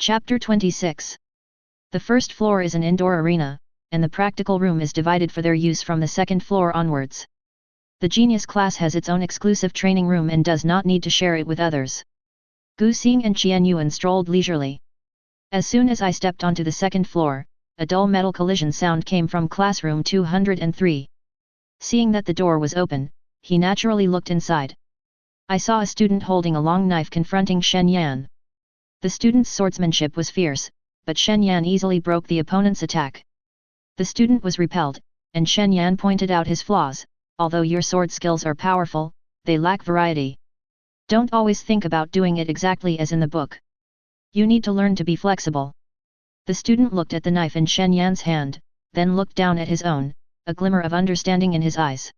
Chapter 26. The first floor is an indoor arena, and the practical room is divided for their use from the second floor onwards. The genius class has its own exclusive training room and does not need to share it with others. Gu Xing and Qian Yuan strolled leisurely. As soon as I stepped onto the second floor, a dull metal collision sound came from classroom 203. Seeing that the door was open, he naturally looked inside. I saw a student holding a long knife confronting Shen Yan. The student's swordsmanship was fierce, but Shen Yan easily broke the opponent's attack. The student was repelled, and Shen Yan pointed out his flaws. Although your sword skills are powerful, they lack variety. Don't always think about doing it exactly as in the book. You need to learn to be flexible. The student looked at the knife in Shen Yan's hand, then looked down at his own, a glimmer of understanding in his eyes.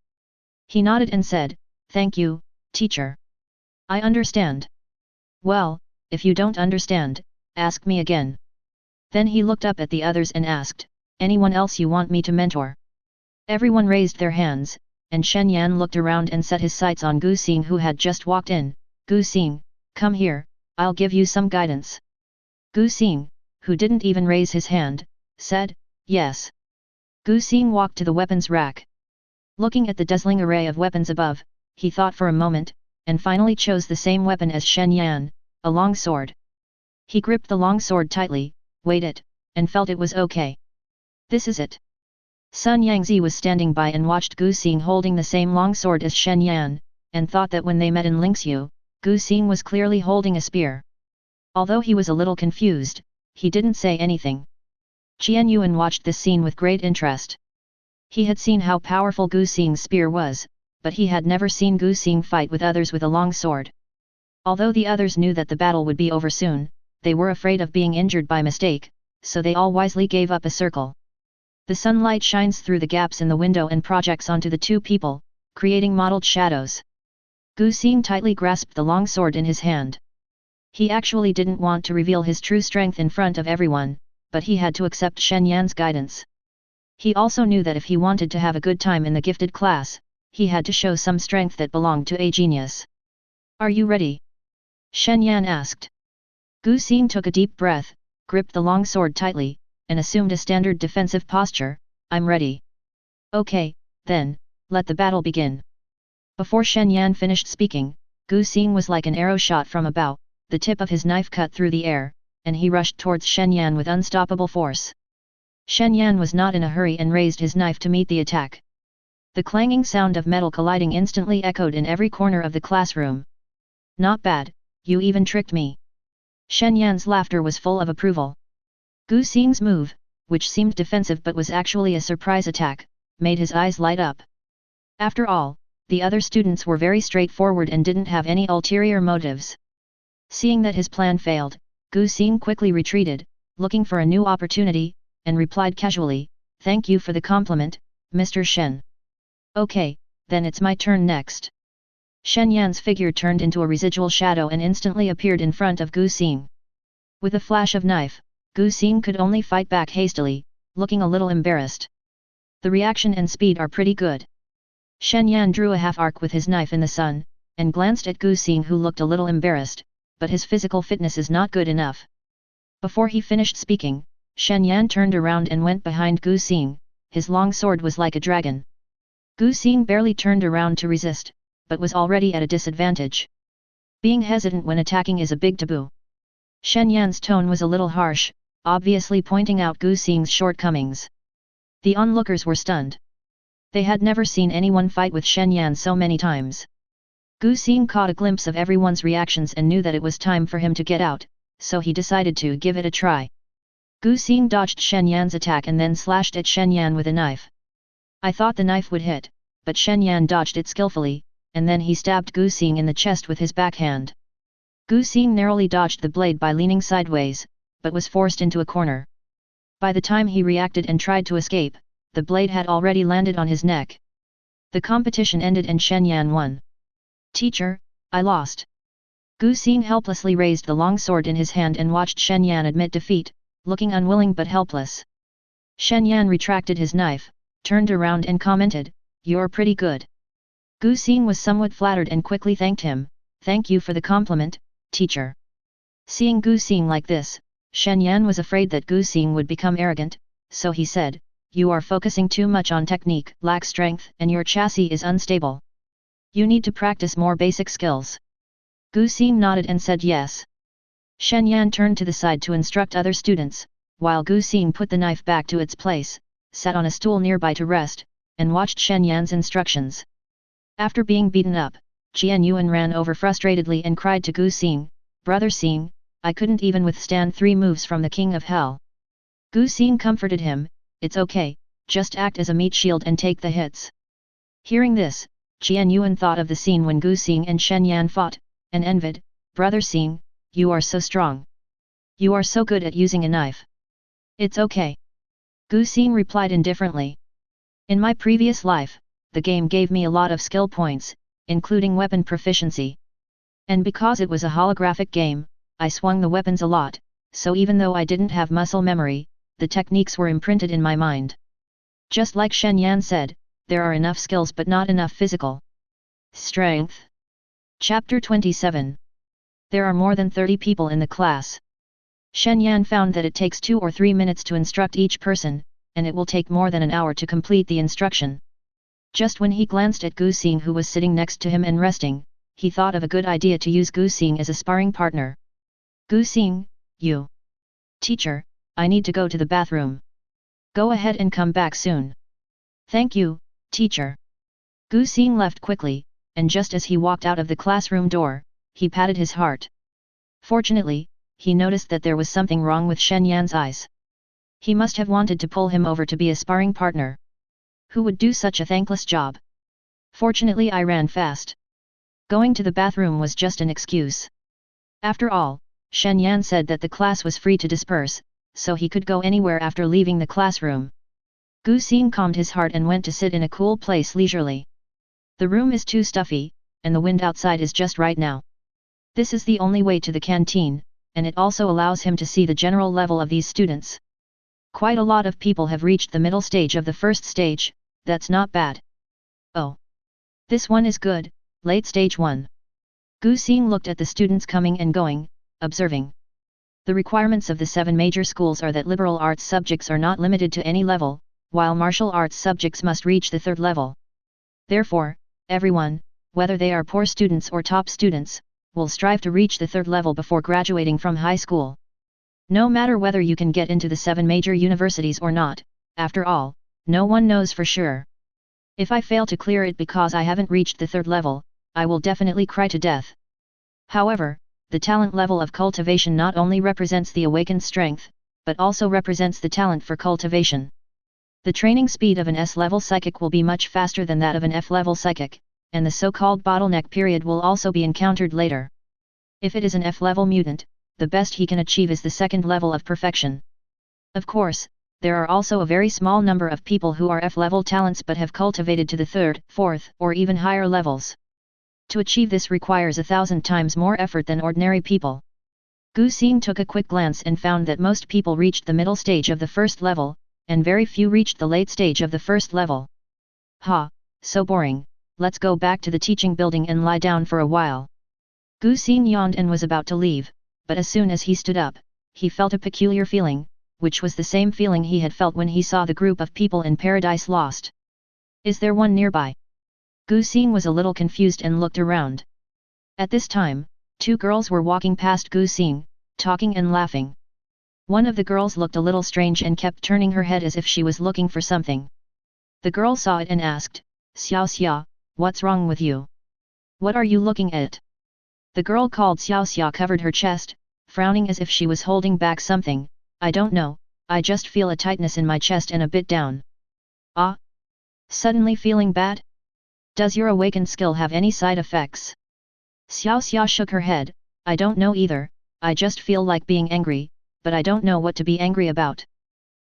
He nodded and said, "Thank you, teacher. I understand." "Well, if you don't understand, ask me again." Then he looked up at the others and asked, "Anyone else you want me to mentor?" Everyone raised their hands, and Shen Yan looked around and set his sights on Gu Xing, who had just walked in. "Gu Xing, come here, I'll give you some guidance." Gu Xing, who didn't even raise his hand, said, "Yes." Gu Xing walked to the weapons rack. Looking at the dazzling array of weapons above, he thought for a moment, and finally chose the same weapon as Shen Yan, a long sword. He gripped the long sword tightly, weighed it, and felt it was okay. "This is it." Sun Yangzi was standing by and watched Gu Xing holding the same long sword as Shen Yan, and thought that when they met in Lingxiu, Gu Xing was clearly holding a spear. Although he was a little confused, he didn't say anything. Qian Yuan watched this scene with great interest. He had seen how powerful Gu Xing's spear was, but he had never seen Gu Xing fight with others with a long sword. Although the others knew that the battle would be over soon, they were afraid of being injured by mistake, so they all wisely gave up a circle. The sunlight shines through the gaps in the window and projects onto the two people, creating mottled shadows. Gu Xing tightly grasped the long sword in his hand. He actually didn't want to reveal his true strength in front of everyone, but he had to accept Shen Yan's guidance. He also knew that if he wanted to have a good time in the gifted class, he had to show some strength that belonged to a genius. "Are you ready?" Shen Yan asked. Gu Xing took a deep breath, gripped the long sword tightly, and assumed a standard defensive posture. "I'm ready." "Okay, then, let the battle begin." Before Shen Yan finished speaking, Gu Xing was like an arrow shot from a bow, the tip of his knife cut through the air, and he rushed towards Shen Yan with unstoppable force. Shen Yan was not in a hurry and raised his knife to meet the attack. The clanging sound of metal colliding instantly echoed in every corner of the classroom. "Not bad, you even tricked me." Shen Yan's laughter was full of approval. Gu Xing's move, which seemed defensive but was actually a surprise attack, made his eyes light up. After all, the other students were very straightforward and didn't have any ulterior motives. Seeing that his plan failed, Gu Xing quickly retreated, looking for a new opportunity, and replied casually, "Thank you for the compliment, Mr. Shen. Okay, then it's my turn next." Shen Yan's figure turned into a residual shadow and instantly appeared in front of Gu Xing. With a flash of knife, Gu Xing could only fight back hastily, looking a little embarrassed. The reaction and speed are pretty good. Shen Yan drew a half arc with his knife in the sun, and glanced at Gu Xing, who looked a little embarrassed, but his physical fitness is not good enough. Before he finished speaking, Shen Yan turned around and went behind Gu Xing. His long sword was like a dragon. Gu Xing barely turned around to resist, but was already at a disadvantage. Being hesitant when attacking is a big taboo. Shen Yan's tone was a little harsh, obviously pointing out Gu Xing's shortcomings. The onlookers were stunned. They had never seen anyone fight with Shen Yan so many times. Gu Xing caught a glimpse of everyone's reactions and knew that it was time for him to get out, so he decided to give it a try. Gu Xing dodged Shen Yan's attack and then slashed at Shen Yan with a knife. I thought the knife would hit, but Shen Yan dodged it skillfully, and then he stabbed Gu Xing in the chest with his backhand. Gu Xing narrowly dodged the blade by leaning sideways, but was forced into a corner. By the time he reacted and tried to escape, the blade had already landed on his neck. The competition ended and Shen Yan won. "Teacher, I lost." Gu Xing helplessly raised the long sword in his hand and watched Shen Yan admit defeat, looking unwilling but helpless. Shen Yan retracted his knife, turned around and commented, "You're pretty good." Gu Xing was somewhat flattered and quickly thanked him, "Thank you for the compliment, teacher." Seeing Gu Xing like this, Shen Yan was afraid that Gu Xing would become arrogant, so he said, "You are focusing too much on technique, lack strength, and your chassis is unstable. You need to practice more basic skills." Gu Xing nodded and said yes. Shen Yan turned to the side to instruct other students, while Gu Xing put the knife back to its place, sat on a stool nearby to rest, and watched Shen Yan's instructions. After being beaten up, Jian Yuan ran over frustratedly and cried to Gu Xing, "Brother Xing, I couldn't even withstand 3 moves from the King of Hell." Gu Xing comforted him, "It's okay, just act as a meat shield and take the hits." Hearing this, Jian Yuan thought of the scene when Gu Xing and Shen Yan fought, and envied, "Brother Xing, you are so strong. You are so good at using a knife." "It's okay." Gu Xing replied indifferently. "In my previous life, the game gave me a lot of skill points, including weapon proficiency. And because it was a holographic game, I swung the weapons a lot, so even though I didn't have muscle memory, the techniques were imprinted in my mind." Just like Shen Yan said, there are enough skills but not enough physical strength. Chapter 27. There are more than 30 people in the class. Shen Yan found that it takes 2 or 3 minutes to instruct each person, and it will take more than an hour to complete the instruction. Just when he glanced at Gu Xing who was sitting next to him and resting, he thought of a good idea to use Gu Xing as a sparring partner. "Gu Xing, you." "Teacher, I need to go to the bathroom." "Go ahead and come back soon." "Thank you, teacher." Gu Xing left quickly, and just as he walked out of the classroom door, he patted his heart. Fortunately, he noticed that there was something wrong with Shen Yan's eyes. He must have wanted to pull him over to be a sparring partner. Who would do such a thankless job? Fortunately, I ran fast. Going to the bathroom was just an excuse. After all, Shen Yan said that the class was free to disperse, so he could go anywhere after leaving the classroom. Gu Xing calmed his heart and went to sit in a cool place leisurely. The room is too stuffy, and the wind outside is just right now. This is the only way to the canteen, and it also allows him to see the general level of these students. Quite a lot of people have reached the middle stage of the first stage, that's not bad. Oh. This one is good, late stage 1. Gu Xing looked at the students coming and going, observing. The requirements of the 7 major schools are that liberal arts subjects are not limited to any level, while martial arts subjects must reach the 3rd level. Therefore, everyone, whether they are poor students or top students, will strive to reach the 3rd level before graduating from high school. No matter whether you can get into the 7 major universities or not, after all, no one knows for sure. If I fail to clear it because I haven't reached the 3rd level, I will definitely cry to death. However, the talent level of cultivation not only represents the awakened strength, but also represents the talent for cultivation. The training speed of an S-level psychic will be much faster than that of an F-level psychic, and the so-called bottleneck period will also be encountered later. If it is an F-level mutant, the best he can achieve is the 2nd level of perfection. Of course, there are also a very small number of people who are F-level talents but have cultivated to the 3rd, 4th, or even higher levels. To achieve this requires 1,000 times more effort than ordinary people. Gu Xing took a quick glance and found that most people reached the middle stage of the 1st level, and very few reached the late stage of the 1st level. Ha, so boring, let's go back to the teaching building and lie down for a while. Gu Xing yawned and was about to leave, but as soon as he stood up, he felt a peculiar feeling, which was the same feeling he had felt when he saw the group of people in Paradise Lost. Is there one nearby? Gu Xing was a little confused and looked around. At this time, 2 girls were walking past Gu Xing, talking and laughing. One of the girls looked a little strange and kept turning her head as if she was looking for something. The girl saw it and asked, "Xiao Xia, what's wrong with you? What are you looking at?" The girl called Xiao Xia covered her chest, frowning as if she was holding back something. "I don't know, I just feel a tightness in my chest and a bit down." "Ah? Suddenly feeling bad? Does your awakened skill have any side effects?" Xiao Xia shook her head, "I don't know either, I just feel like being angry, but I don't know what to be angry about."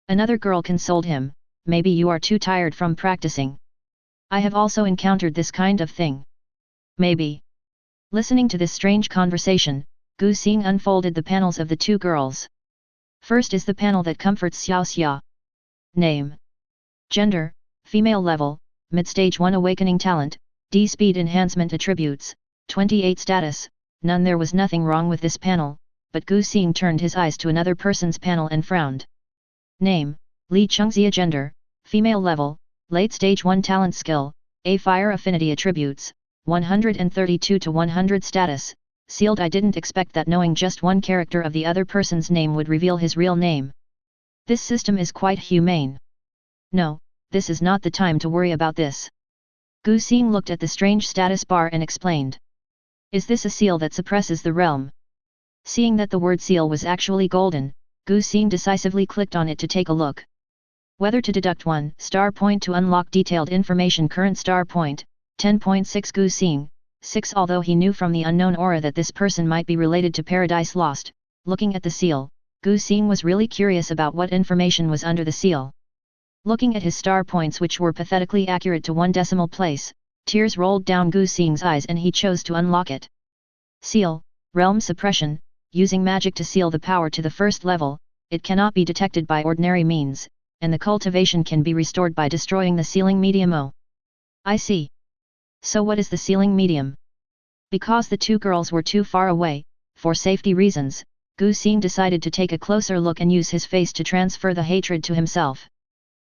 Another girl consoled him, "Maybe you are too tired from practicing. I have also encountered this kind of thing. Maybe." Listening to this strange conversation, Gu Xing unfolded the panels of the 2 girls. First is the panel that comforts Xiao Xia. Name. Gender, female level, mid-stage 1 awakening talent, D speed enhancement attributes, 28 status, none. There was nothing wrong with this panel, but Gu Xing turned his eyes to another person's panel and frowned. Name, Li Chengxia. Gender, female. Level, late stage 1. Talent skill, A. Fire affinity. Attributes, 132 to 100. Status, sealed. I didn't expect that knowing just one character of the other person's name would reveal his real name. This system is quite humane. No, this is not the time to worry about this. Gu Xing looked at the strange status bar and explained. Is this a seal that suppresses the realm? Seeing that the word seal was actually golden, Gu Xing decisively clicked on it to take a look. Whether to deduct 1 star point to unlock detailed information. Current star point, 10.6. Gu Xing, 6. Although he knew from the unknown aura that this person might be related to Paradise Lost, looking at the seal, Gu Xing was really curious about what information was under the seal. Looking at his star points, which were pathetically accurate to 1 decimal place, tears rolled down Gu Xing's eyes and he chose to unlock it. Seal, realm suppression, using magic to seal the power to the first level. It cannot be detected by ordinary means, and the cultivation can be restored by destroying the sealing medium. Oh, I see. So what is the sealing medium? Because the two girls were too far away, for safety reasons, Gu Xing decided to take a closer look and use his face to transfer the hatred to himself.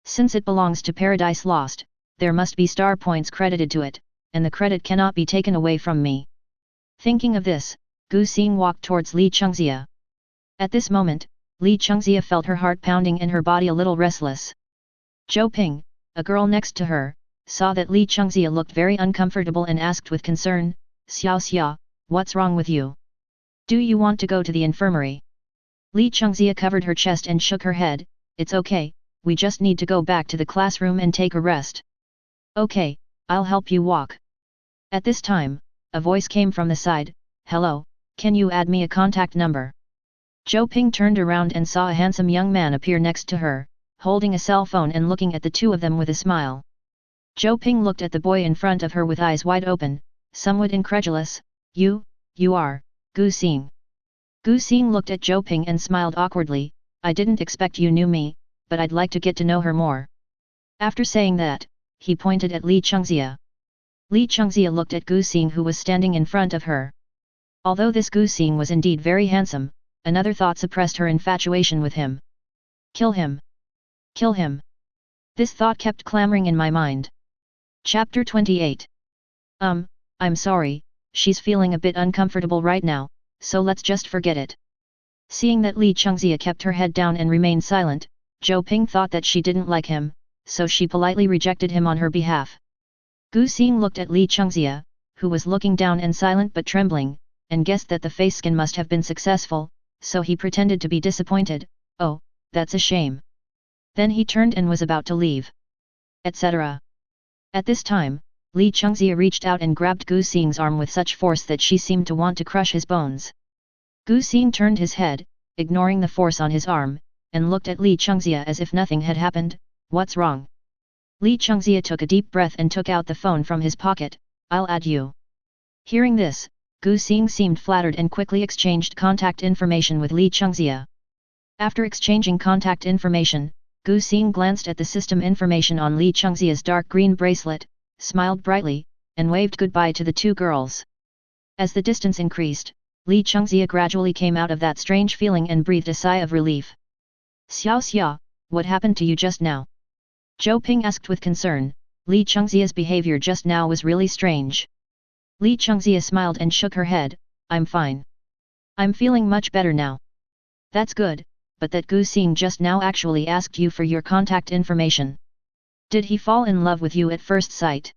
Since it belongs to Paradise Lost, there must be star points credited to it, and the credit cannot be taken away from me. Thinking of this, Gu Xing walked towards Li Chengxia. At this moment, Li Chengxia felt her heart pounding and her body a little restless. Zhou Ping, a girl next to her, saw that Li Chengxia looked very uncomfortable and asked with concern, Xiao Xia, what's wrong with you? Do you want to go to the infirmary? Li Chengxia covered her chest and shook her head. It's okay, we just need to go back to the classroom and take a rest. Okay, I'll help you walk. At this time, a voice came from the side. Hello, can you add me a contact number? Zhou Ping turned around and saw a handsome young man appear next to her, holding a cell phone and looking at the two of them with a smile. Zhou Ping looked at the boy in front of her with eyes wide open, somewhat incredulous. You are Gu Xing. Gu Xing looked at Zhou Ping and smiled awkwardly. I didn't expect you knew me, but I'd like to get to know her more. After saying that, he pointed at Li Chengxia. Li Chengxia looked at Gu Xing, who was standing in front of her. Although this Gu Xing was indeed very handsome, another thought suppressed her infatuation with him. Kill him! Kill him! This thought kept clamoring in my mind. Chapter 28. I'm sorry, she's feeling a bit uncomfortable right now, so let's just forget it. Seeing that Li Chengxia kept her head down and remained silent, Zhou Ping thought that she didn't like him, so she politely rejected him on her behalf. Gu Xing looked at Li Chengxia, who was looking down and silent but trembling, and guessed that the face scan must have been successful, so he pretended to be disappointed. Oh, that's a shame. Then he turned and was about to leave. Etc. At this time, Li Chengxia reached out and grabbed Gu Xing's arm with such force that she seemed to want to crush his bones. Gu Xing turned his head, ignoring the force on his arm, and looked at Li Chengxia as if nothing had happened. What's wrong? Li Chengxia took a deep breath and took out the phone from his pocket. I'll add you. Hearing this, Gu Xing seemed flattered and quickly exchanged contact information with Li Chengxia. After exchanging contact information, Gu Xing glanced at the system information on Li Chengxia's dark green bracelet, smiled brightly, and waved goodbye to the two girls. As the distance increased, Li Chengxia gradually came out of that strange feeling and breathed a sigh of relief. Xiao Xia, what happened to you just now? Zhou Ping asked with concern. Li Chengxia's behavior just now was really strange. Li Chengxia smiled and shook her head. I'm fine. I'm feeling much better now. That's good, but that Gu Xing just now actually asked you for your contact information. Did he fall in love with you at first sight?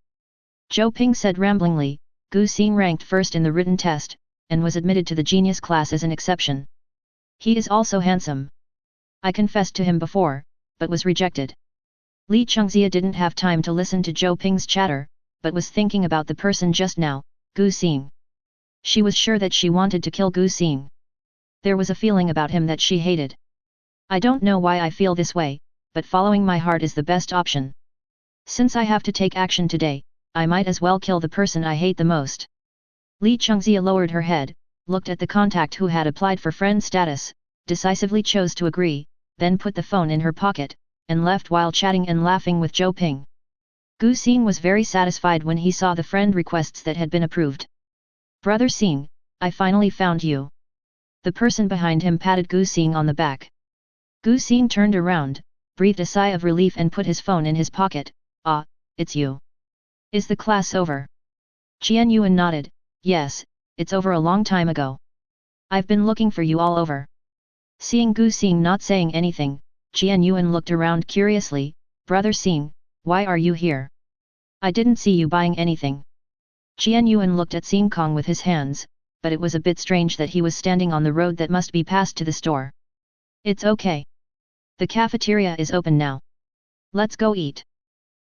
Zhou Ping said ramblingly. Gu Xing ranked first in the written test, and was admitted to the genius class as an exception. He is also handsome. I confessed to him before, but was rejected. Li Chengxia didn't have time to listen to Zhou Ping's chatter, but was thinking about the person just now, Gu Xing. She was sure that she wanted to kill Gu Xing. There was a feeling about him that she hated. I don't know why I feel this way, but following my heart is the best option. Since I have to take action today, I might as well kill the person I hate the most. Li Chengxia lowered her head, looked at the contact who had applied for friend status, decisively chose to agree, then put the phone in her pocket, and left while chatting and laughing with Zhou Ping. Gu Xing was very satisfied when he saw the friend requests that had been approved. Brother Xing, I finally found you. The person behind him patted Gu Xing on the back. Gu Xing turned around, breathed a sigh of relief and put his phone in his pocket. "Ah, it's you. Is the class over?" Qian Yuan nodded. "Yes, it's over a long time ago. I've been looking for you all over." Seeing Gu Xing not saying anything, Qian Yuan looked around curiously. "Brother Xing, why are you here? I didn't see you buying anything." Qian Yuan looked at Xing Kong with his hands, but it was a bit strange that he was standing on the road that must be passed to the store. "It's okay. The cafeteria is open now. Let's go eat."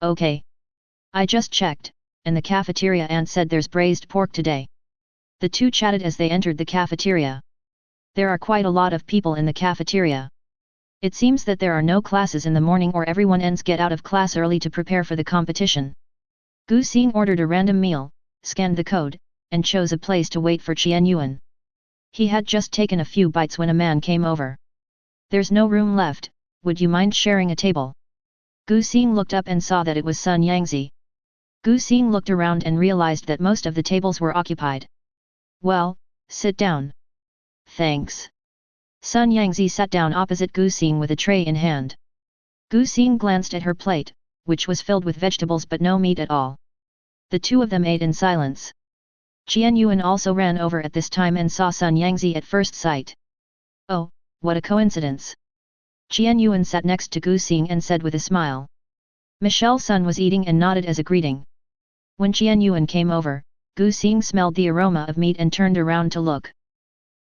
"Okay. I just checked, and the cafeteria aunt said there's braised pork today." The two chatted as they entered the cafeteria. There are quite a lot of people in the cafeteria. It seems that there are no classes in the morning or everyone ends get out of class early to prepare for the competition. Gu Xing ordered a random meal, scanned the code, and chose a place to wait for Qian Yuan. He had just taken a few bites when a man came over. "There's no room left, would you mind sharing a table?" Gu Xing looked up and saw that it was Sun Yangzi. Gu Xing looked around and realized that most of the tables were occupied. "Well, sit down." "Thanks." Sun Yangzi sat down opposite Gu Xing with a tray in hand. Gu Xing glanced at her plate, which was filled with vegetables but no meat at all. The two of them ate in silence. Qian Yuan also ran over at this time and saw Sun Yangzi at first sight. "Oh, what a coincidence." Qian Yuan sat next to Gu Xing and said with a smile. Michelle Sun was eating and nodded as a greeting. When Qian Yuan came over, Gu Xing smelled the aroma of meat and turned around to look.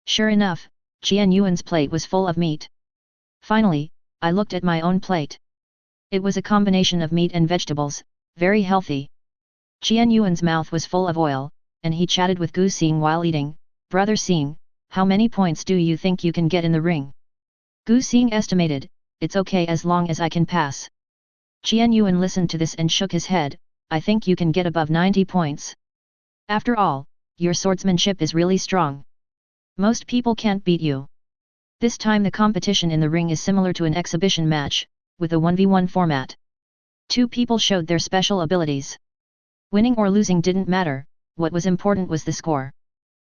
Sure enough, Qian Yuan's plate was full of meat. Finally, I looked at my own plate. It was a combination of meat and vegetables, very healthy. Qian Yuan's mouth was full of oil, and he chatted with Gu Xing while eating. "Brother Xing, how many points do you think you can get in the ring?" Gu Xing estimated, "It's okay as long as I can pass." Qian Yuan listened to this and shook his head. "I think you can get above 90 points. After all, your swordsmanship is really strong. Most people can't beat you." This time the competition in the ring is similar to an exhibition match, with a 1v1 format. Two people showed their special abilities. Winning or losing didn't matter, what was important was the score.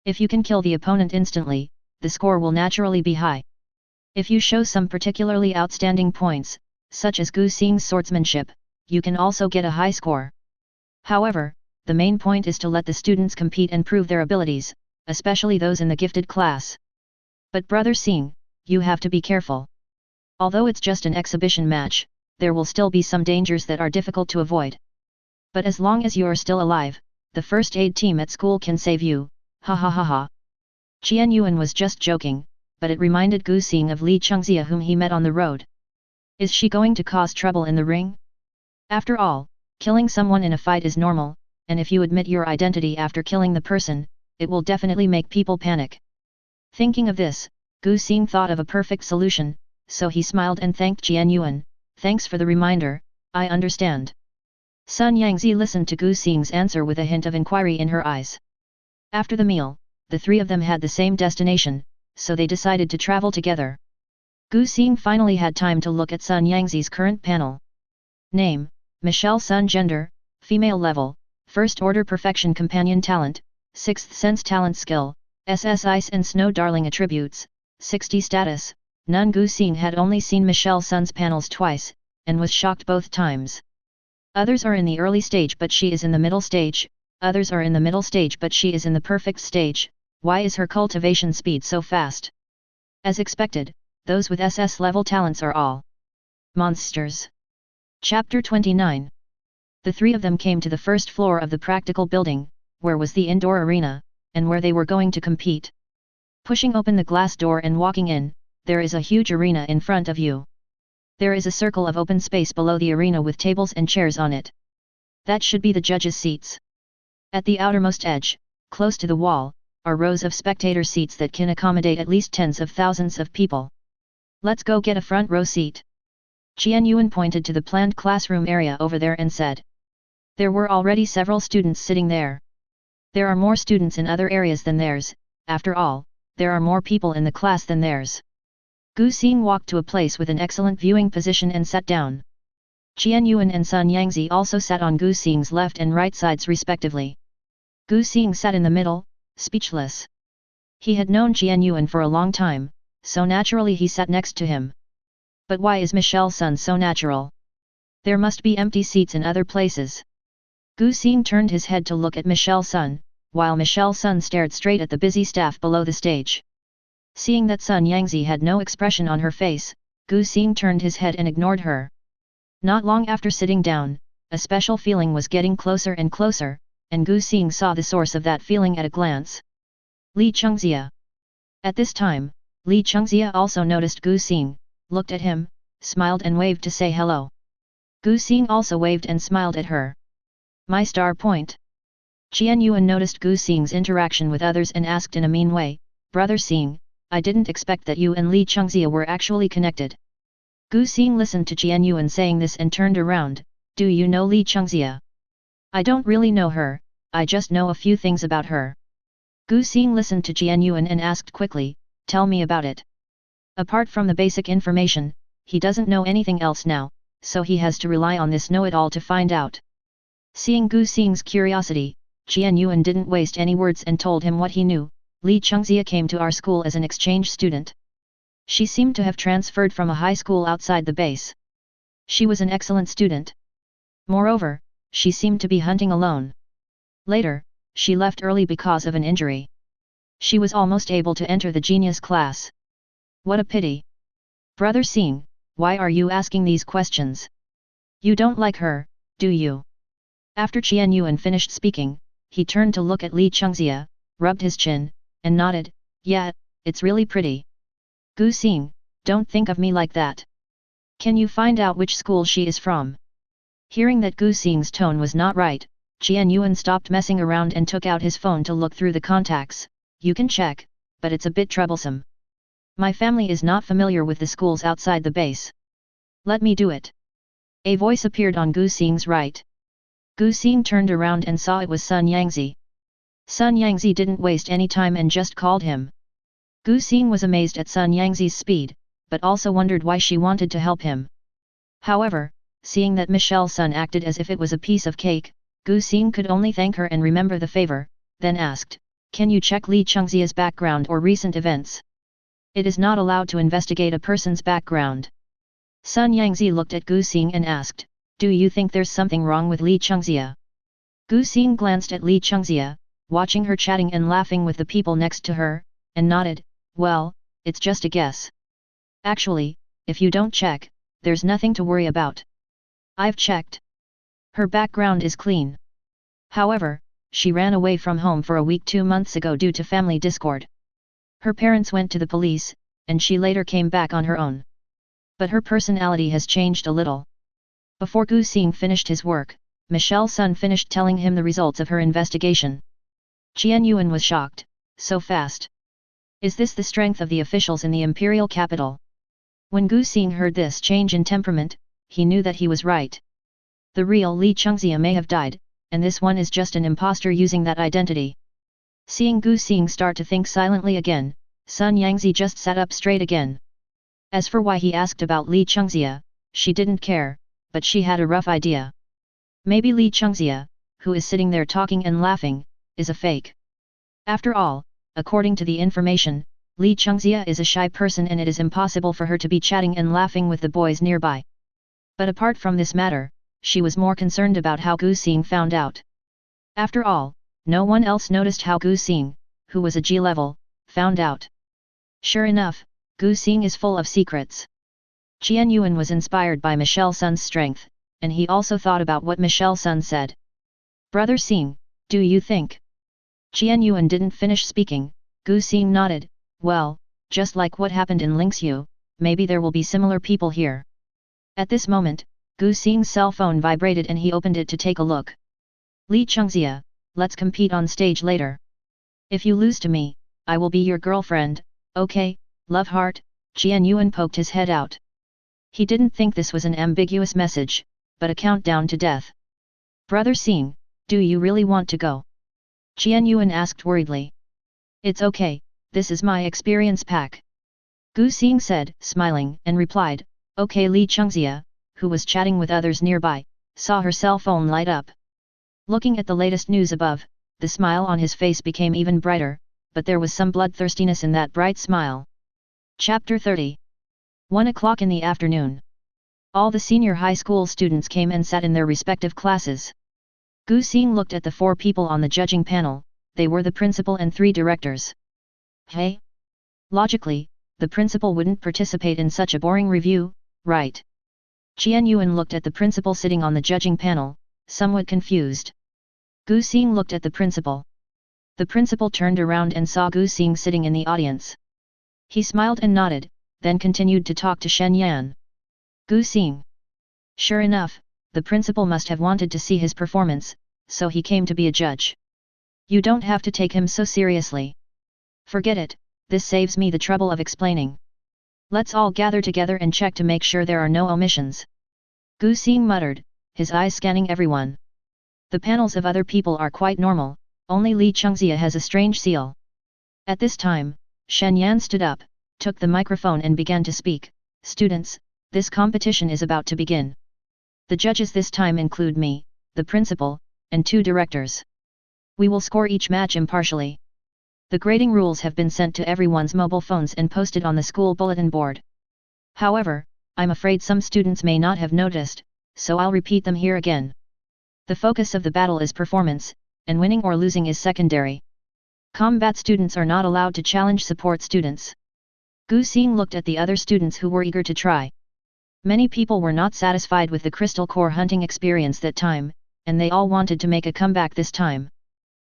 If you can kill the opponent instantly, the score will naturally be high. If you show some particularly outstanding points, such as Gu Xing's swordsmanship, you can also get a high score. However, the main point is to let the students compete and prove their abilities, especially those in the gifted class. But Brother Xing, you have to be careful. Although it's just an exhibition match, there will still be some dangers that are difficult to avoid. But as long as you are still alive, the first aid team at school can save you, ha ha ha ha. Qian Yuan was just joking, but it reminded Gu Xing of Li Chengxia whom he met on the road. Is she going to cause trouble in the ring? After all, killing someone in a fight is normal, and if you admit your identity after killing the person, it will definitely make people panic. Thinking of this, Gu Xing thought of a perfect solution, so he smiled and thanked Qian Yuan. "Thanks for the reminder, I understand." Sun Yangzi listened to Gu Xing's answer with a hint of inquiry in her eyes. After the meal, the three of them had the same destination, so they decided to travel together. Gu Xing finally had time to look at Sun Yangzi's current panel. Name: Michelle Sun. Gender: female. Level: First Order Perfection. Companion Talent: Sixth Sense. Talent Skill: SS Ice and Snow. Darling Attributes: 60. Status: None. Gu Xing had only seen Michelle Sun's panels twice, and was shocked both times. Others are in the early stage but she is in the middle stage, others are in the middle stage but she is in the perfect stage. Why is her cultivation speed so fast? As expected, those with SS level talents are all monsters. Chapter 29. The three of them came to the first floor of the practical building, where was the indoor arena, and where they were going to compete. Pushing open the glass door and walking in, there is a huge arena in front of you. There is a circle of open space below the arena with tables and chairs on it. That should be the judges' seats. At the outermost edge, close to the wall, are rows of spectator seats that can accommodate at least tens of thousands of people. Let's go get a front row seat. Qian Yuan pointed to the planned classroom area over there and said. There were already several students sitting there. There are more students in other areas than theirs, after all, there are more people in the class than theirs. Gu Xing walked to a place with an excellent viewing position and sat down. Qian Yuan and Sun Yangzi also sat on Gu Xing's left and right sides respectively. Gu Xing sat in the middle, speechless. He had known Jian Yuan for a long time, so naturally he sat next to him. But why is Michelle Sun so natural? There must be empty seats in other places. Gu Xing turned his head to look at Michelle Sun, while Michelle Sun stared straight at the busy staff below the stage. Seeing that Sun Yangzi had no expression on her face, Gu Xing turned his head and ignored her. Not long after sitting down, a special feeling was getting closer and closer, and Gu Xing saw the source of that feeling at a glance. Li Chengxia. At this time, Li Chengxia also noticed Gu Xing, looked at him, smiled and waved to say hello. Gu Xing also waved and smiled at her. My star point. Jian Yuan noticed Gu Xing's interaction with others and asked in a mean way, Brother Xing, I didn't expect that you and Li Chengxia were actually connected. Gu Xing listened to Jian Yuan saying this and turned around, Do you know Li Chengxia? I don't really know her, I just know a few things about her. Gu Xing listened to Jian Yuan and asked quickly, Tell me about it. Apart from the basic information, he doesn't know anything else now, so he has to rely on this know-it-all to find out. Seeing Gu Xing's curiosity, Jian Yuan didn't waste any words and told him what he knew. Li Chengxia came to our school as an exchange student. She seemed to have transferred from a high school outside the base. She was an excellent student. Moreover, she seemed to be hunting alone. Later, she left early because of an injury. She was almost able to enter the genius class. What a pity. Brother Xing, why are you asking these questions? You don't like her, do you? After Jian Yuan finished speaking, he turned to look at Li Chengxia, rubbed his chin, and nodded, Yeah, it's really pretty. Gu Xing, don't think of me like that. Can you find out which school she is from? Hearing that Gu Xing's tone was not right, Jian Yuan stopped messing around and took out his phone to look through the contacts. You can check, but it's a bit troublesome. My family is not familiar with the schools outside the base. Let me do it. A voice appeared on Gu Xing's right. Gu Xing turned around and saw it was Sun Yangzi. Sun Yangzi didn't waste any time and just called him. Gu Xing was amazed at Sun Yangzi's speed, but also wondered why she wanted to help him. However, seeing that Michelle Sun acted as if it was a piece of cake, Gu Xing could only thank her and remember the favor, then asked, Can you check Li Chengxia's background or recent events? It is not allowed to investigate a person's background. Sun Yangzi looked at Gu Xing and asked, Do you think there's something wrong with Li Chengxia? Gu Xing glanced at Li Chengxia, watching her chatting and laughing with the people next to her, and nodded, Well, it's just a guess. Actually, if you don't check, there's nothing to worry about. I've checked. Her background is clean. However, she ran away from home for a week 2 months ago due to family discord. Her parents went to the police, and she later came back on her own. But her personality has changed a little. Before Gu Xing finished his work, Michelle Sun finished telling him the results of her investigation. Jian Yuan was shocked, so fast. Is this the strength of the officials in the imperial capital? When Gu Xing heard this change in temperament, he knew that he was right. The real Li Chengxia may have died, and this one is just an impostor using that identity. Seeing Gu Xing start to think silently again, Sun Yangzi just sat up straight again. As for why he asked about Li Chengxia, she didn't care, but she had a rough idea. Maybe Li Chengxia, who is sitting there talking and laughing, is a fake. After all, according to the information, Li Chengxia is a shy person and it is impossible for her to be chatting and laughing with the boys nearby. But apart from this matter, she was more concerned about how Gu Xing found out. After all, no one else noticed how Gu Xing, who was a G level, found out. Sure enough, Gu Xing is full of secrets. Jian Yuan was inspired by Michelle Sun's strength, and he also thought about what Michelle Sun said. Brother Xing, do you think? Jian Yuan didn't finish speaking, Gu Xing nodded, Well, just like what happened in Lingxiu, maybe there will be similar people here. At this moment, Gu Xing's cell phone vibrated and he opened it to take a look. Li Chengxia, let's compete on stage later. If you lose to me, I will be your girlfriend, okay, love heart? Jian Yuan poked his head out. He didn't think this was an ambiguous message, but a countdown to death. Brother Xing, do you really want to go? Jian Yuan asked worriedly. It's okay, this is my experience pack. Gu Xing said, smiling, and replied, Okay. Li Chengxia, who was chatting with others nearby, saw her cell phone light up. Looking at the latest news above, the smile on his face became even brighter, but there was some bloodthirstiness in that bright smile. Chapter 30. 1 o'clock in the afternoon. All the senior high school students came and sat in their respective classes. Gu Xing looked at the 4 people on the judging panel. They were the principal and 3 directors. Hey? Logically, the principal wouldn't participate in such a boring review, right? Qian Yuan looked at the principal sitting on the judging panel, somewhat confused. Gu Xing looked at the principal. The principal turned around and saw Gu Xing sitting in the audience. He smiled and nodded, then continued to talk to Shen Yan. Gu Xing. Sure enough, the principal must have wanted to see his performance, so he came to be a judge. You don't have to take him so seriously. Forget it, this saves me the trouble of explaining. Let's all gather together and check to make sure there are no omissions. Gu Xing muttered, his eyes scanning everyone. The panels of other people are quite normal, only Li Chengxia has a strange seal. At this time, Shen Yan stood up, took the microphone and began to speak. Students, this competition is about to begin. The judges this time include me, the principal, and 2 directors. We will score each match impartially. The grading rules have been sent to everyone's mobile phones and posted on the school bulletin board. However, I'm afraid some students may not have noticed, so I'll repeat them here again. The focus of the battle is performance, and winning or losing is secondary. Combat students are not allowed to challenge support students. Gu Xing looked at the other students who were eager to try. Many people were not satisfied with the crystal core hunting experience that time, and they all wanted to make a comeback this time.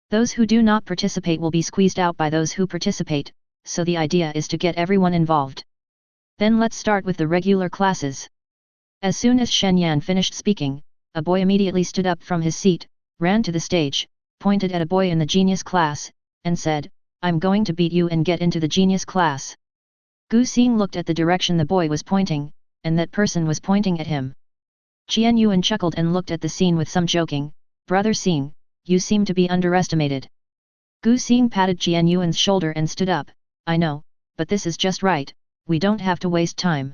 Those who do not participate will be squeezed out by those who participate, so the idea is to get everyone involved. Then let's start with the regular classes. As soon as Shen Yan finished speaking, a boy immediately stood up from his seat, ran to the stage, pointed at a boy in the genius class, and said, "I'm going to beat you and get into the genius class." Gu Xing looked at the direction the boy was pointing, and that person was pointing at him. Qian Yuan chuckled and looked at the scene with some joking. Brother Xing, you seem to be underestimated. Gu Xing patted Qian Yuan's shoulder and stood up. I know, but this is just right, we don't have to waste time.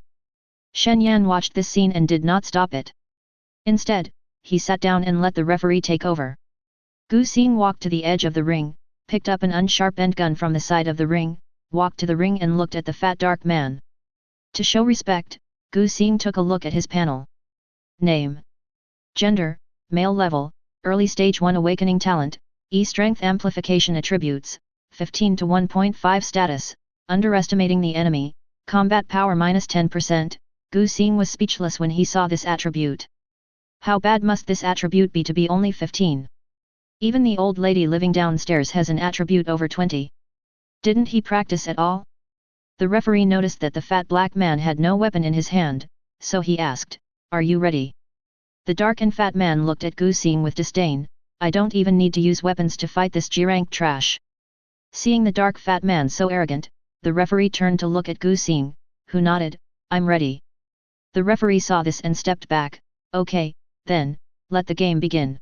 Shen Yan watched this scene and did not stop it. Instead, he sat down and let the referee take over. Gu Xing walked to the edge of the ring, picked up an unsharpened gun from the side of the ring, walked to the ring and looked at the fat dark man. To show respect, Gu Xing took a look at his panel. Name. Gender, male level, early stage 1 awakening talent, E-strength amplification attributes, 15 to 1.5 status, underestimating the enemy, combat power -10%, Gu Xing was speechless when he saw this attribute. How bad must this attribute be to be only 15? Even the old lady living downstairs has an attribute over 20. Didn't he practice at all? The referee noticed that the fat black man had no weapon in his hand, so he asked, "Are you ready?" The dark and fat man looked at Gu Xing with disdain. I don't even need to use weapons to fight this G-rank trash. Seeing the dark fat man so arrogant, the referee turned to look at Gu Xing, who nodded, I'm ready. The referee saw this and stepped back. Okay, then, let the game begin.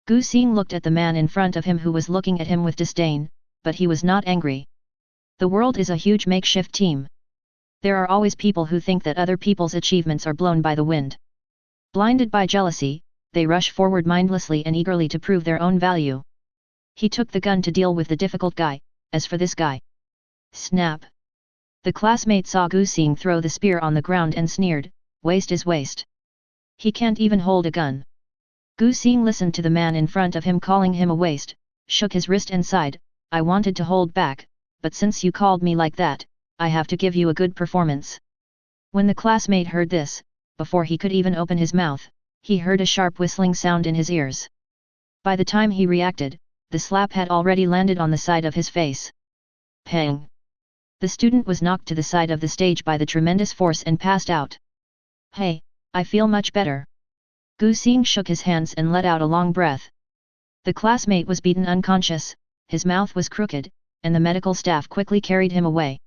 Gu Xing looked at the man in front of him who was looking at him with disdain, but he was not angry. The world is a huge makeshift team. There are always people who think that other people's achievements are blown by the wind. Blinded by jealousy, they rush forward mindlessly and eagerly to prove their own value. He took the gun to deal with the difficult guy. As for this guy. Snap! The classmate saw Gu Xing throw the spear on the ground and sneered, waste is waste. He can't even hold a gun. Gu Xing listened to the man in front of him calling him a waste, shook his wrist and sighed, I wanted to hold back, but since you called me like that, I have to give you a good performance. When the classmate heard this, before he could even open his mouth, he heard a sharp whistling sound in his ears. By the time he reacted, the slap had already landed on the side of his face. Pang! The student was knocked to the side of the stage by the tremendous force and passed out. Hey, I feel much better. Gu Xing shook his hands and let out a long breath. The classmate was beaten unconscious, his mouth was crooked, and the medical staff quickly carried him away.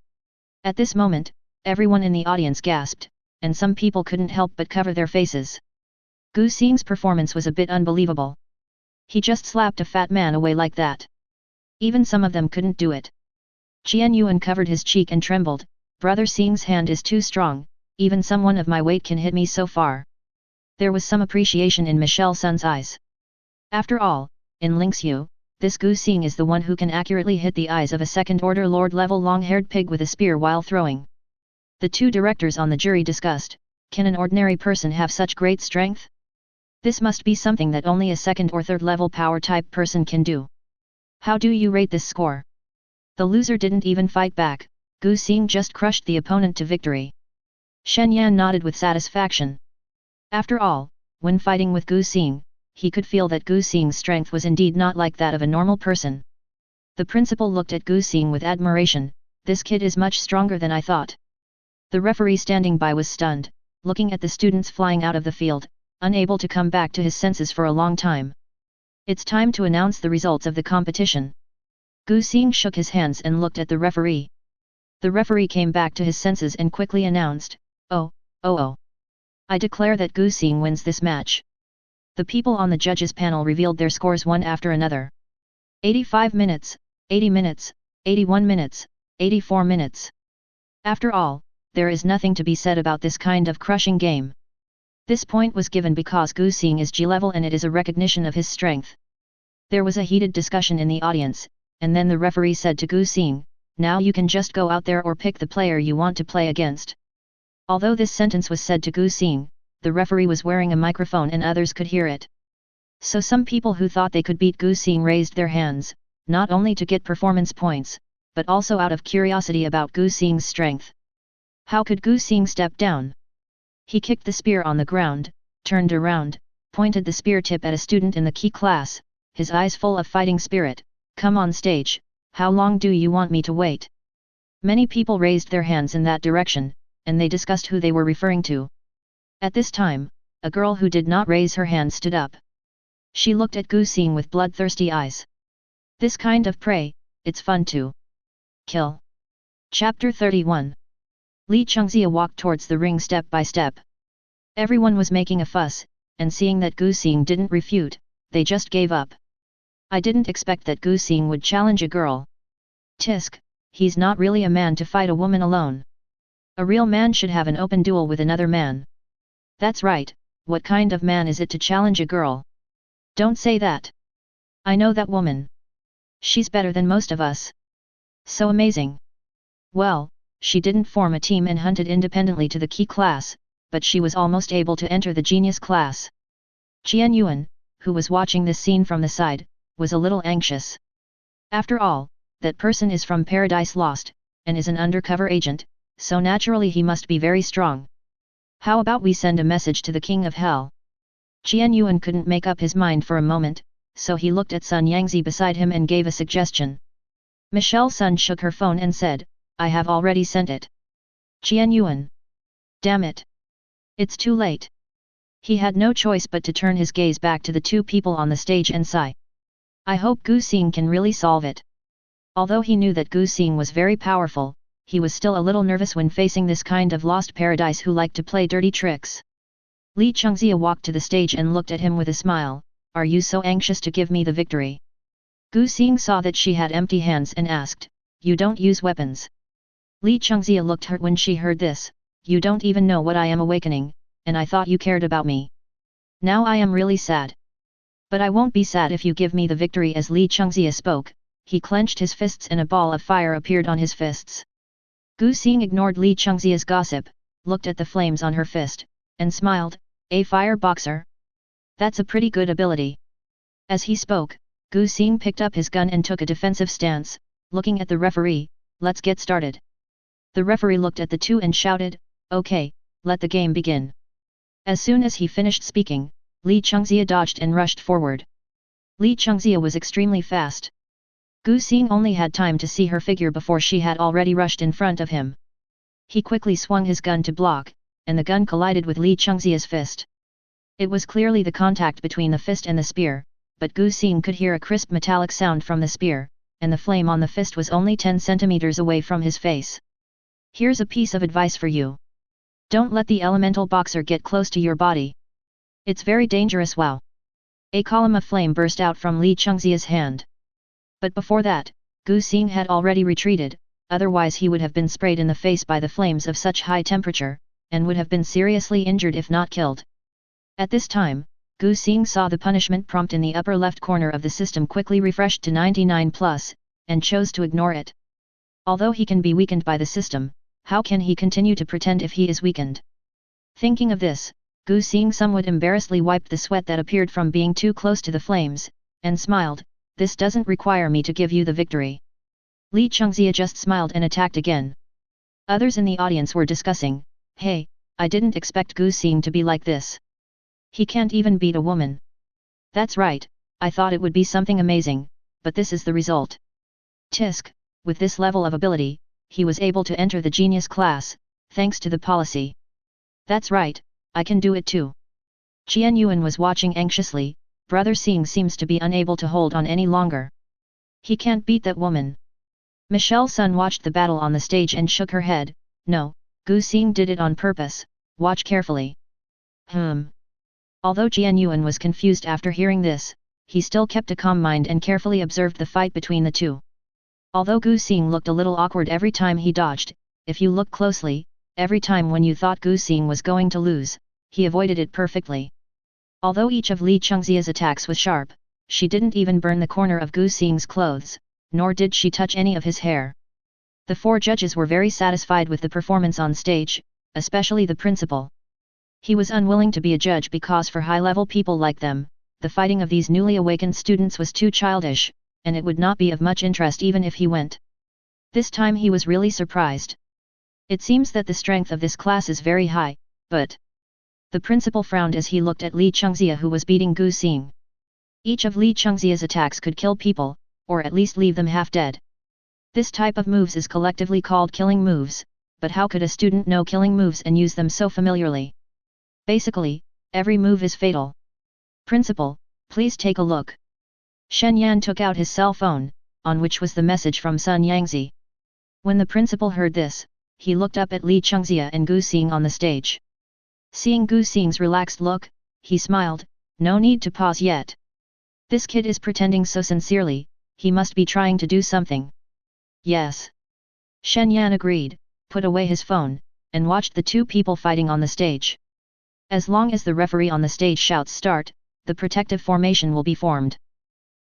At this moment, everyone in the audience gasped, and some people couldn't help but cover their faces. Gu Xing's performance was a bit unbelievable. He just slapped a fat man away like that. Even some of them couldn't do it. Qian Yuan covered his cheek and trembled, Brother Xing's hand is too strong, even someone of my weight can hit me so far. There was some appreciation in Michelle Sun's eyes. After all, in Lingxiu, this Gu Xing is the one who can accurately hit the eyes of a second-order lord-level long-haired pig with a spear while throwing. The two directors on the jury discussed, can an ordinary person have such great strength? This must be something that only a second or third level power type person can do. How do you rate this score? The loser didn't even fight back, Gu Xing just crushed the opponent to victory. Shen Yan nodded with satisfaction. After all, when fighting with Gu Xing, he could feel that Gu Xing's strength was indeed not like that of a normal person. The principal looked at Gu Xing with admiration, this kid is much stronger than I thought. The referee standing by was stunned, looking at the students flying out of the field, unable to come back to his senses for a long time. It's time to announce the results of the competition. Gu Xing shook his hands and looked at the referee. The referee came back to his senses and quickly announced, Oh. I declare that Gu Xing wins this match. The people on the judges panel revealed their scores one after another. 85 minutes, 80 minutes, 81 minutes, 84 minutes. After all, there is nothing to be said about this kind of crushing game. This point was given because Gu Xing is G-level and it is a recognition of his strength. There was a heated discussion in the audience, and then the referee said to Gu Xing, now you can just go out there or pick the player you want to play against. Although this sentence was said to Gu Xing, the referee was wearing a microphone and others could hear it. So some people who thought they could beat Gu Xing raised their hands, not only to get performance points, but also out of curiosity about Gu Xing's strength. How could Gu Xing step down? He kicked the spear on the ground, turned around, pointed the spear tip at a student in the key class, his eyes full of fighting spirit, come on stage, how long do you want me to wait? Many people raised their hands in that direction, and they discussed who they were referring to. At this time, a girl who did not raise her hand stood up. She looked at Gu Xing with bloodthirsty eyes. This kind of prey, it's fun to kill. Chapter 31. Li Chengxia walked towards the ring step by step. Everyone was making a fuss, and seeing that Gu Xing didn't refute, they just gave up. I didn't expect that Gu Xing would challenge a girl. Tisk, he's not really a man to fight a woman alone. A real man should have an open duel with another man. That's right, what kind of man is it to challenge a girl? Don't say that. I know that woman. She's better than most of us. So amazing. Well, she didn't form a team and hunted independently to the key class, but she was almost able to enter the genius class. Qian Yuan, who was watching this scene from the side, was a little anxious. After all, that person is from Paradise Lost, and is an undercover agent, so naturally he must be very strong. How about we send a message to the King of Hell? Qian Yuan couldn't make up his mind for a moment, so he looked at Sun Yangzi beside him and gave a suggestion. Michelle Sun shook her phone and said, I have already sent it. Qian Yuan. Damn it. It's too late. He had no choice but to turn his gaze back to the two people on the stage and sigh. I hope Gu Xing can really solve it. Although he knew that Gu Xing was very powerful, he was still a little nervous when facing this kind of lost paradise who liked to play dirty tricks. Li Chengxia walked to the stage and looked at him with a smile, are you so anxious to give me the victory? Gu Xing saw that she had empty hands and asked, you don't use weapons. Li Chengxia looked hurt when she heard this, you don't even know what I am awakening, and I thought you cared about me. Now I am really sad. But I won't be sad if you give me the victory. As Li Chengxia spoke, he clenched his fists and a ball of fire appeared on his fists. Gu Xing ignored Li Chengxia's gossip, looked at the flames on her fist, and smiled, a fire boxer? That's a pretty good ability. As he spoke, Gu Xing picked up his gun and took a defensive stance, looking at the referee, let's get started. The referee looked at the two and shouted, okay, let the game begin. As soon as he finished speaking, Li Chengxia dodged and rushed forward. Li Chengxia was extremely fast. Gu Xing only had time to see her figure before she had already rushed in front of him. He quickly swung his gun to block, and the gun collided with Li Chengxia's fist. It was clearly the contact between the fist and the spear, but Gu Xing could hear a crisp metallic sound from the spear, and the flame on the fist was only 10 centimeters away from his face. Here's a piece of advice for you. Don't let the elemental boxer get close to your body. It's very dangerous. Wow! A column of flame burst out from Li Chengxia's hand. But before that, Gu Xing had already retreated, otherwise he would have been sprayed in the face by the flames of such high temperature, and would have been seriously injured if not killed. At this time, Gu Xing saw the punishment prompt in the upper left corner of the system quickly refreshed to 99+, and chose to ignore it. Although he can be weakened by the system, how can he continue to pretend if he is weakened? Thinking of this, Gu Xing somewhat embarrassedly wiped the sweat that appeared from being too close to the flames, and smiled, "This doesn't require me to give you the victory." Li Chengxia just smiled and attacked again. Others in the audience were discussing, "Hey, I didn't expect Gu Xing to be like this. He can't even beat a woman." "That's right, I thought it would be something amazing, but this is the result." Tisk, with this level of ability, he was able to enter the genius class, thanks to the policy. "That's right, I can do it too." Qian Yuan was watching anxiously. Brother Xing seems to be unable to hold on any longer. He can't beat that woman. Michelle Sun watched the battle on the stage and shook her head. "No, Gu Xing did it on purpose, watch carefully." Although Jian Yuan was confused after hearing this, he still kept a calm mind and carefully observed the fight between the two. Although Gu Xing looked a little awkward every time he dodged, if you look closely, every time when you thought Gu Xing was going to lose, he avoided it perfectly. Although each of Li Chengxia's attacks was sharp, she didn't even burn the corner of Gu Xing's clothes, nor did she touch any of his hair. The four judges were very satisfied with the performance on stage, especially the principal. He was unwilling to be a judge because for high-level people like them, the fighting of these newly awakened students was too childish, and it would not be of much interest even if he went. This time he was really surprised. It seems that the strength of this class is very high, but... The principal frowned as he looked at Li Chengxia who was beating Gu Xing. Each of Li Chengxia's attacks could kill people, or at least leave them half dead. This type of moves is collectively called killing moves, but how could a student know killing moves and use them so familiarly? Basically, every move is fatal. "Principal, please take a look." Shen Yan took out his cell phone, on which was the message from Sun Yangzi. When the principal heard this, he looked up at Li Chengxia and Gu Xing on the stage. Seeing Gu Xing's relaxed look, he smiled, "No need to pause yet. This kid is pretending so sincerely, he must be trying to do something." "Yes." Shen Yan agreed, put away his phone, and watched the two people fighting on the stage. As long as the referee on the stage shouts "start," the protective formation will be formed.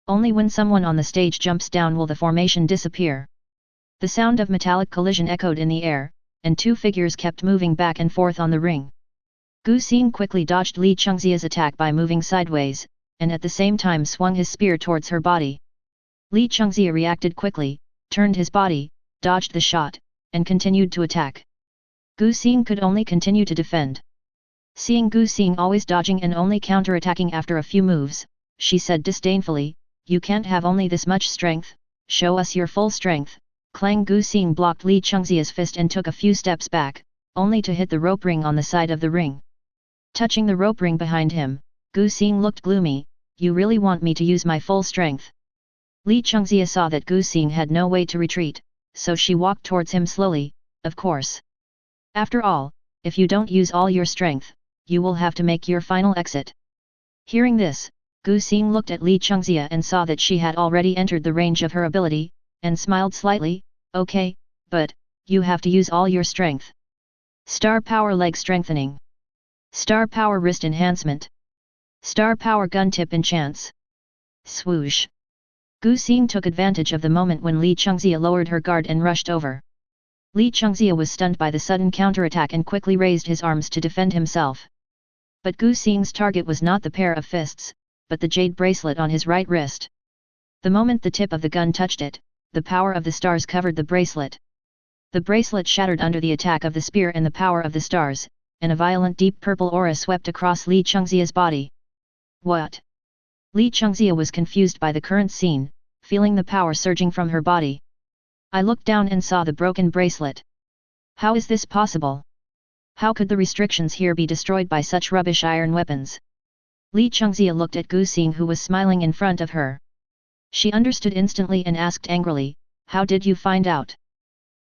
Only when someone on the stage jumps down will the formation disappear. The sound of metallic collision echoed in the air, and two figures kept moving back and forth on the ring. Gu Xing quickly dodged Li Chengxia's attack by moving sideways, and at the same time swung his spear towards her body. Li Chengxia reacted quickly, turned his body, dodged the shot, and continued to attack. Gu Xing could only continue to defend. Seeing Gu Xing always dodging and only counter-attacking after a few moves, she said disdainfully, "You can't have only this much strength, show us your full strength." Clang! Gu Xing blocked Li Chengxia's fist and took a few steps back, only to hit the rope ring on the side of the ring. Touching the rope ring behind him, Gu Xing looked gloomy. "You really want me to use my full strength?" Li Chengxia saw that Gu Xing had no way to retreat, so she walked towards him slowly. "Of course. After all, if you don't use all your strength, you will have to make your final exit." Hearing this, Gu Xing looked at Li Chengxia and saw that she had already entered the range of her ability, and smiled slightly. "Okay, but, you have to use all your strength." Star Power Leg Strengthening. Star Power Wrist Enhancement. Star Power Gun Tip Enchants. Swoosh. Gu Xing took advantage of the moment when Li Chengxia lowered her guard and rushed over. Li Chengxia was stunned by the sudden counterattack and quickly raised his arms to defend himself. But Gu Xing's target was not the pair of fists, but the jade bracelet on his right wrist. The moment the tip of the gun touched it, the power of the stars covered the bracelet. The bracelet shattered under the attack of the spear and the power of the stars, and a violent deep purple aura swept across Li Chengxia's body. What? Li Chengxia was confused by the current scene, feeling the power surging from her body. "I looked down and saw the broken bracelet. How is this possible? How could the restrictions here be destroyed by such rubbish iron weapons?" Li Chengxia looked at Gu Xing who was smiling in front of her. She understood instantly and asked angrily, "How did you find out?"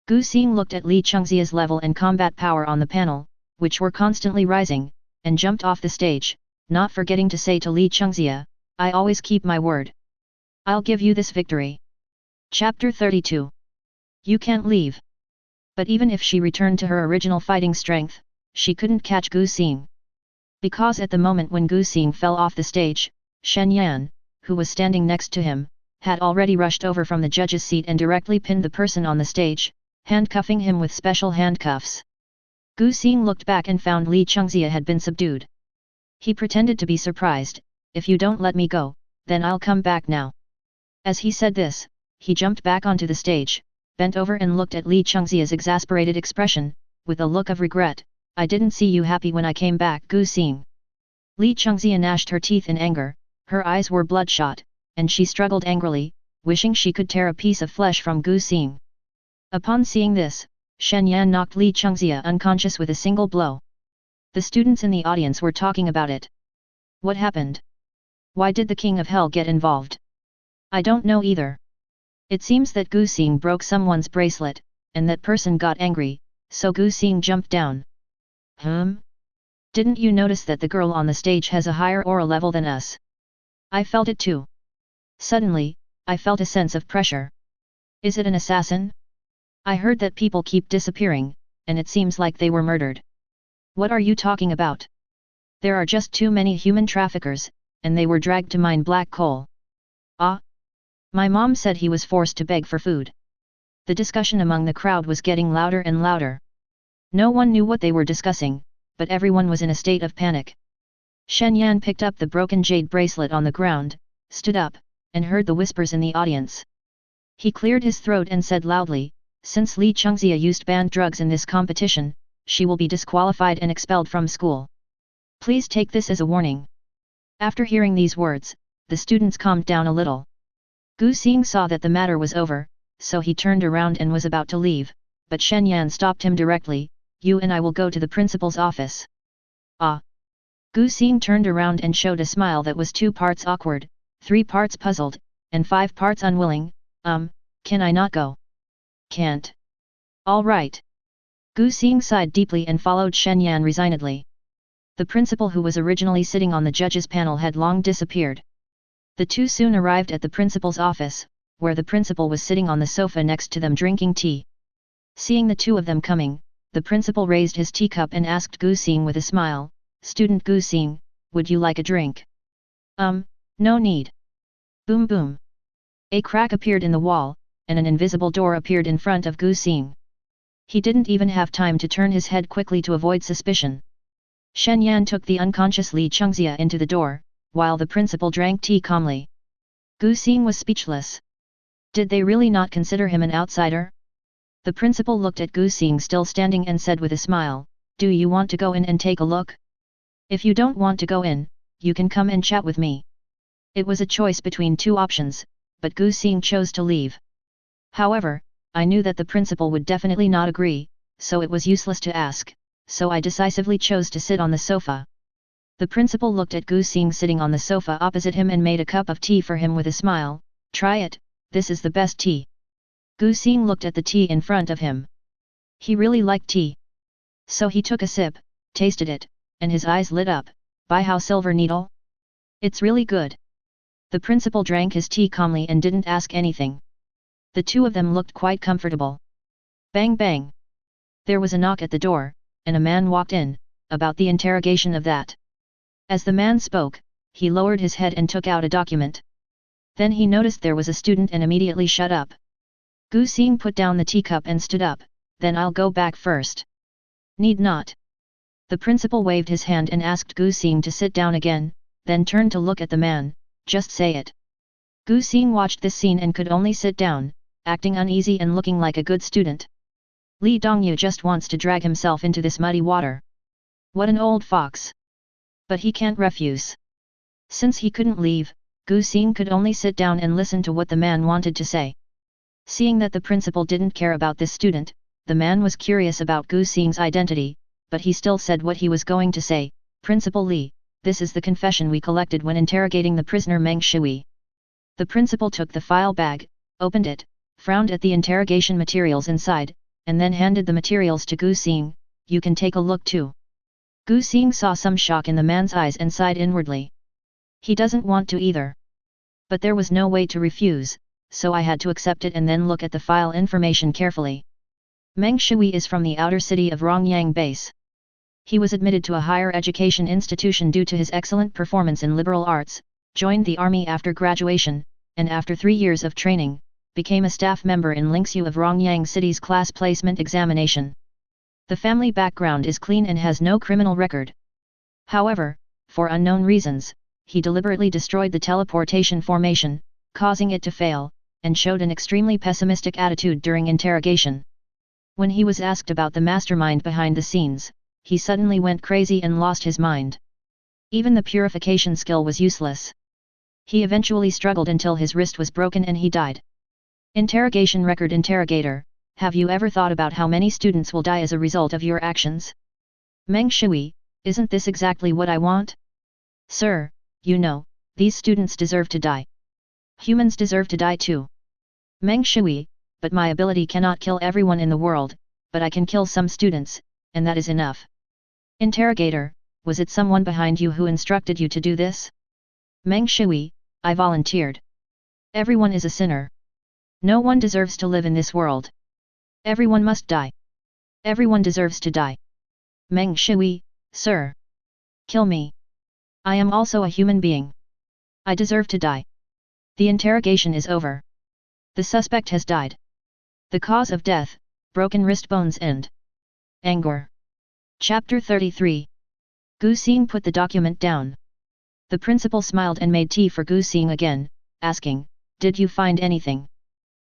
Gu Xing looked at Li Chengxia's level and combat power on the panel, which were constantly rising, and jumped off the stage, not forgetting to say to Li Chengxia, "I always keep my word. I'll give you this victory." Chapter 32. You can't leave. But even if she returned to her original fighting strength, she couldn't catch Gu Xing. Because at the moment when Gu Xing fell off the stage, Shen Yan, who was standing next to him, had already rushed over from the judge's seat and directly pinned the person on the stage, handcuffing him with special handcuffs. Gu Xing looked back and found Li Chengxia had been subdued. He pretended to be surprised. "If you don't let me go, then I'll come back now." As he said this, he jumped back onto the stage, bent over and looked at Li Chengxia's exasperated expression, with a look of regret. "I didn't see you happy when I came back, Gu Xing." Li Chengxia gnashed her teeth in anger, her eyes were bloodshot, and she struggled angrily, wishing she could tear a piece of flesh from Gu Xing. Upon seeing this, Shen Yan knocked Li Chengxia unconscious with a single blow. The students in the audience were talking about it. What happened? Why did the King of Hell get involved? I don't know either. It seems that Gu Xing broke someone's bracelet, and that person got angry, so Gu Xing jumped down. Didn't you notice that the girl on the stage has a higher aura level than us? I felt it too. Suddenly, I felt a sense of pressure. Is it an assassin? I heard that people keep disappearing, and it seems like they were murdered. What are you talking about? There are just too many human traffickers, and they were dragged to mine black coal. Ah! My mom said he was forced to beg for food. The discussion among the crowd was getting louder and louder. No one knew what they were discussing, but everyone was in a state of panic. Shen Yan picked up the broken jade bracelet on the ground, stood up, and heard the whispers in the audience. He cleared his throat and said loudly, "Since Li Chengxia used banned drugs in this competition, she will be disqualified and expelled from school. Please take this as a warning." After hearing these words, the students calmed down a little. Gu Xing saw that the matter was over, so he turned around and was about to leave, but Shen Yan stopped him directly. "You and I will go to the principal's office." Ah! Gu Xing turned around and showed a smile that was 2 parts awkward, 3 parts puzzled, and 5 parts unwilling. Can I not go?" "Can't." "All right." Gu Xing sighed deeply and followed Shen Yan resignedly. The principal who was originally sitting on the judges' panel had long disappeared. The two soon arrived at the principal's office, where the principal was sitting on the sofa next to them drinking tea. Seeing the two of them coming, the principal raised his teacup and asked Gu Xing with a smile, "Student Gu Xing, would you like a drink?" No need." Boom boom. A crack appeared in the wall, and an invisible door appeared in front of Gu Xing. He didn't even have time to turn his head quickly to avoid suspicion. Shen Yan took the unconscious Li Chengxia into the door, while the principal drank tea calmly. Gu Xing was speechless. Did they really not consider him an outsider? The principal looked at Gu Xing still standing and said with a smile, "Do you want to go in and take a look? If you don't want to go in, you can come and chat with me." It was a choice between 2 options, but Gu Xing chose to leave. However, I knew that the principal would definitely not agree, so it was useless to ask, so I decisively chose to sit on the sofa. The principal looked at Gu Xing sitting on the sofa opposite him and made a cup of tea for him with a smile. "Try it, this is the best tea." Gu Xing looked at the tea in front of him. He really liked tea. So he took a sip, tasted it, and his eyes lit up. "Buy how silver needle? It's really good." The principal drank his tea calmly and didn't ask anything. The two of them looked quite comfortable. Bang bang! There was a knock at the door, and a man walked in, about the interrogation of that. As the man spoke, he lowered his head and took out a document. Then he noticed there was a student and immediately shut up. Gu Xing put down the teacup and stood up. "Then I'll go back first." "Need not." The principal waved his hand and asked Gu Xing to sit down again, then turned to look at the man. "Just say it." Gu Xing watched this scene and could only sit down, acting uneasy and looking like a good student. Li Dongyu just wants to drag himself into this muddy water. What an old fox! But he can't refuse. Since he couldn't leave, Gu Xing could only sit down and listen to what the man wanted to say. Seeing that the principal didn't care about this student, the man was curious about Gu Xing's identity, but he still said what he was going to say. "Principal Li, this is the confession we collected when interrogating the prisoner Meng Shui." The principal took the file bag, opened it, frowned at the interrogation materials inside, and then handed the materials to Gu Xing. "You can take a look too." Gu Xing saw some shock in the man's eyes and sighed inwardly. He doesn't want to either. But there was no way to refuse, so I had to accept it and then look at the file information carefully. Meng Shui is from the outer city of Rongyang Base. He was admitted to a higher education institution due to his excellent performance in liberal arts, joined the army after graduation, and after 3 years of training, became a staff member in Lingxiu of Rongyang City's class placement examination. The family background is clean and has no criminal record. However, for unknown reasons, he deliberately destroyed the teleportation formation, causing it to fail, and showed an extremely pessimistic attitude during interrogation. When he was asked about the mastermind behind the scenes, he suddenly went crazy and lost his mind. Even the purification skill was useless. He eventually struggled until his wrist was broken and he died. Interrogation record. Interrogator: have you ever thought about how many students will die as a result of your actions? Meng Shui: isn't this exactly what I want? Sir, you know, these students deserve to die. Humans deserve to die too. Meng Shui: but my ability cannot kill everyone in the world, but I can kill some students, and that is enough. Interrogator: was it someone behind you who instructed you to do this? Meng Shui: I volunteered. Everyone is a sinner. No one deserves to live in this world. Everyone must die. Everyone deserves to die. Meng Shui: sir. Kill me. I am also a human being. I deserve to die. The interrogation is over. The suspect has died. The cause of death: broken wrist bones and anger. Chapter 33. Gu Xing put the document down. The principal smiled and made tea for Gu Xing again, asking, "Did you find anything?"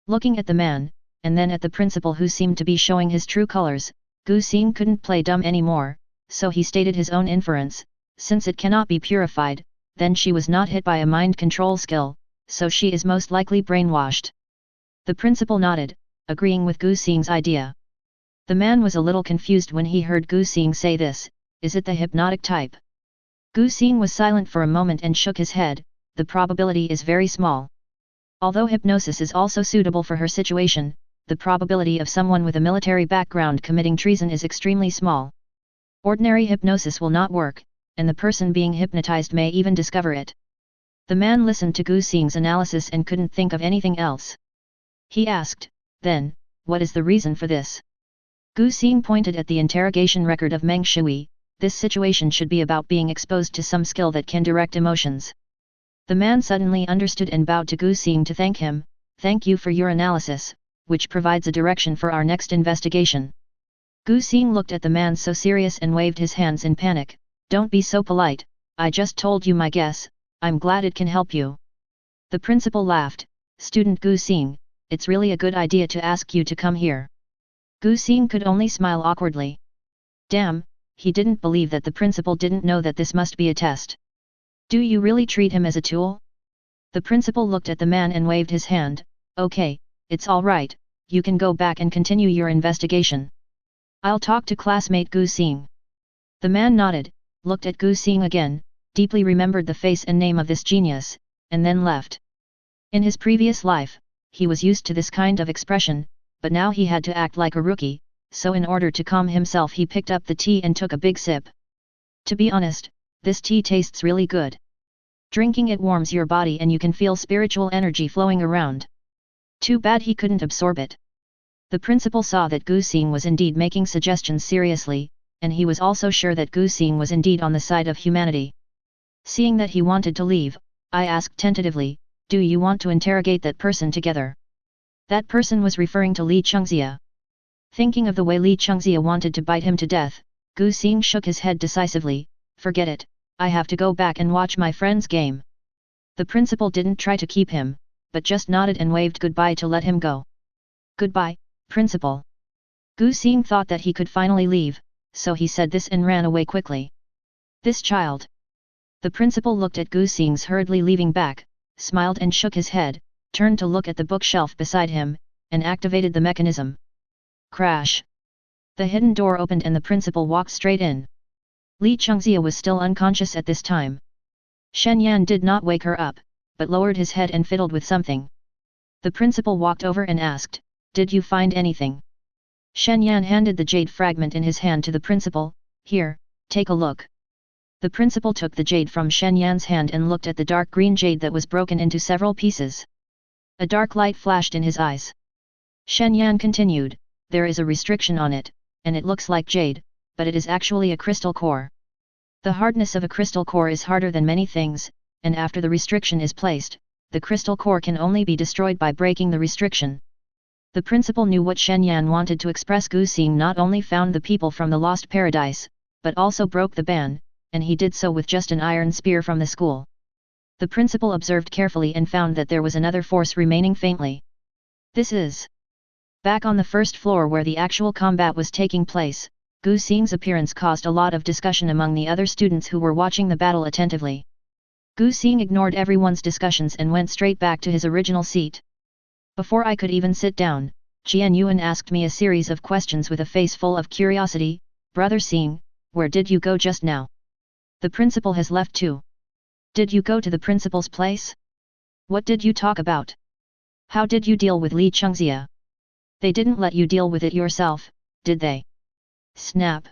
Looking at the man, and then at the principal who seemed to be showing his true colors, Gu Xing couldn't play dumb anymore, so he stated his own inference: since it cannot be purified, then she was not hit by a mind control skill, so she is most likely brainwashed. The principal nodded, agreeing with Gu Xing's idea. The man was a little confused when he heard Gu Xing say this: is it the hypnotic type? Gu Xing was silent for a moment and shook his head. The probability is very small. Although hypnosis is also suitable for her situation, the probability of someone with a military background committing treason is extremely small. Ordinary hypnosis will not work, and the person being hypnotized may even discover it. The man listened to Gu Xing's analysis and couldn't think of anything else. He asked, "Then, what is the reason for this?" Gu Xing pointed at the interrogation record of Meng Shui. This situation should be about being exposed to some skill that can direct emotions. The man suddenly understood and bowed to Gu Xing to thank him. "Thank you for your analysis, which provides a direction for our next investigation." Gu Xing looked at the man so serious and waved his hands in panic. "Don't be so polite, I just told you my guess, I'm glad it can help you." The principal laughed. "Student Gu Xing, it's really a good idea to ask you to come here." Gu Xing could only smile awkwardly. Damn, he didn't believe that the principal didn't know that this must be a test. "Do you really treat him as a tool?" The principal looked at the man and waved his hand. "Okay, it's all right, you can go back and continue your investigation. I'll talk to classmate Gu Xing." The man nodded, looked at Gu Xing again, deeply remembered the face and name of this genius, and then left. In his previous life, he was used to this kind of expression, but now he had to act like a rookie, so in order to calm himself he picked up the tea and took a big sip. To be honest, this tea tastes really good. Drinking it warms your body and you can feel spiritual energy flowing around. Too bad he couldn't absorb it. The principal saw that Gu Xing was indeed making suggestions seriously, and he was also sure that Gu Xing was indeed on the side of humanity. Seeing that he wanted to leave, I asked tentatively, "Do you want to interrogate that person together?" That person was referring to Li Chengxia. Thinking of the way Li Chengxia wanted to bite him to death, Gu Xing shook his head decisively. "Forget it, I have to go back and watch my friend's game." The principal didn't try to keep him, but just nodded and waved goodbye to let him go. "Goodbye, principal." Gu Xing thought that he could finally leave, so he said this and ran away quickly. "This child." The principal looked at Gu Xing's hurriedly leaving back, smiled and shook his head, turned to look at the bookshelf beside him, and activated the mechanism. Crash! The hidden door opened and the principal walked straight in. Li Chengxia was still unconscious at this time. Shen Yan did not wake her up, but lowered his head and fiddled with something. The principal walked over and asked, "Did you find anything?" Shen Yan handed the jade fragment in his hand to the principal. "Here, take a look." The principal took the jade from Shen Yan's hand and looked at the dark green jade that was broken into several pieces. A dark light flashed in his eyes. Shen Yan continued, "There is a restriction on it, and it looks like jade, but it is actually a crystal core. The hardness of a crystal core is harder than many things, and after the restriction is placed, the crystal core can only be destroyed by breaking the restriction. The principal knew what Shen Yan wanted to express. Gu Xing not only found the people from the Lost Paradise, but also broke the ban, and he did so with just an iron spear from the school. The principal observed carefully and found that there was another force remaining faintly. This is back on the first floor where the actual combat was taking place. Gu Xing's appearance caused a lot of discussion among the other students who were watching the battle attentively. Gu Xing ignored everyone's discussions and went straight back to his original seat. Before I could even sit down, Jian Yuan asked me a series of questions with a face full of curiosity. Brother Xing, where did you go just now? The principal has left too. Did you go to the principal's place? What did you talk about? How did you deal with Li Chengxia? They didn't let you deal with it yourself, did they? Snap!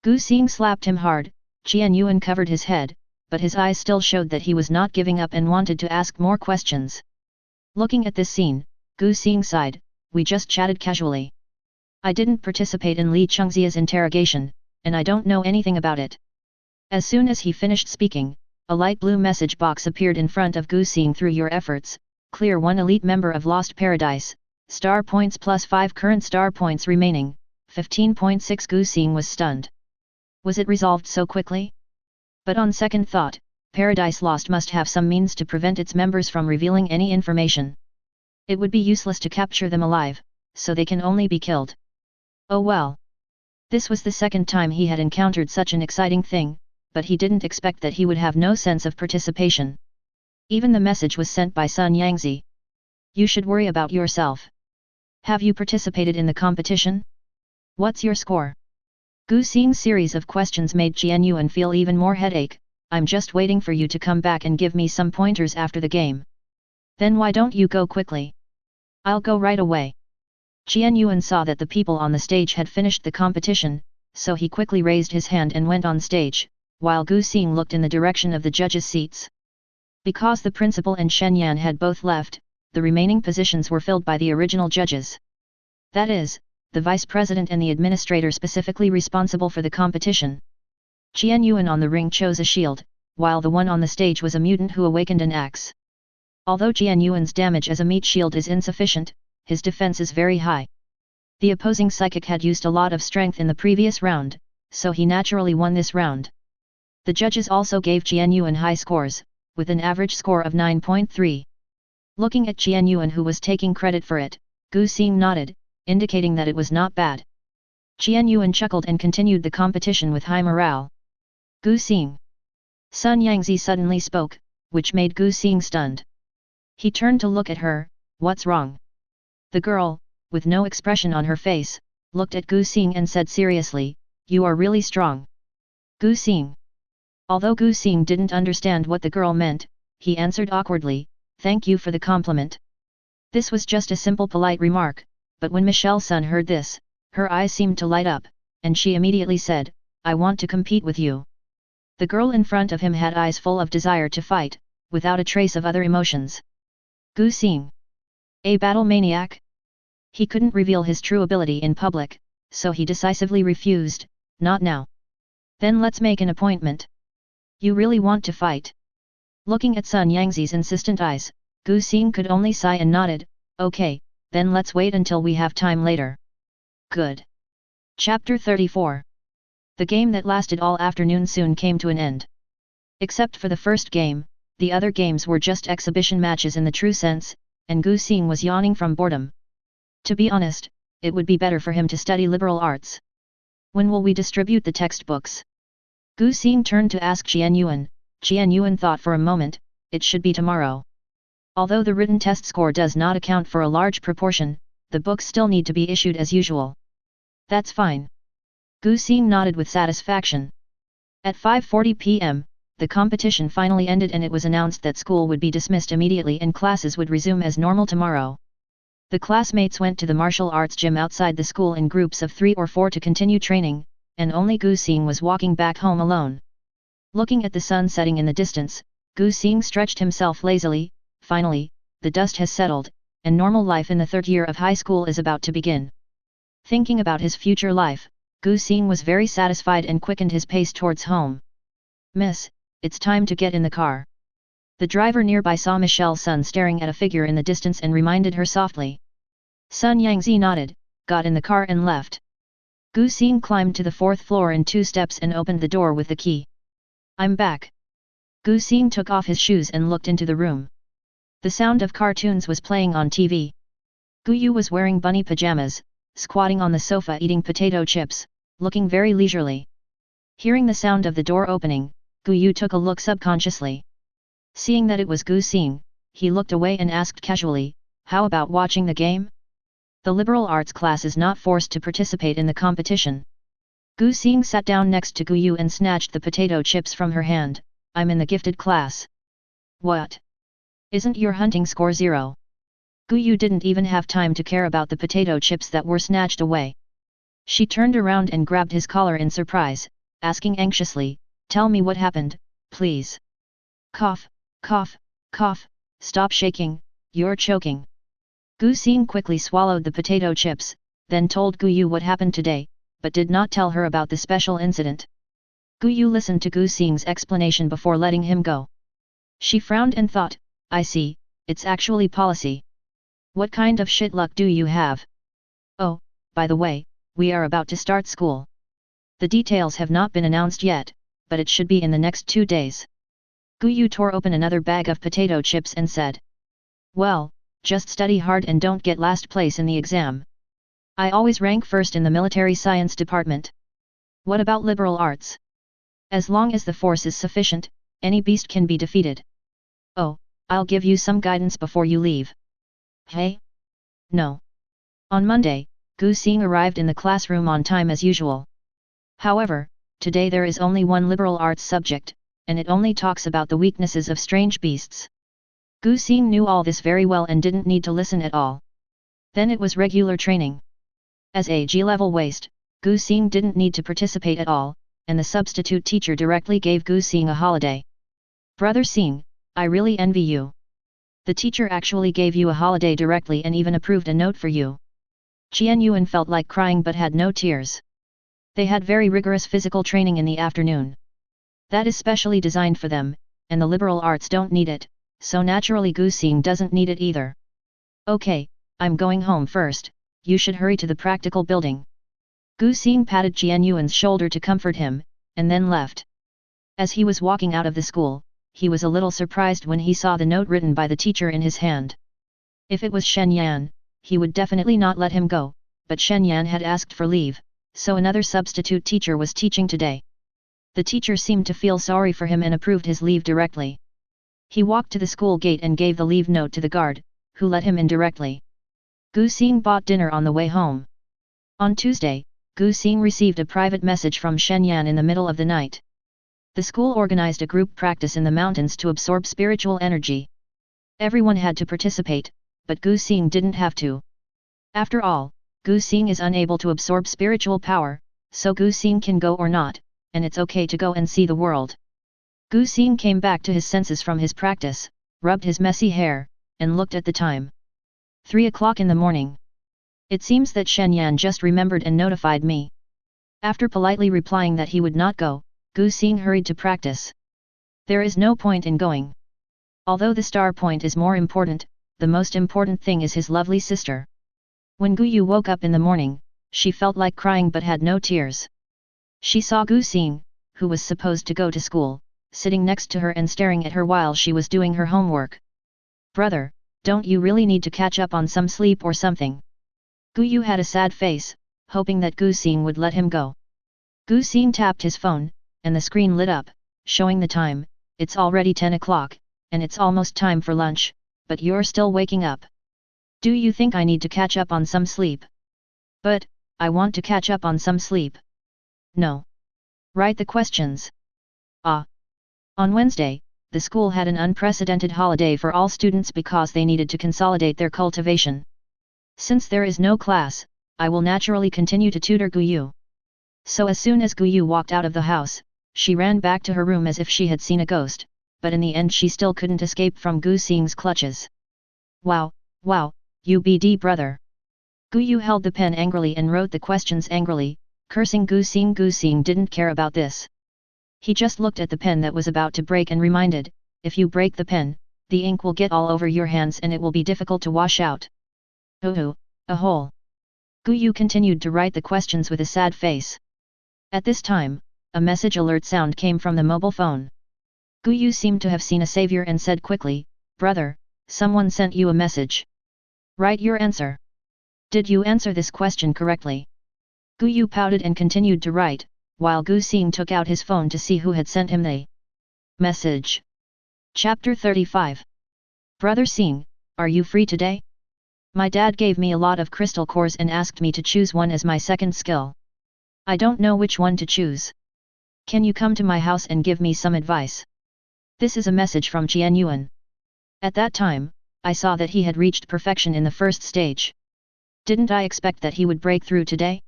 Gu Xing slapped him hard. Jian Yuan covered his head, but his eyes still showed that he was not giving up and wanted to ask more questions. Looking at this scene, Gu Xing sighed. We just chatted casually. I didn't participate in Li Chengxia's interrogation, and I don't know anything about it. As soon as he finished speaking, a light blue message box appeared in front of Gu Xing. Through your efforts, clear one elite member of Lost Paradise, star points plus 5 current star points remaining, 15.6. Gu Xing was stunned. Was it resolved so quickly? But on second thought, Paradise Lost must have some means to prevent its members from revealing any information. It would be useless to capture them alive, so they can only be killed. Oh well. This was the second time he had encountered such an exciting thing, but he didn't expect that he would have no sense of participation. Even the message was sent by Sun Yangzi. You should worry about yourself. Have you participated in the competition? What's your score? Gu Xing's series of questions made Jian Yuan feel even more headache. I'm just waiting for you to come back and give me some pointers after the game. Then why don't you go quickly? I'll go right away. Jian Yuan saw that the people on the stage had finished the competition, so he quickly raised his hand and went on stage, while Gu Xing looked in the direction of the judges' seats. Because the principal and Shen Yan had both left, the remaining positions were filled by the original judges. That is, the vice president and the administrator specifically responsible for the competition. Jian Yuan on the ring chose a shield, while the one on the stage was a mutant who awakened an axe. Although Jian Yuan's damage as a meat shield is insufficient, his defense is very high. The opposing psychic had used a lot of strength in the previous round, so he naturally won this round. The judges also gave Jian Yuan high scores, with an average score of 9.3. Looking at Jian Yuan, who was taking credit for it, Gu Xing nodded, indicating that it was not bad. Jian Yuan chuckled and continued the competition with high morale. Gu Xing. Sun Yangzi suddenly spoke, which made Gu Xing stunned. He turned to look at her. What's wrong? The girl, with no expression on her face, looked at Gu Xing and said seriously, you are really strong. Gu Xing. Although Gu Xing didn't understand what the girl meant, he answered awkwardly, thank you for the compliment. This was just a simple polite remark, but when Michelle Sun heard this, her eyes seemed to light up, and she immediately said, I want to compete with you. The girl in front of him had eyes full of desire to fight, without a trace of other emotions. Gu Xing. A battle maniac? He couldn't reveal his true ability in public, so he decisively refused, not now. Then let's make an appointment. You really want to fight? Looking at Sun Yangzi's insistent eyes, Gu Xing could only sigh and nodded, okay, then let's wait until we have time later. Good. Chapter 34. The game that lasted all afternoon soon came to an end. Except for the first game, the other games were just exhibition matches in the true sense, and Gu Xing was yawning from boredom. To be honest, it would be better for him to study liberal arts. When will we distribute the textbooks? Gu Xing turned to ask Jian Yuan. Jian Yuan thought for a moment, it should be tomorrow. Although the written test score does not account for a large proportion, the books still need to be issued as usual. That's fine. Gu Xing nodded with satisfaction. At 5:40 p.m., the competition finally ended and it was announced that school would be dismissed immediately and classes would resume as normal tomorrow. The classmates went to the martial arts gym outside the school in groups of 3 or 4 to continue training, and only Gu Xing was walking back home alone. Looking at the sun setting in the distance, Gu Xing stretched himself lazily. Finally, the dust has settled, and normal life in the third year of high school is about to begin. Thinking about his future life, Gu Xing was very satisfied and quickened his pace towards home. "Miss, it's time to get in the car." The driver nearby saw Michelle Sun staring at a figure in the distance and reminded her softly. Sun Yangzi nodded, got in the car and left. Gu Xing climbed to the 4th floor in 2 steps and opened the door with the key. "I'm back." Gu Xing took off his shoes and looked into the room. The sound of cartoons was playing on TV. Gu Yu was wearing bunny pajamas, squatting on the sofa eating potato chips, looking very leisurely. Hearing the sound of the door opening, Gu Yu took a look subconsciously. Seeing that it was Gu Xing, he looked away and asked casually, "How about watching the game?" The liberal arts class is not forced to participate in the competition. Gu Xing sat down next to Gu Yu and snatched the potato chips from her hand. "I'm in the gifted class." "What? Isn't your hunting score 0? Gu Yu didn't even have time to care about the potato chips that were snatched away. She turned around and grabbed his collar in surprise, asking anxiously, "Tell me what happened, please." "Cough, cough, cough, stop shaking, you're choking." Gu Xing quickly swallowed the potato chips, then told Gu Yu what happened today, but did not tell her about the special incident. Gu Yu listened to Gu Xing's explanation before letting him go. She frowned and thought, "I see, it's actually policy. What kind of shit luck do you have? Oh, by the way, we are about to start school. The details have not been announced yet, but it should be in the next 2 days." Gu Yu tore open another bag of potato chips and said, "Well, just study hard and don't get last place in the exam. I always rank first in the military science department. What about liberal arts? As long as the force is sufficient, any beast can be defeated. Oh, I'll give you some guidance before you leave." "Hey? No." On Monday, Gu Xing arrived in the classroom on time as usual. However, today there is only one liberal arts subject, and it only talks about the weaknesses of strange beasts. Gu Xing knew all this very well and didn't need to listen at all. Then it was regular training. As a G-level waste, Gu Xing didn't need to participate at all, and the substitute teacher directly gave Gu Xing a holiday. "Brother Xing, I really envy you. The teacher actually gave you a holiday directly and even approved a note for you." Qian Yuan felt like crying but had no tears. They had very rigorous physical training in the afternoon. That is specially designed for them, and the liberal arts don't need it, so naturally Gu Xing doesn't need it either. "Okay, I'm going home first, you should hurry to the practical building." Gu Xing patted Qian Yuan's shoulder to comfort him, and then left. As he was walking out of the school, he was a little surprised when he saw the note written by the teacher in his hand. If it was Shen Yan, he would definitely not let him go, but Shen Yan had asked for leave, so another substitute teacher was teaching today. The teacher seemed to feel sorry for him and approved his leave directly. He walked to the school gate and gave the leave note to the guard, who let him in directly. Gu Xing bought dinner on the way home. On Tuesday, Gu Xing received a private message from Shen Yan in the middle of the night. The school organized a group practice in the mountains to absorb spiritual energy. Everyone had to participate, but Gu Xing didn't have to. After all, Gu Xing is unable to absorb spiritual power, so Gu Xing can go or not, and it's okay to go and see the world. Gu Xing came back to his senses from his practice, rubbed his messy hair, and looked at the time. 3 o'clock in the morning. It seems that Shen Yan just remembered and notified me. After politely replying that he would not go, Gu Xing hurried to practice. There is no point in going. Although the star point is more important, the most important thing is his lovely sister. When Gu Yu woke up in the morning, she felt like crying but had no tears. She saw Gu Xing, who was supposed to go to school, sitting next to her and staring at her while she was doing her homework. "Brother, don't you really need to catch up on some sleep or something?" Gu Yu had a sad face, hoping that Gu Xing would let him go. Gu Xing tapped his phone, and the screen lit up, showing the time. "It's already 10 o'clock, and it's almost time for lunch, but you're still waking up. Do you think I need to catch up on some sleep?" "But, I want to catch up on some sleep." "No. Write the questions." "Ah." On Wednesday, the school had an unprecedented holiday for all students because they needed to consolidate their cultivation. "Since there is no class, I will naturally continue to tutor Gu Yu." So as soon as Gu Yu walked out of the house, she ran back to her room as if she had seen a ghost, but in the end she still couldn't escape from Gu Xing's clutches. Wow, you BD brother." Gu Yu held the pen angrily and wrote the questions angrily, Cursing Gu Xing didn't care about this. He just looked at the pen that was about to break and reminded, if you break the pen, the ink will get all over your hands and it will be difficult to wash out. Ooh, a hole. Gu Yu continued to write the questions with a sad face. At this time, a message alert sound came from the mobile phone. Gu Yu seemed to have seen a savior and said quickly, "Brother, someone sent you a message. Write your answer. Did you answer this question correctly?" Gu Yu pouted and continued to write, while Gu Xing took out his phone to see who had sent him the message. Chapter 35. Brother Xing, are you free today? My dad gave me a lot of crystal cores and asked me to choose one as my second skill. I don't know which one to choose. Can you come to my house and give me some advice? This is a message from Jian Yuan. At that time, I saw that he had reached perfection in the first stage. Didn't I expect that he would break through today?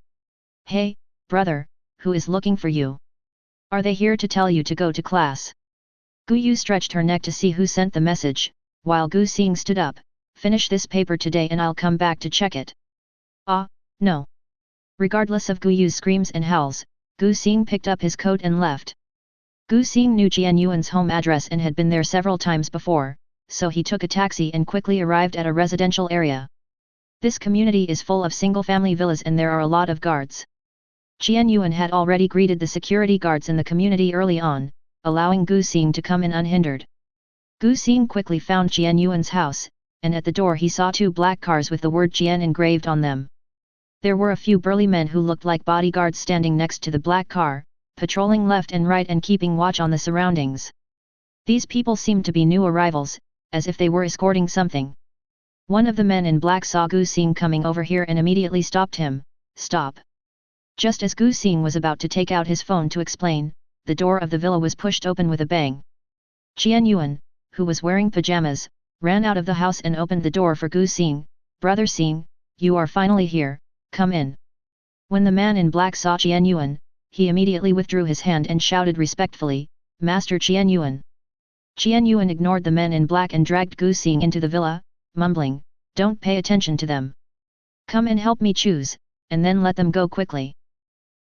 Hey, brother, who is looking for you? Are they here to tell you to go to class? Gu Yu stretched her neck to see who sent the message, while Gu Xing stood up. Finish this paper today and I'll come back to check it. Ah, no. Regardless of Gu Yu's screams and howls, Gu Xing picked up his coat and left. Gu Xing knew Jian Yuan's home address and had been there several times before, so he took a taxi and quickly arrived at a residential area. This community is full of single-family villas and there are a lot of guards. Jian Yuan had already greeted the security guards in the community early on, allowing Gu Xing to come in unhindered. Gu Xing quickly found Jian Yuan's house, and at the door he saw 2 black cars with the word Jian engraved on them. There were a few burly men who looked like bodyguards standing next to the black car, patrolling left and right and keeping watch on the surroundings. These people seemed to be new arrivals, as if they were escorting something. One of the men in black saw Gu Xing coming over here and immediately stopped him. Stop. Just as Gu Xing was about to take out his phone to explain, the door of the villa was pushed open with a bang. Jian Yuan, who was wearing pajamas, ran out of the house and opened the door for Gu Xing. Brother Xing, you are finally here, come in. When the man in black saw Jian Yuan, he immediately withdrew his hand and shouted respectfully, Master Jian Yuan. Jian Yuan ignored the men in black and dragged Gu Xing into the villa, mumbling, don't pay attention to them. Come and help me choose, and then let them go quickly.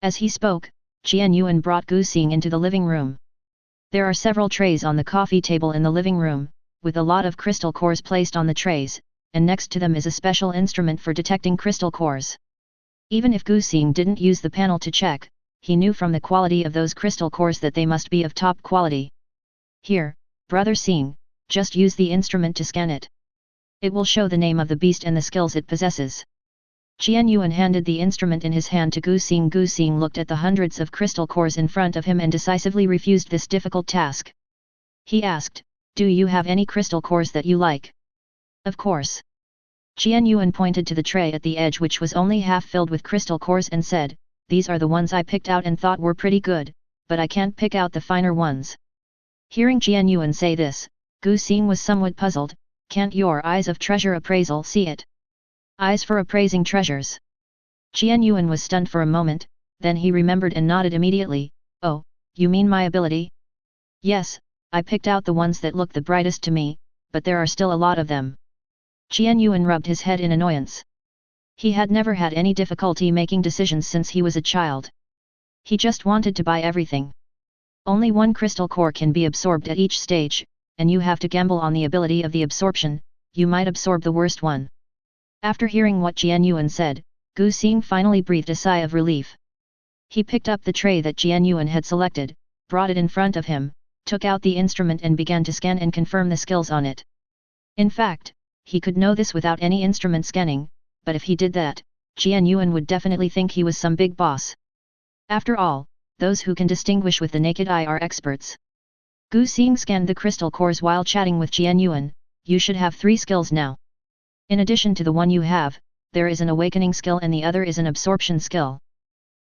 As he spoke, Jian Yuan brought Gu Xing into the living room. There are several trays on the coffee table in the living room, with a lot of crystal cores placed on the trays, and next to them is a special instrument for detecting crystal cores. Even if Gu Xing didn't use the panel to check, he knew from the quality of those crystal cores that they must be of top quality. Here, Brother Xing, just use the instrument to scan it. It will show the name of the beast and the skills it possesses. Jian Yuan handed the instrument in his hand to Gu Xing. Gu Xing looked at the hundreds of crystal cores in front of him and decisively refused this difficult task. He asked, do you have any crystal cores that you like? Of course. Jian Yuan pointed to the tray at the edge which was only half filled with crystal cores and said, these are the ones I picked out and thought were pretty good, but I can't pick out the finer ones. Hearing Jian Yuan say this, Gu Xing was somewhat puzzled. Can't your eyes of treasure appraisal see it? Eyes for appraising treasures. Jian Yuan was stunned for a moment, then he remembered and nodded immediately. Oh, you mean my ability? Yes, I picked out the ones that look the brightest to me, but there are still a lot of them. Jian Yuan rubbed his head in annoyance. He had never had any difficulty making decisions since he was a child. He just wanted to buy everything. Only one crystal core can be absorbed at each stage, and you have to gamble on the ability of the absorption. You might absorb the worst one. After hearing what Jian Yuan said, Gu Xing finally breathed a sigh of relief. He picked up the tray that Jian Yuan had selected, brought it in front of him, took out the instrument and began to scan and confirm the skills on it. In fact, he could know this without any instrument scanning, but if he did that, Jian Yuan would definitely think he was some big boss. After all, those who can distinguish with the naked eye are experts. Gu Xing scanned the crystal cores while chatting with Jian Yuan. You should have 3 skills now. In addition to the one you have, there is an awakening skill and the other is an absorption skill.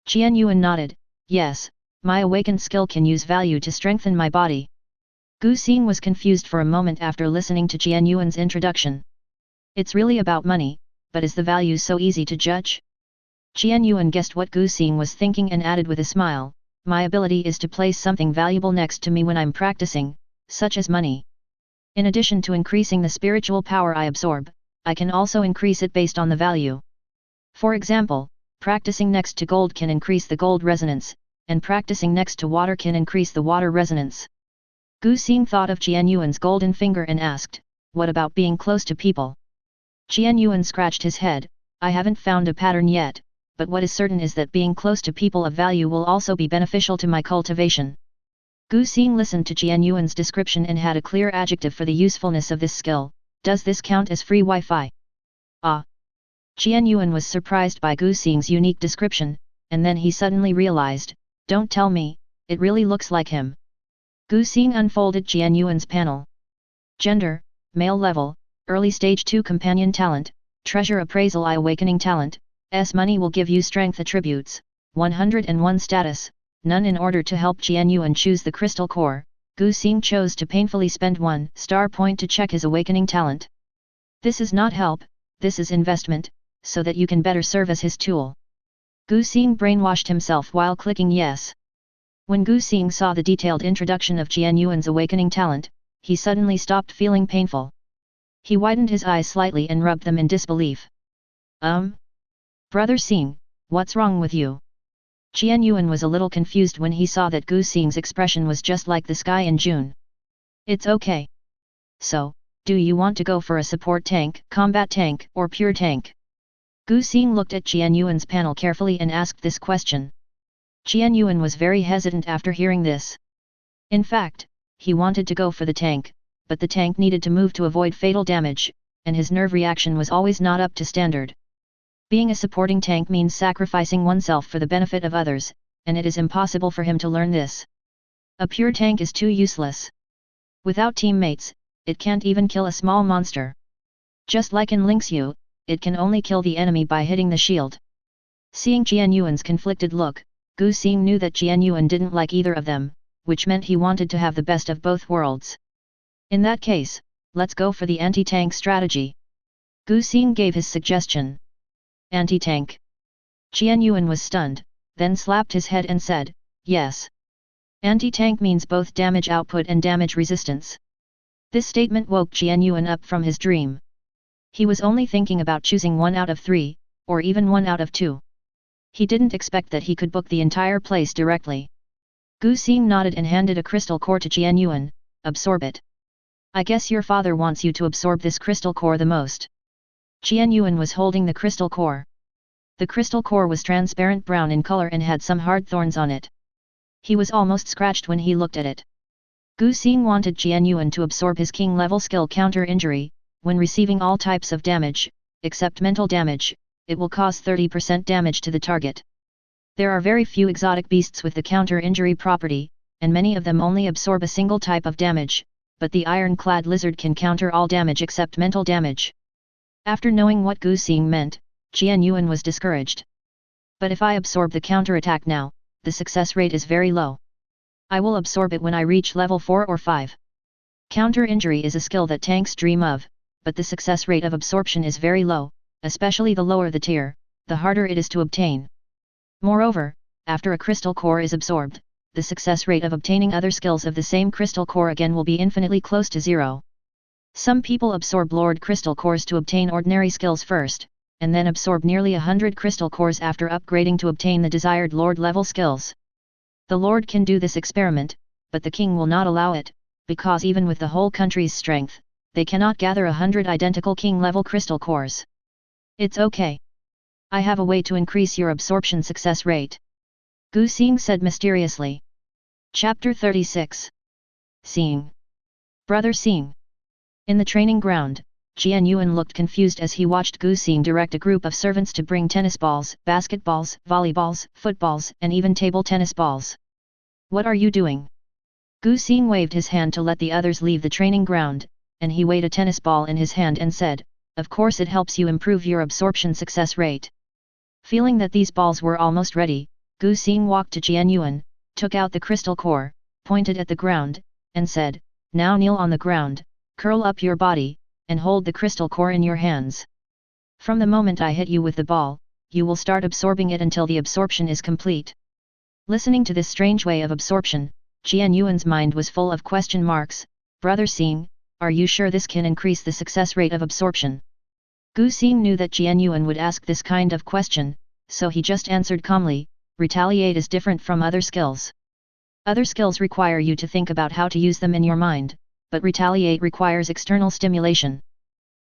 Jian Yuan nodded, yes, my awakened skill can use value to strengthen my body. Gu Xing was confused for a moment after listening to Jian Yuan's introduction. It's really about money, but is the value so easy to judge? Jian Yuan guessed what Gu Xing was thinking and added with a smile, my ability is to place something valuable next to me when I'm practicing, such as money. In addition to increasing the spiritual power I absorb, I can also increase it based on the value. For example, practicing next to gold can increase the gold resonance, and practicing next to water can increase the water resonance. Gu Xing thought of Jian Yuan's golden finger and asked, what about being close to people? Jian Yuan scratched his head, I haven't found a pattern yet, but what is certain is that being close to people of value will also be beneficial to my cultivation. Gu Xing listened to Jian Yuan's description and had a clear adjective for the usefulness of this skill. Does this count as free Wi-Fi? Ah! Jian Yuan was surprised by Gu Xing's unique description, and then he suddenly realized, don't tell me, it really looks like him. Gu Xing unfolded Jian Yuan's panel. Gender, male level, early stage 2 companion talent, treasure appraisal I awakening talent, money will give you strength attributes, 101 status, none. In order to help Jian Yuan choose the crystal core, Gu Xing chose to painfully spend 1 star point to check his awakening talent. This is not help, this is investment, so that you can better serve as his tool. Gu Xing brainwashed himself while clicking yes. When Gu Xing saw the detailed introduction of Jian Yuan's awakening talent, he suddenly stopped feeling painful. He widened his eyes slightly and rubbed them in disbelief. Brother Xing, what's wrong with you? Jian Yuan was a little confused when he saw that Gu Xing's expression was just like the sky in June. It's okay. So, do you want to go for a support tank, combat tank, or pure tank? Gu Xing looked at Jian Yuan's panel carefully and asked this question. Jian Yuan was very hesitant after hearing this. In fact, he wanted to go for the tank, but the tank needed to move to avoid fatal damage, and his nerve reaction was always not up to standard. Being a supporting tank means sacrificing oneself for the benefit of others, and it is impossible for him to learn this. A pure tank is too useless. Without teammates, it can't even kill a small monster. Just like in Link's Yu, it can only kill the enemy by hitting the shield. Seeing Jian Yuan's conflicted look, Gu Xing knew that Jian Yuan didn't like either of them, which meant he wanted to have the best of both worlds. In that case, let's go for the anti-tank strategy. Gu Xing gave his suggestion. Anti-tank. Jian Yuan was stunned, then slapped his head and said, yes. Anti-tank means both damage output and damage resistance. This statement woke Jian Yuan up from his dream. He was only thinking about choosing 1 out of 3, or even 1 out of 2. He didn't expect that he could book the entire place directly. Gu Xing nodded and handed a crystal core to Jian Yuan, absorb it. I guess your father wants you to absorb this crystal core the most. Jian Yuan was holding the crystal core. The crystal core was transparent brown in color and had some hard thorns on it. He was almost scratched when he looked at it. Gu Xing wanted Jian Yuan to absorb his king-level skill counter injury. When receiving all types of damage, except mental damage, it will cause 30% damage to the target. There are very few exotic beasts with the counter injury property, and many of them only absorb a single type of damage, but the iron-clad lizard can counter all damage except mental damage. After knowing what Gu Xing meant, Jian Yuan was discouraged. But if I absorb the counter-attack now, the success rate is very low. I will absorb it when I reach level 4 or 5. Counter injury is a skill that tanks dream of, but the success rate of absorption is very low, especially the lower the tier, the harder it is to obtain. Moreover, after a crystal core is absorbed, the success rate of obtaining other skills of the same crystal core again will be infinitely close to 0. Some people absorb Lord Crystal cores to obtain ordinary skills first, and then absorb nearly 100 crystal cores after upgrading to obtain the desired Lord level skills. The Lord can do this experiment, but the king will not allow it, because even with the whole country's strength, they cannot gather 100 identical king-level crystal cores. It's okay. I have a way to increase your absorption success rate. Gu Xing said mysteriously. Chapter 36. Xing. Brother Xing. In the training ground, Jian Yuan looked confused as he watched Gu Xing direct a group of servants to bring tennis balls, basketballs, volleyballs, footballs, and even table tennis balls. What are you doing? Gu Xing waved his hand to let the others leave the training ground, and he weighed a tennis ball in his hand and said, of course it helps you improve your absorption success rate. Feeling that these balls were almost ready, Gu Xing walked to Jian Yuan, took out the crystal core, pointed at the ground, and said, now kneel on the ground, curl up your body, and hold the crystal core in your hands. From the moment I hit you with the ball, you will start absorbing it until the absorption is complete. Listening to this strange way of absorption, Jian Yuan's mind was full of question marks. Brother Xing, are you sure this can increase the success rate of absorption? Gu Xing knew that Jian Yuan would ask this kind of question, so he just answered calmly, retaliate is different from other skills. Other skills require you to think about how to use them in your mind, but retaliate requires external stimulation.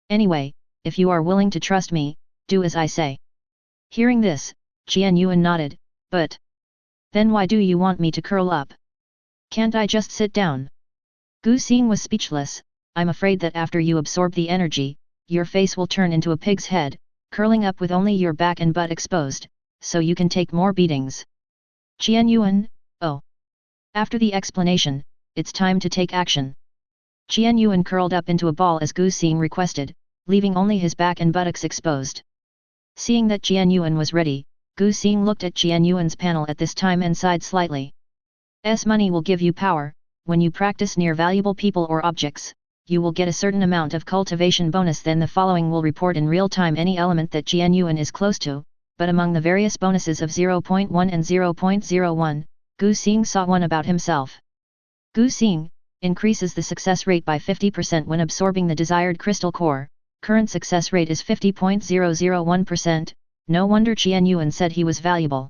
Anyway, if you are willing to trust me, do as I say. Hearing this, Jian Yuan nodded, but then why do you want me to curl up? Can't I just sit down? Gu Xing was speechless. I'm afraid that after you absorb the energy, your face will turn into a pig's head, curling up with only your back and butt exposed, so you can take more beatings. Jian Yuan, oh. After the explanation, it's time to take action. Jian Yuan curled up into a ball as Gu Xing requested, leaving only his back and buttocks exposed. Seeing that Jian Yuan was ready, Gu Xing looked at Jian Yuan's panel at this time and sighed slightly. Money will give you power. When you practice near valuable people or objects, you will get a certain amount of cultivation bonus. Then the following will report in real time any element that Jian Yuan is close to, but among the various bonuses of 0.1 and 0.01, Gu Xing saw one about himself. Gu Xing increases the success rate by 50% when absorbing the desired crystal core. Current success rate is 50.001%, no wonder Jian Yuan said he was valuable.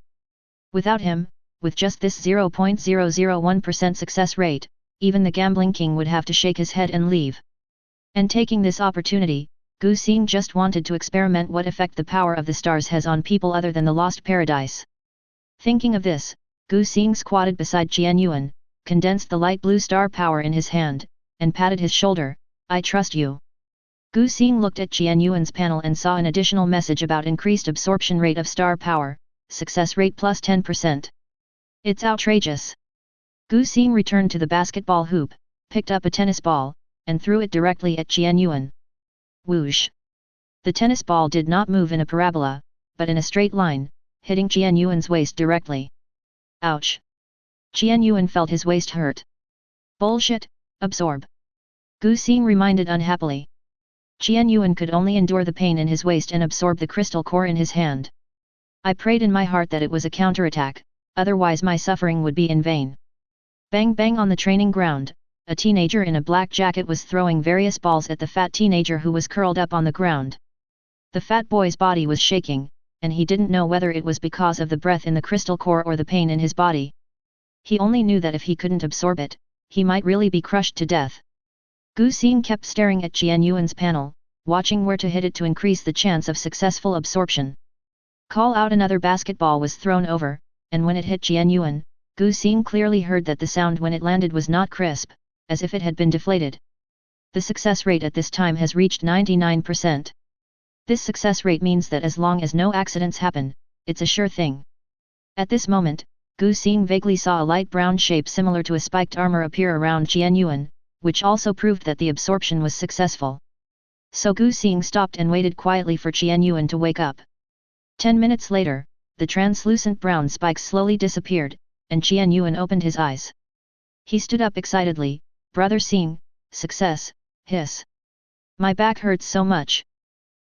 Without him, with just this 0.001% success rate, even the gambling king would have to shake his head and leave. And taking this opportunity, Gu Xing just wanted to experiment what effect the power of the stars has on people other than the lost paradise. Thinking of this, Gu Xing squatted beside Jian Yuan, condensed the light blue star power in his hand, and patted his shoulder. I trust you. Gu Xing looked at Jian Yuan's panel and saw an additional message about increased absorption rate of star power, success rate plus 10%. It's outrageous. Gu Xing returned to the basketball hoop, picked up a tennis ball, and threw it directly at Jian Yuan. Whoosh! The tennis ball did not move in a parabola, but in a straight line, hitting Jian Yuan's waist directly. Ouch! Jian Yuan felt his waist hurt. Bullshit, absorb. Gu Xing reminded unhappily. Jian Yuan could only endure the pain in his waist and absorb the crystal core in his hand. I prayed in my heart that it was a counterattack, otherwise my suffering would be in vain. Bang bang on the training ground, a teenager in a black jacket was throwing various balls at the fat teenager who was curled up on the ground. The fat boy's body was shaking, and he didn't know whether it was because of the breath in the crystal core or the pain in his body. He only knew that if he couldn't absorb it, he might really be crushed to death. Gu Xing kept staring at Jian Yuan's panel, watching where to hit it to increase the chance of successful absorption. Call out another basketball was thrown over, and when it hit Jian Yuan, Gu Xing clearly heard that the sound when it landed was not crisp, as if it had been deflated. The success rate at this time has reached 99%. This success rate means that as long as no accidents happen, it's a sure thing. At this moment, Gu Xing vaguely saw a light brown shape similar to a spiked armor appear around Jian Yuan, which also proved that the absorption was successful. So Gu Xing stopped and waited quietly for Jian Yuan to wake up. 10 minutes later, the translucent brown spikes slowly disappeared, and Jian Yuan opened his eyes. He stood up excitedly. Brother Xing, success, hiss. My back hurts so much.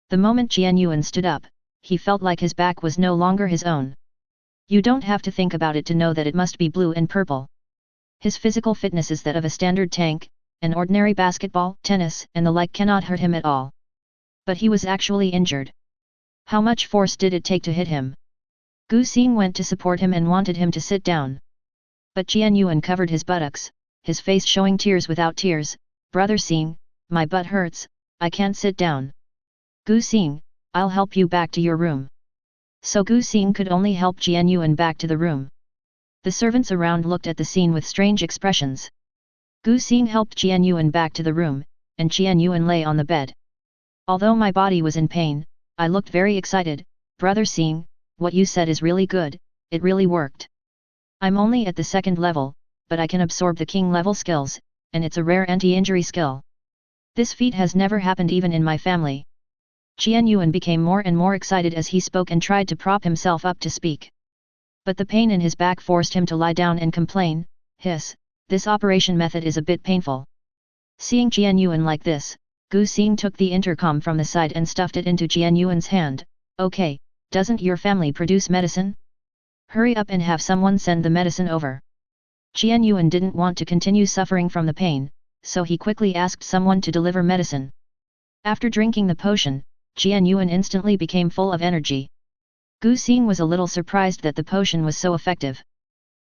The moment Jian Yuan stood up, he felt like his back was no longer his own. You don't have to think about it to know that it must be blue and purple. His physical fitness is that of a standard tank, an ordinary basketball, tennis and the like cannot hurt him at all. But he was actually injured. How much force did it take to hit him? Gu Xing went to support him and wanted him to sit down. But Jian Yuan covered his buttocks, his face showing tears without tears. Brother Xing, my butt hurts, I can't sit down. Gu Xing, I'll help you back to your room. So Gu Xing could only help Jian Yuan back to the room. The servants around looked at the scene with strange expressions. Gu Xing helped Jian Yuan back to the room, and Jian Yuan lay on the bed. Although my body was in pain, I looked very excited. Brother Xing, what you said is really good, it really worked. I'm only at the second level, but I can absorb the king level skills, and it's a rare anti-injury skill. This feat has never happened even in my family. Jian Yuan became more and more excited as he spoke and tried to prop himself up to speak. But the pain in his back forced him to lie down and complain. Hiss, this operation method is a bit painful. Seeing Jian Yuan like this, Gu Xing took the intercom from the side and stuffed it into Jian Yuan's hand. Okay, doesn't your family produce medicine? Hurry up and have someone send the medicine over. Jian Yuan didn't want to continue suffering from the pain, so he quickly asked someone to deliver medicine. After drinking the potion, Jian Yuan instantly became full of energy. Gu Xing was a little surprised that the potion was so effective.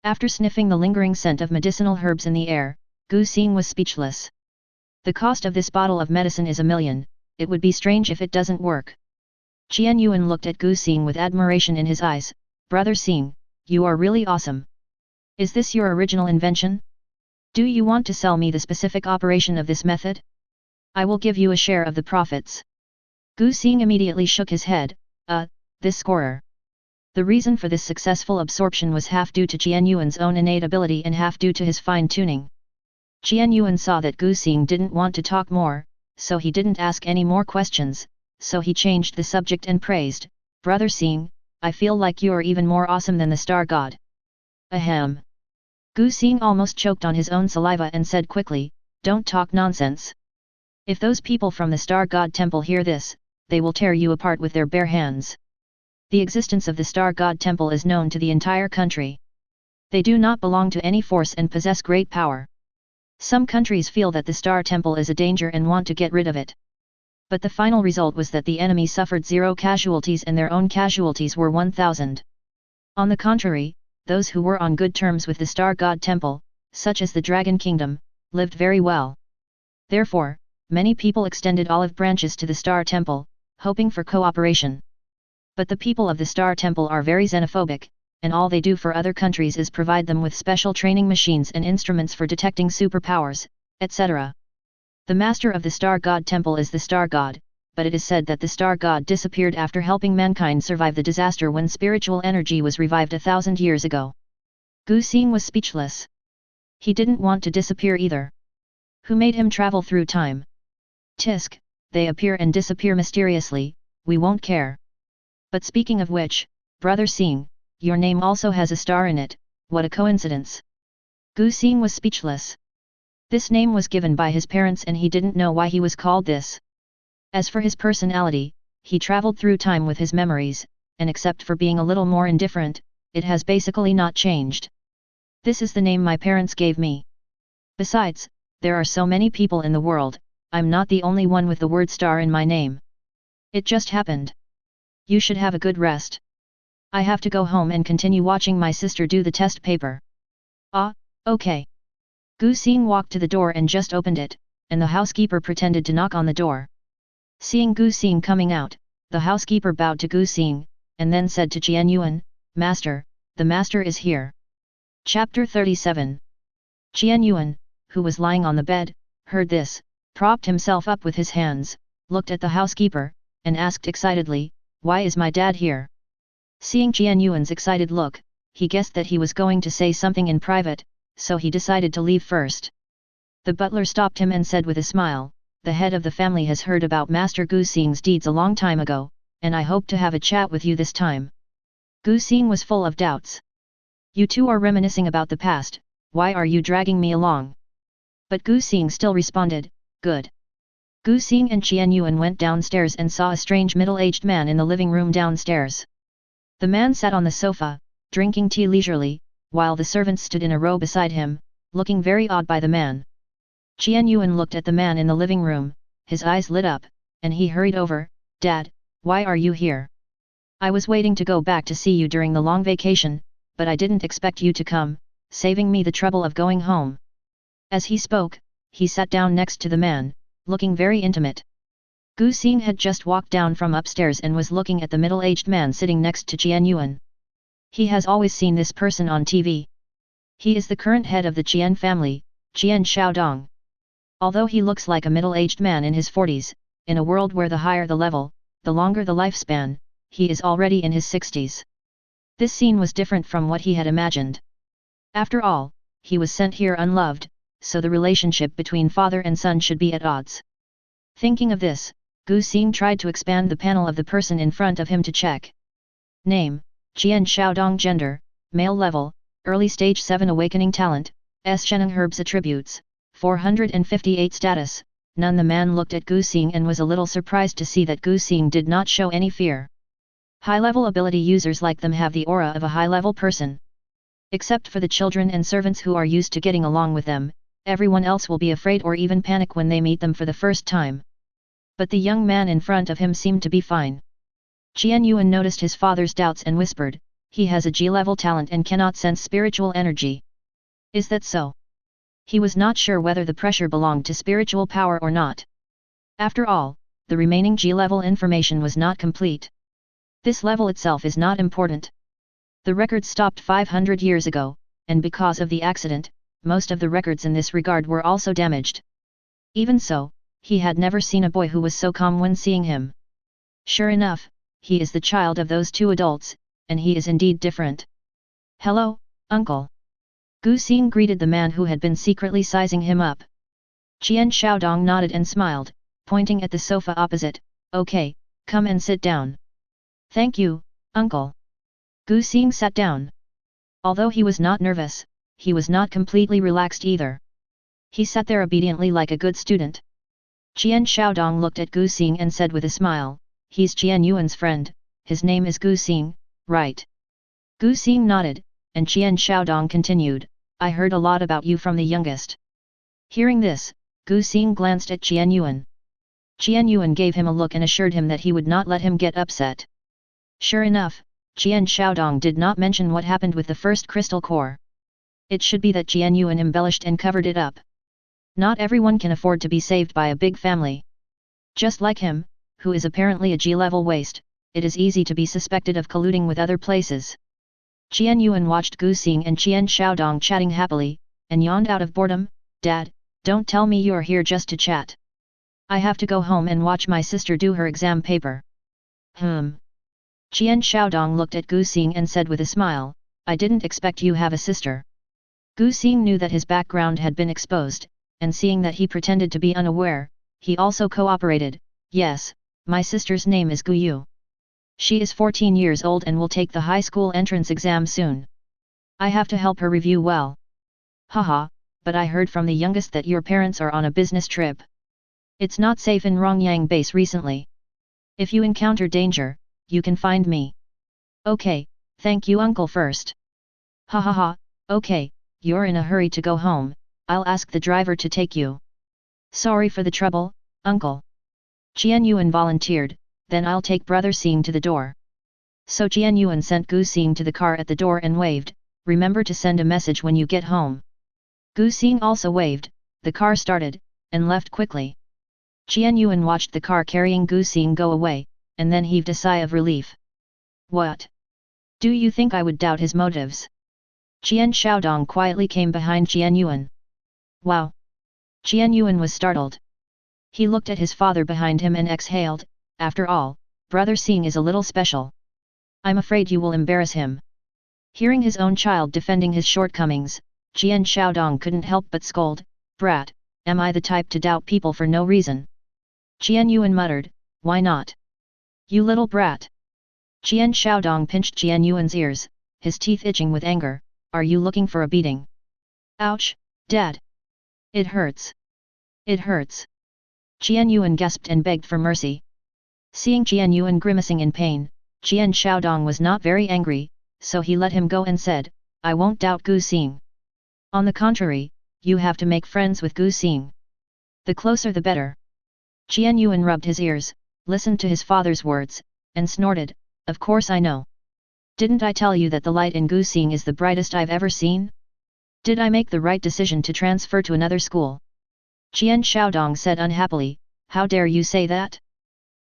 After sniffing the lingering scent of medicinal herbs in the air, Gu Xing was speechless. The cost of this bottle of medicine is 1,000,000, it would be strange if it doesn't work. Qian Yuan looked at Gu Xing with admiration in his eyes. Brother Xing, you are really awesome. Is this your original invention? Do you want to sell me the specific operation of this method? I will give you a share of the profits. Gu Xing immediately shook his head. This scorer. The reason for this successful absorption was half due to Qian Yuan's own innate ability and half due to his fine-tuning. Qian Yuan saw that Gu Xing didn't want to talk more, so he didn't ask any more questions, so he changed the subject and praised, Brother Xing, I feel like you are even more awesome than the star god. Ahem. Gu Xing almost choked on his own saliva and said quickly, don't talk nonsense. If those people from the Star God Temple hear this, they will tear you apart with their bare hands. The existence of the Star God Temple is known to the entire country. They do not belong to any force and possess great power. Some countries feel that the Star Temple is a danger and want to get rid of it. But the final result was that the enemy suffered 0 casualties and their own casualties were 1,000. On the contrary, those who were on good terms with the Star God Temple, such as the Dragon Kingdom, lived very well. Therefore, many people extended olive branches to the Star Temple, hoping for cooperation. But the people of the Star Temple are very xenophobic, and all they do for other countries is provide them with special training machines and instruments for detecting superpowers, etc. The master of the Star God Temple is the Star God, but it is said that the Star God disappeared after helping mankind survive the disaster when spiritual energy was revived 1,000 years ago. Gu Xing was speechless. He didn't want to disappear either. Who made him travel through time? Tisk, they appear and disappear mysteriously, we won't care. But speaking of which, Brother Xing, your name also has a star in it, what a coincidence. Gu Xing was speechless. This name was given by his parents and he didn't know why he was called this. As for his personality, he traveled through time with his memories, and except for being a little more indifferent, it has basically not changed. This is the name my parents gave me. Besides, there are so many people in the world, I'm not the only one with the word star in my name. It just happened. You should have a good rest. I have to go home and continue watching my sister do the test paper. Okay. Gu Xing walked to the door and just opened it, and the housekeeper pretended to knock on the door. Seeing Gu Xing coming out, the housekeeper bowed to Gu Xing, and then said to Qian Yuan, Master, the master is here. Chapter 37. Qian Yuan, who was lying on the bed, heard this, propped himself up with his hands, looked at the housekeeper, and asked excitedly, why is my dad here? Seeing Qian Yuan's excited look, he guessed that he was going to say something in private, so he decided to leave first. The butler stopped him and said with a smile, the head of the family has heard about Master Gu Xing's deeds a long time ago, and I hope to have a chat with you this time. Gu Xing was full of doubts. You two are reminiscing about the past, why are you dragging me along? But Gu Xing still responded, good. Gu Xing and Qian Yuan went downstairs and saw a strange middle-aged man in the living room downstairs. The man sat on the sofa, drinking tea leisurely, while the servants stood in a row beside him, looking very odd by the man. Qian Yuan looked at the man in the living room, his eyes lit up, and he hurried over, Dad, why are you here? I was waiting to go back to see you during the long vacation, but I didn't expect you to come, saving me the trouble of going home. As he spoke, he sat down next to the man, looking very intimate. Gu Xing had just walked down from upstairs and was looking at the middle-aged man sitting next to Qian Yuan. He has always seen this person on TV. He is the current head of the Qian family, Qian Xiaodong. Although he looks like a middle-aged man in his 40s, in a world where the higher the level, the longer the lifespan, he is already in his 60s. This scene was different from what he had imagined. After all, he was sent here unloved, so the relationship between father and son should be at odds. Thinking of this, Gu Xing tried to expand the panel of the person in front of him to check. Name, Qian Xiaodong. Gender, male. Level, early stage 7. Awakening talent, Sheneng herbs. Attributes, 458. Status, none. The man looked at Gu Xing and was a little surprised to see that Gu Xing did not show any fear. High-level ability users like them have the aura of a high-level person. Except for the children and servants who are used to getting along with them, everyone else will be afraid or even panic when they meet them for the first time. But the young man in front of him seemed to be fine. Qian Yuan noticed his father's doubts and whispered, he has a G-level talent and cannot sense spiritual energy. Is that so? He was not sure whether the pressure belonged to spiritual power or not. After all, the remaining G-level information was not complete. This level itself is not important. The record stopped 500 years ago, and because of the accident, most of the records in this regard were also damaged. Even so, he had never seen a boy who was so calm when seeing him. Sure enough, he is the child of those two adults, and he is indeed different. Hello, uncle. Gu Xing greeted the man who had been secretly sizing him up. Qian Xiaodong nodded and smiled, pointing at the sofa opposite, okay, come and sit down. Thank you, uncle. Gu Xing sat down. Although he was not nervous, he was not completely relaxed either. He sat there obediently like a good student. Qian Xiaodong looked at Gu Xing and said with a smile, he's Qian Yuan's friend, his name is Gu Xing, right? Gu Xing nodded, and Qian Xiaodong continued, I heard a lot about you from the youngest. Hearing this, Gu Xing glanced at Qian Yuan. Qian Yuan gave him a look and assured him that he would not let him get upset. Sure enough, Qian Xiaodong did not mention what happened with the first crystal core. It should be that Qian Yuan embellished and covered it up. Not everyone can afford to be saved by a big family. Just like him, who is apparently a G-level waste, it is easy to be suspected of colluding with other places. Qian Yuan watched Gu Xing and Qian Xiaodong chatting happily, and yawned out of boredom, Dad, don't tell me you're here just to chat. I have to go home and watch my sister do her exam paper. Qian Xiaodong looked at Gu Xing and said with a smile, I didn't expect you have a sister. Gu Xing knew that his background had been exposed, and seeing that he pretended to be unaware, he also cooperated, yes, my sister's name is Gu Yu. She is 14 years old and will take the high school entrance exam soon. I have to help her review well. Haha, but I heard from the youngest that your parents are on a business trip. It's not safe in Rongyang base recently. If you encounter danger, you can find me. Okay, thank you uncle first. Ha ha ha, okay, you're in a hurry to go home, I'll ask the driver to take you. Sorry for the trouble, uncle. Qian Yuan volunteered, then I'll take brother Xing to the door. So Qian Yuan sent Gu Xing to the car at the door and waved, remember to send a message when you get home. Gu Xing also waved, the car started, and left quickly. Qian Yuan watched the car carrying Gu Xing go away, and then heaved a sigh of relief. What? Do you think I would doubt his motives? Qian Xiaodong quietly came behind Qian Yuan. Wow! Qian Yuan was startled. He looked at his father behind him and exhaled, after all, brother Xing is a little special. I'm afraid you will embarrass him. Hearing his own child defending his shortcomings, Qian Xiaodong couldn't help but scold, brat, am I the type to doubt people for no reason? Qian Yuan muttered, why not? You little brat. Qian Xiaodong pinched Qian Yuan's ears, his teeth itching with anger, are you looking for a beating? Ouch, Dad! It hurts. It hurts. Qian Yuan gasped and begged for mercy. Seeing Qian Yuan grimacing in pain, Qian Xiaodong was not very angry, so he let him go and said, I won't doubt Gu Xing. On the contrary, you have to make friends with Gu Xing. The closer the better. Qian Yuan rubbed his ears, listened to his father's words, and snorted, of course I know. Didn't I tell you that the light in Gu Xing is the brightest I've ever seen? Did I make the right decision to transfer to another school? Qian Xiaodong said unhappily, how dare you say that?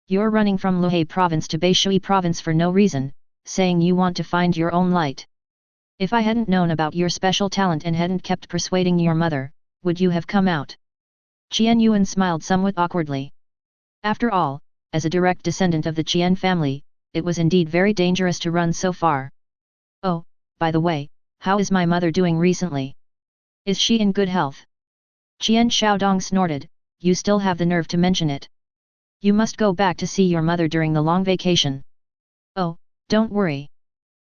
You're running from Luhe province to Beishui province for no reason, saying you want to find your own light. If I hadn't known about your special talent and hadn't kept persuading your mother, would you have come out? Qian Yuan smiled somewhat awkwardly. After all, as a direct descendant of the Qian family, it was indeed very dangerous to run so far. Oh, by the way, how is my mother doing recently? Is she in good health? Qian Xiaodong snorted, you still have the nerve to mention it. You must go back to see your mother during the long vacation. Oh, don't worry.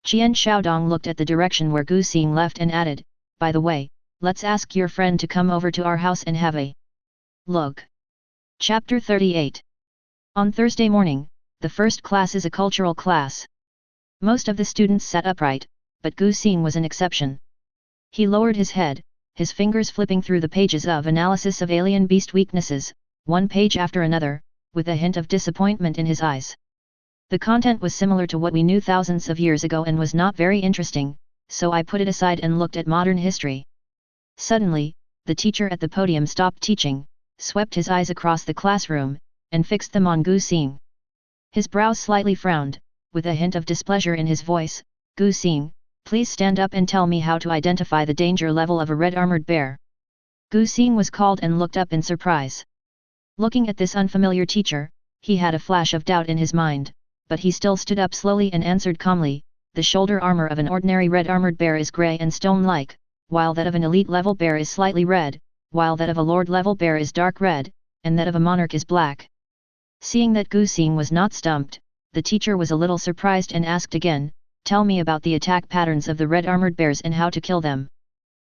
Qian Xiaodong looked at the direction where Gu Xing left and added, by the way, let's ask your friend to come over to our house and have a look. Chapter 38. On Thursday morning, the first class is a cultural class. Most of the students sat upright, but Gu Xing was an exception. He lowered his head, his fingers flipping through the pages of analysis of alien beast weaknesses, one page after another, with a hint of disappointment in his eyes. The content was similar to what we knew thousands of years ago and was not very interesting, so I put it aside and looked at modern history. Suddenly, the teacher at the podium stopped teaching, swept his eyes across the classroom, and fixed them on Gu Xing. His brows slightly frowned, with a hint of displeasure in his voice. Gu Xing, please stand up and tell me how to identify the danger level of a red armored bear. Gu Xing was called and looked up in surprise. Looking at this unfamiliar teacher, he had a flash of doubt in his mind, but he still stood up slowly and answered calmly, the shoulder armor of an ordinary red armored bear is grey and stone-like, while that of an elite level bear is slightly red, while that of a lord level bear is dark red, and that of a monarch is black. Seeing that Gu Xing was not stumped, the teacher was a little surprised and asked again, tell me about the attack patterns of the red armored bears and how to kill them.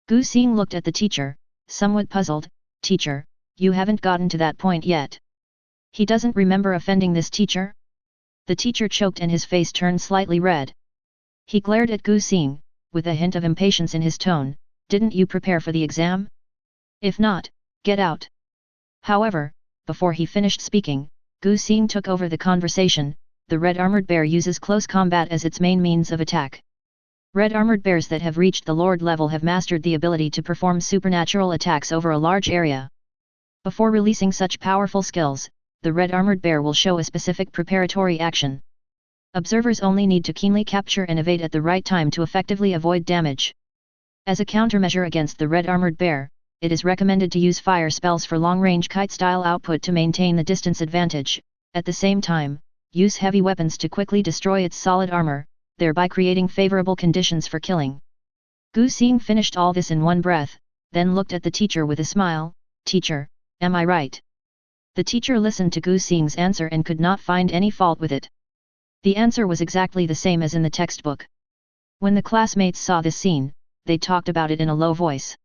Gu Xing looked at the teacher, somewhat puzzled. Teacher, you haven't gotten to that point yet. He doesn't remember offending this teacher? The teacher choked and his face turned slightly red. He glared at Gu Xing, with a hint of impatience in his tone, didn't you prepare for the exam? If not, get out. However, before he finished speaking, Gu Xing took over the conversation. The red armored bear uses close combat as its main means of attack. Red armored bears that have reached the Lord level have mastered the ability to perform supernatural attacks over a large area. Before releasing such powerful skills, the red armored bear will show a specific preparatory action. Observers only need to keenly capture and evade at the right time to effectively avoid damage. As a countermeasure against the red armored bear, it is recommended to use fire spells for long-range kite-style output to maintain the distance advantage. At the same time, use heavy weapons to quickly destroy its solid armor, thereby creating favorable conditions for killing. Gu Xing finished all this in one breath, then looked at the teacher with a smile. Teacher, am I right? The teacher listened to Gu Xing's answer and could not find any fault with it. The answer was exactly the same as in the textbook. When the classmates saw this scene, they talked about it in a low voice.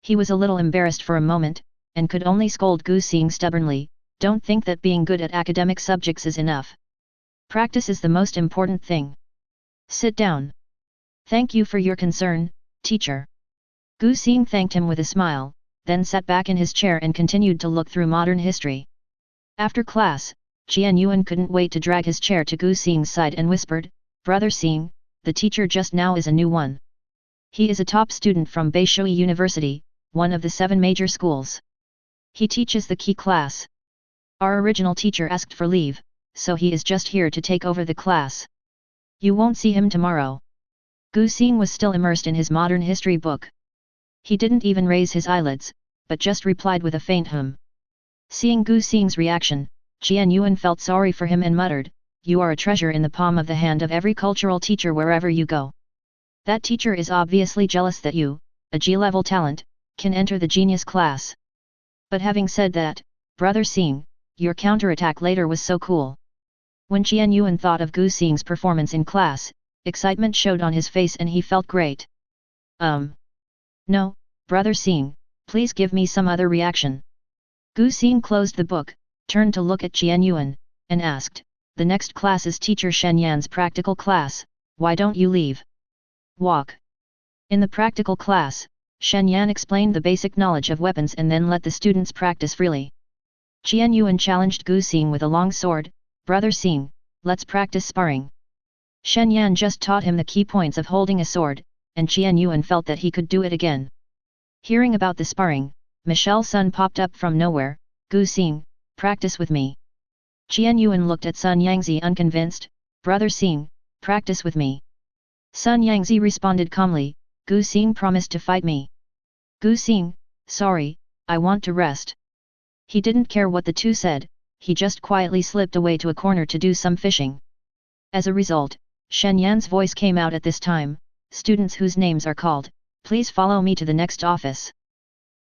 He was a little embarrassed for a moment, and could only scold Gu Xing stubbornly, don't think that being good at academic subjects is enough. Practice is the most important thing. Sit down. Thank you for your concern, teacher. Gu Xing thanked him with a smile, then sat back in his chair and continued to look through modern history. After class, Qian Yuan couldn't wait to drag his chair to Gu Xing's side and whispered, Brother Xing, the teacher just now is a new one. He is a top student from Beishui University, one of the 7 major schools. He teaches the key class. Our original teacher asked for leave, so he is just here to take over the class. You won't see him tomorrow. Gu Xing was still immersed in his modern history book. He didn't even raise his eyelids, but just replied with a faint hum. Seeing Gu Xing's reaction, Qian Yuan felt sorry for him and muttered, you are a treasure in the palm of the hand of every cultural teacher wherever you go. That teacher is obviously jealous that you, a G-level talent, can enter the genius class. But having said that, Brother Xing, your counterattack later was so cool. When Qian Yuan thought of Gu Xing's performance in class, excitement showed on his face and he felt great. No, Brother Xing, please give me some other reaction. Gu Xing closed the book, turned to look at Qian Yuan, and asked, the next class is Teacher Shen Yan's practical class, why don't you leave? Walk. In the practical class, Shen Yan explained the basic knowledge of weapons and then let the students practice freely. Qian Yuan challenged Gu Xing with a long sword, Brother Xing, let's practice sparring. Shen Yan just taught him the key points of holding a sword, and Qian Yuan felt that he could do it again. Hearing about the sparring, Michelle Sun popped up from nowhere, Gu Xing, practice with me. Qian Yuan looked at Sun Yangzi unconvinced, Brother Xing, practice with me. Sun Yangzi responded calmly, Gu Xing promised to fight me. Gu Xing, sorry, I want to rest. He didn't care what the two said, he just quietly slipped away to a corner to do some fishing. As a result, Shen Yan's voice came out at this time, students whose names are called, please follow me to the next office.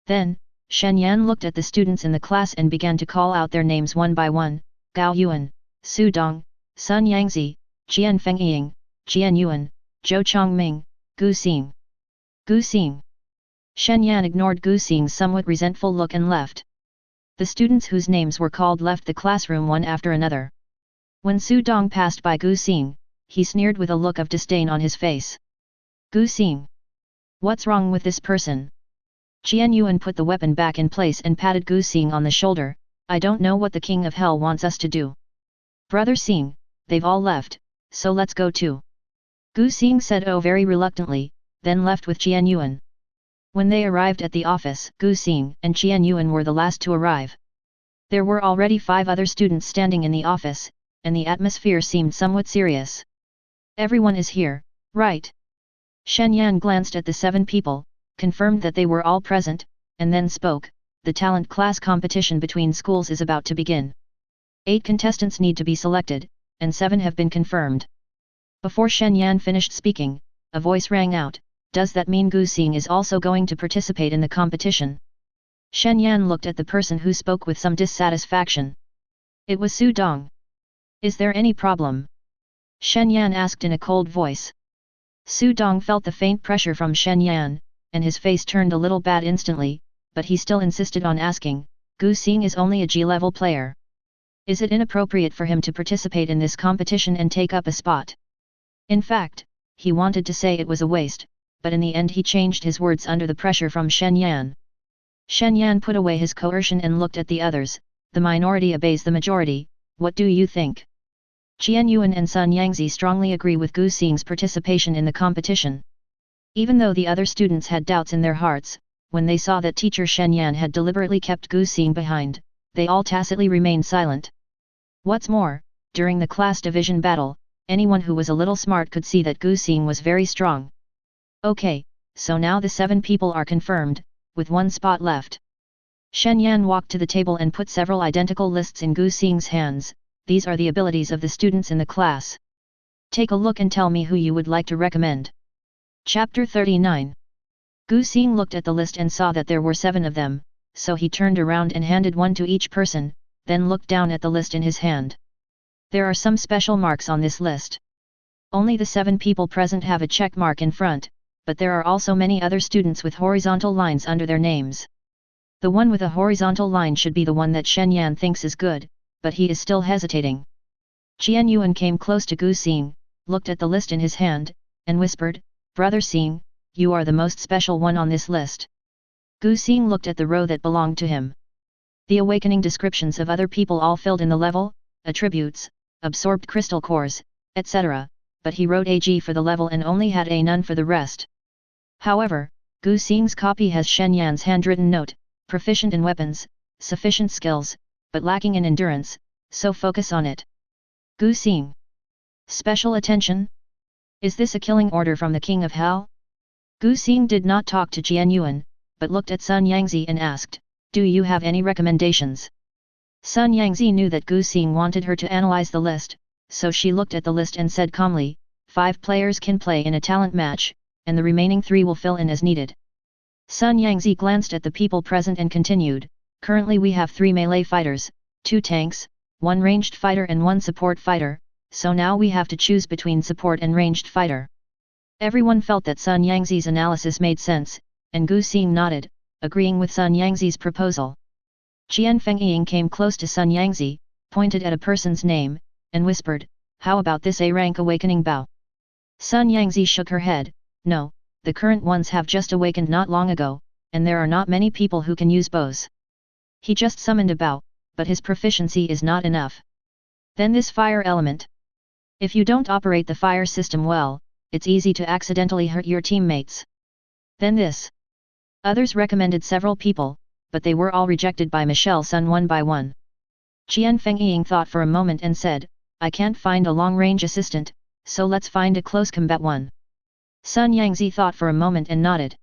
Then, Shen Yan looked at the students in the class and began to call out their names one by one, Gao Yuan, Su Dong, Sun Yangzi, Jian Fengying, Jian Yuan, Zhou Chongming, Gu Xing. Gu Xing. Shen Yan ignored Gu Xing's somewhat resentful look and left. The students whose names were called left the classroom one after another. When Su Dong passed by Gu Xing, he sneered with a look of disdain on his face. Gu Xing. What's wrong with this person? Qian Yuan put the weapon back in place and patted Gu Xing on the shoulder, I don't know what the King of Hell wants us to do. Brother Xing, they've all left, so let's go too. Gu Xing said oh very reluctantly, then left with Qian Yuan. When they arrived at the office, Gu Xing and Qian Yuan were the last to arrive. There were already 5 other students standing in the office, and the atmosphere seemed somewhat serious. Everyone is here, right? Shen Yan glanced at the 7 people, confirmed that they were all present, and then spoke, the talent class competition between schools is about to begin. 8 contestants need to be selected, and 7 have been confirmed. Before Shen Yan finished speaking, a voice rang out, does that mean Gu Xing is also going to participate in the competition? Shen Yan looked at the person who spoke with some dissatisfaction. It was Su Dong. Is there any problem? Shen Yan asked in a cold voice. Su Dong felt the faint pressure from Shen Yan, and his face turned a little bad instantly, but he still insisted on asking, Gu Xing is only a G-level player. Is it inappropriate for him to participate in this competition and take up a spot? In fact, he wanted to say it was a waste, but in the end he changed his words under the pressure from Shen Yan. Shen Yan put away his coercion and looked at the others, the minority obeys the majority, what do you think? Qian Yuan and Sun Yangzi strongly agree with Gu Xing's participation in the competition. Even though the other students had doubts in their hearts, when they saw that teacher Shen Yan had deliberately kept Gu Xing behind, they all tacitly remained silent. What's more, during the class division battle, anyone who was a little smart could see that Gu Xing was very strong. Okay, so now the 7 people are confirmed, with 1 spot left. Shen Yan walked to the table and put several identical lists in Gu Xing's hands, these are the abilities of the students in the class. Take a look and tell me who you would like to recommend. Chapter 39. Gu Xing looked at the list and saw that there were 7 of them, so he turned around and handed 1 to each person, then looked down at the list in his hand. There are some special marks on this list. Only the 7 people present have a check mark in front, but there are also many other students with horizontal lines under their names. The one with a horizontal line should be the one that Shen Yan thinks is good, but he is still hesitating. Qian Yuan came close to Gu Xing, looked at the list in his hand, and whispered, Brother Xing, you are the most special one on this list. Gu Xing looked at the row that belonged to him. The awakening descriptions of other people all filled in the level, attributes, absorbed crystal cores, etc., but he wrote AG for the level and only had A none for the rest. However, Gu Xing's copy has Shen Yan's handwritten note, proficient in weapons, sufficient skills, but lacking in endurance, so focus on it. Gu Xing. Special attention? Is this a killing order from the King of Hell? Gu Xing did not talk to Qian Yuan, but looked at Sun Yangzi and asked, do you have any recommendations? Sun Yangzi knew that Gu Xing wanted her to analyze the list, so she looked at the list and said calmly, 5 players can play in a talent match, and the remaining 3 will fill in as needed. Sun Yangzi glanced at the people present and continued, currently we have 3 melee fighters, 2 tanks, 1 ranged fighter and 1 support fighter, so now we have to choose between support and ranged fighter. Everyone felt that Sun Yangzi's analysis made sense, and Gu Xing nodded, agreeing with Sun Yangzi's proposal. Qian Fengying came close to Sun Yangzi, pointed at a person's name, and whispered, how about this A-rank awakening bow? Sun Yangzi shook her head, no, the current ones have just awakened not long ago, and there are not many people who can use bows. He just summoned a bow, but his proficiency is not enough. Then this fire element. If you don't operate the fire system well, it's easy to accidentally hurt your teammates. Then this. Others recommended several people, but they were all rejected by Michelle Sun one by one. Qian Fengying thought for a moment and said, I can't find a long-range assistant, so let's find a close combat one. Sun Yangzi thought for a moment and nodded.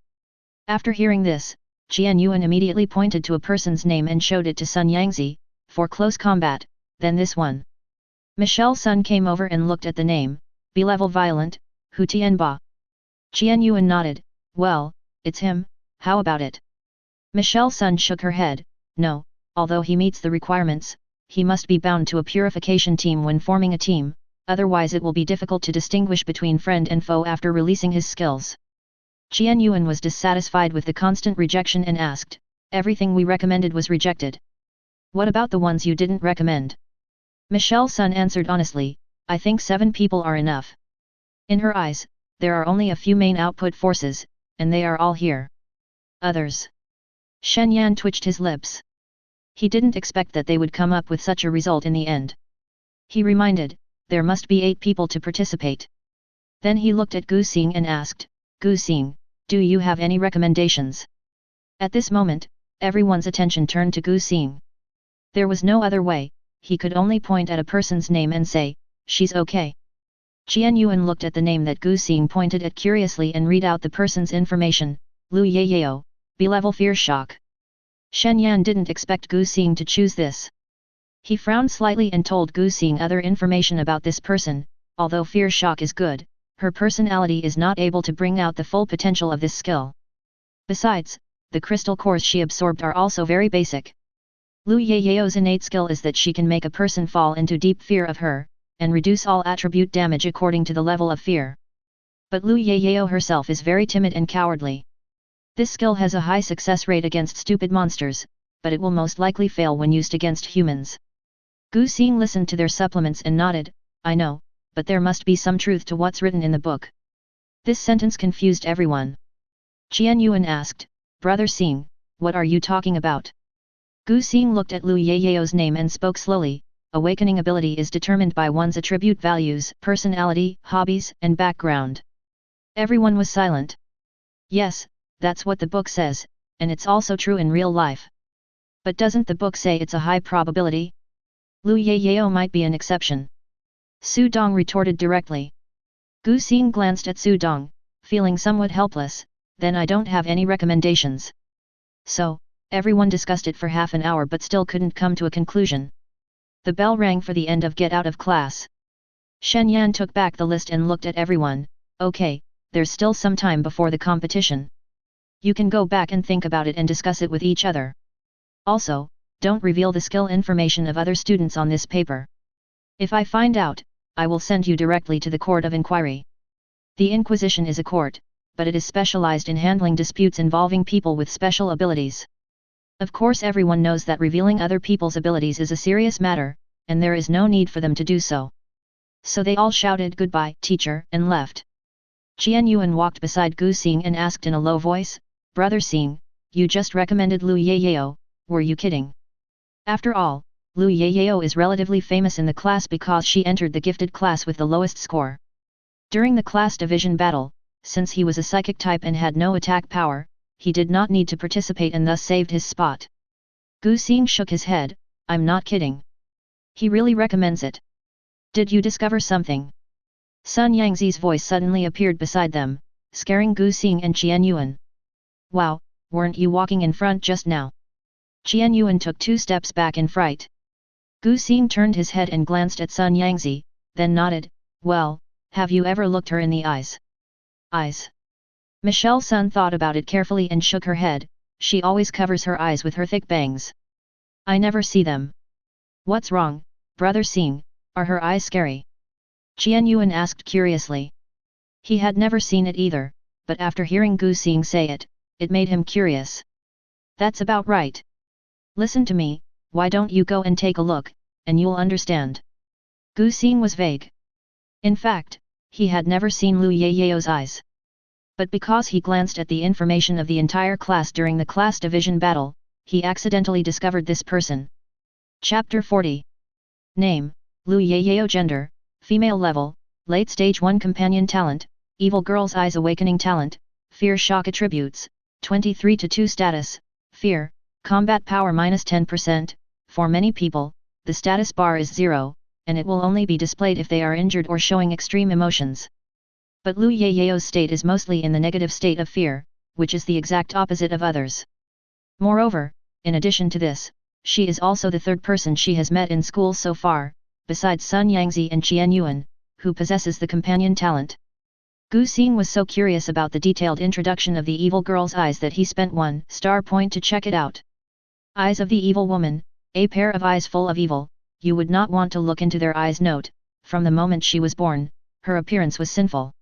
After hearing this, Qian Yuan immediately pointed to a person's name and showed it to Sun Yangzi, for close combat, then this one. Michelle Sun came over and looked at the name, B-level violent, Hu Tianba. Qian Yuan nodded, well, it's him, how about it? Michelle Sun shook her head, no, although he meets the requirements, he must be bound to a purification team when forming a team, otherwise it will be difficult to distinguish between friend and foe after releasing his skills. Qian Yuan was dissatisfied with the constant rejection and asked, everything we recommended was rejected. What about the ones you didn't recommend? Michelle Sun answered honestly, I think 7 people are enough. In her eyes, there are only a few main output forces, and they are all here. Others. Shen Yan twitched his lips. He didn't expect that they would come up with such a result in the end. He reminded, there must be 8 people to participate. Then he looked at Gu Xing and asked, Gu Xing, do you have any recommendations? At this moment, everyone's attention turned to Gu Xing. There was no other way, he could only point at a person's name and say, she's okay. Qian Yuan looked at the name that Gu Xing pointed at curiously and read out the person's information, Lu Yeyao, B-level fear shock. Shen Yan didn't expect Gu Xing to choose this. He frowned slightly and told Gu Xing other information about this person, although fear shock is good, her personality is not able to bring out the full potential of this skill. Besides, the crystal cores she absorbed are also very basic. Lu Yeyao's innate skill is that she can make a person fall into deep fear of her, and reduce all attribute damage according to the level of fear. But Lu Yeyao herself is very timid and cowardly. This skill has a high success rate against stupid monsters, but it will most likely fail when used against humans. Gu Xing listened to their supplements and nodded, I know, but there must be some truth to what's written in the book. This sentence confused everyone. Qian Yuan asked, Brother Xing, what are you talking about? Gu Xing looked at Lu Yeyao's name and spoke slowly, awakening ability is determined by one's attribute values, personality, hobbies, and background. Everyone was silent. Yes, that's what the book says, and it's also true in real life. But doesn't the book say it's a high probability? Lu Yeyao might be an exception. Su Dong retorted directly. Gu Xing glanced at Su Dong, feeling somewhat helpless, then I don't have any recommendations. So, everyone discussed it for half an hour but still couldn't come to a conclusion. The bell rang for the end of get out of class. Shen Yan took back the list and looked at everyone, okay, there's still some time before the competition. You can go back and think about it and discuss it with each other. Also, don't reveal the skill information of other students on this paper. If I find out, I will send you directly to the Court of Inquiry. The Inquisition is a court, but it is specialized in handling disputes involving people with special abilities. Of course everyone knows that revealing other people's abilities is a serious matter, and there is no need for them to do so. So they all shouted goodbye, teacher, and left. Qian Yuan walked beside Gu Xing and asked in a low voice, Brother Xing, you just recommended Lu Yeyao, were you kidding? After all, Lu Yeyao is relatively famous in the class because she entered the gifted class with the lowest score. During the class division battle, since he was a psychic type and had no attack power, he did not need to participate and thus saved his spot. Gu Xing shook his head, I'm not kidding. He really recommends it. Did you discover something? Sun Yangzi's voice suddenly appeared beside them, scaring Gu Xing and Qian Yuan. Wow, weren't you walking in front just now? Qian Yuan took 2 steps back in fright. Gu Xing turned his head and glanced at Sun Yangzi, then nodded, well, have you ever looked her in the eyes? Eyes. Michelle Sun thought about it carefully and shook her head, she always covers her eyes with her thick bangs. I never see them. What's wrong, Brother Xing, are her eyes scary? Qian Yuan asked curiously. He had never seen it either, but after hearing Gu Xing say it, it made him curious. That's about right. Listen to me, why don't you go and take a look, and you'll understand. Gu Xing was vague. In fact, he had never seen Lu Yeyao's eyes. But because he glanced at the information of the entire class during the class division battle, he accidentally discovered this person. Chapter 40. Name, Lu Yeyao. Gender, female. Level, late stage 1. Companion talent, Evil Girl's Eyes. Awakening talent, Fear Shock. Attributes, 23-2. Status, Fear, Combat Power -10%, for many people, the status bar is 0, and it will only be displayed if they are injured or showing extreme emotions. But Lu Yeyao's state is mostly in the negative state of fear, which is the exact opposite of others. Moreover, in addition to this, she is also the third person she has met in school so far, besides Sun Yangzi and Qian Yuan, who possesses the companion talent. Gu Xing was so curious about the detailed introduction of the evil girl's eyes that he spent 1 star point to check it out. Eyes of the evil woman, a pair of eyes full of evil, you would not want to look into their eyes. Note, from the moment she was born, her appearance was sinful.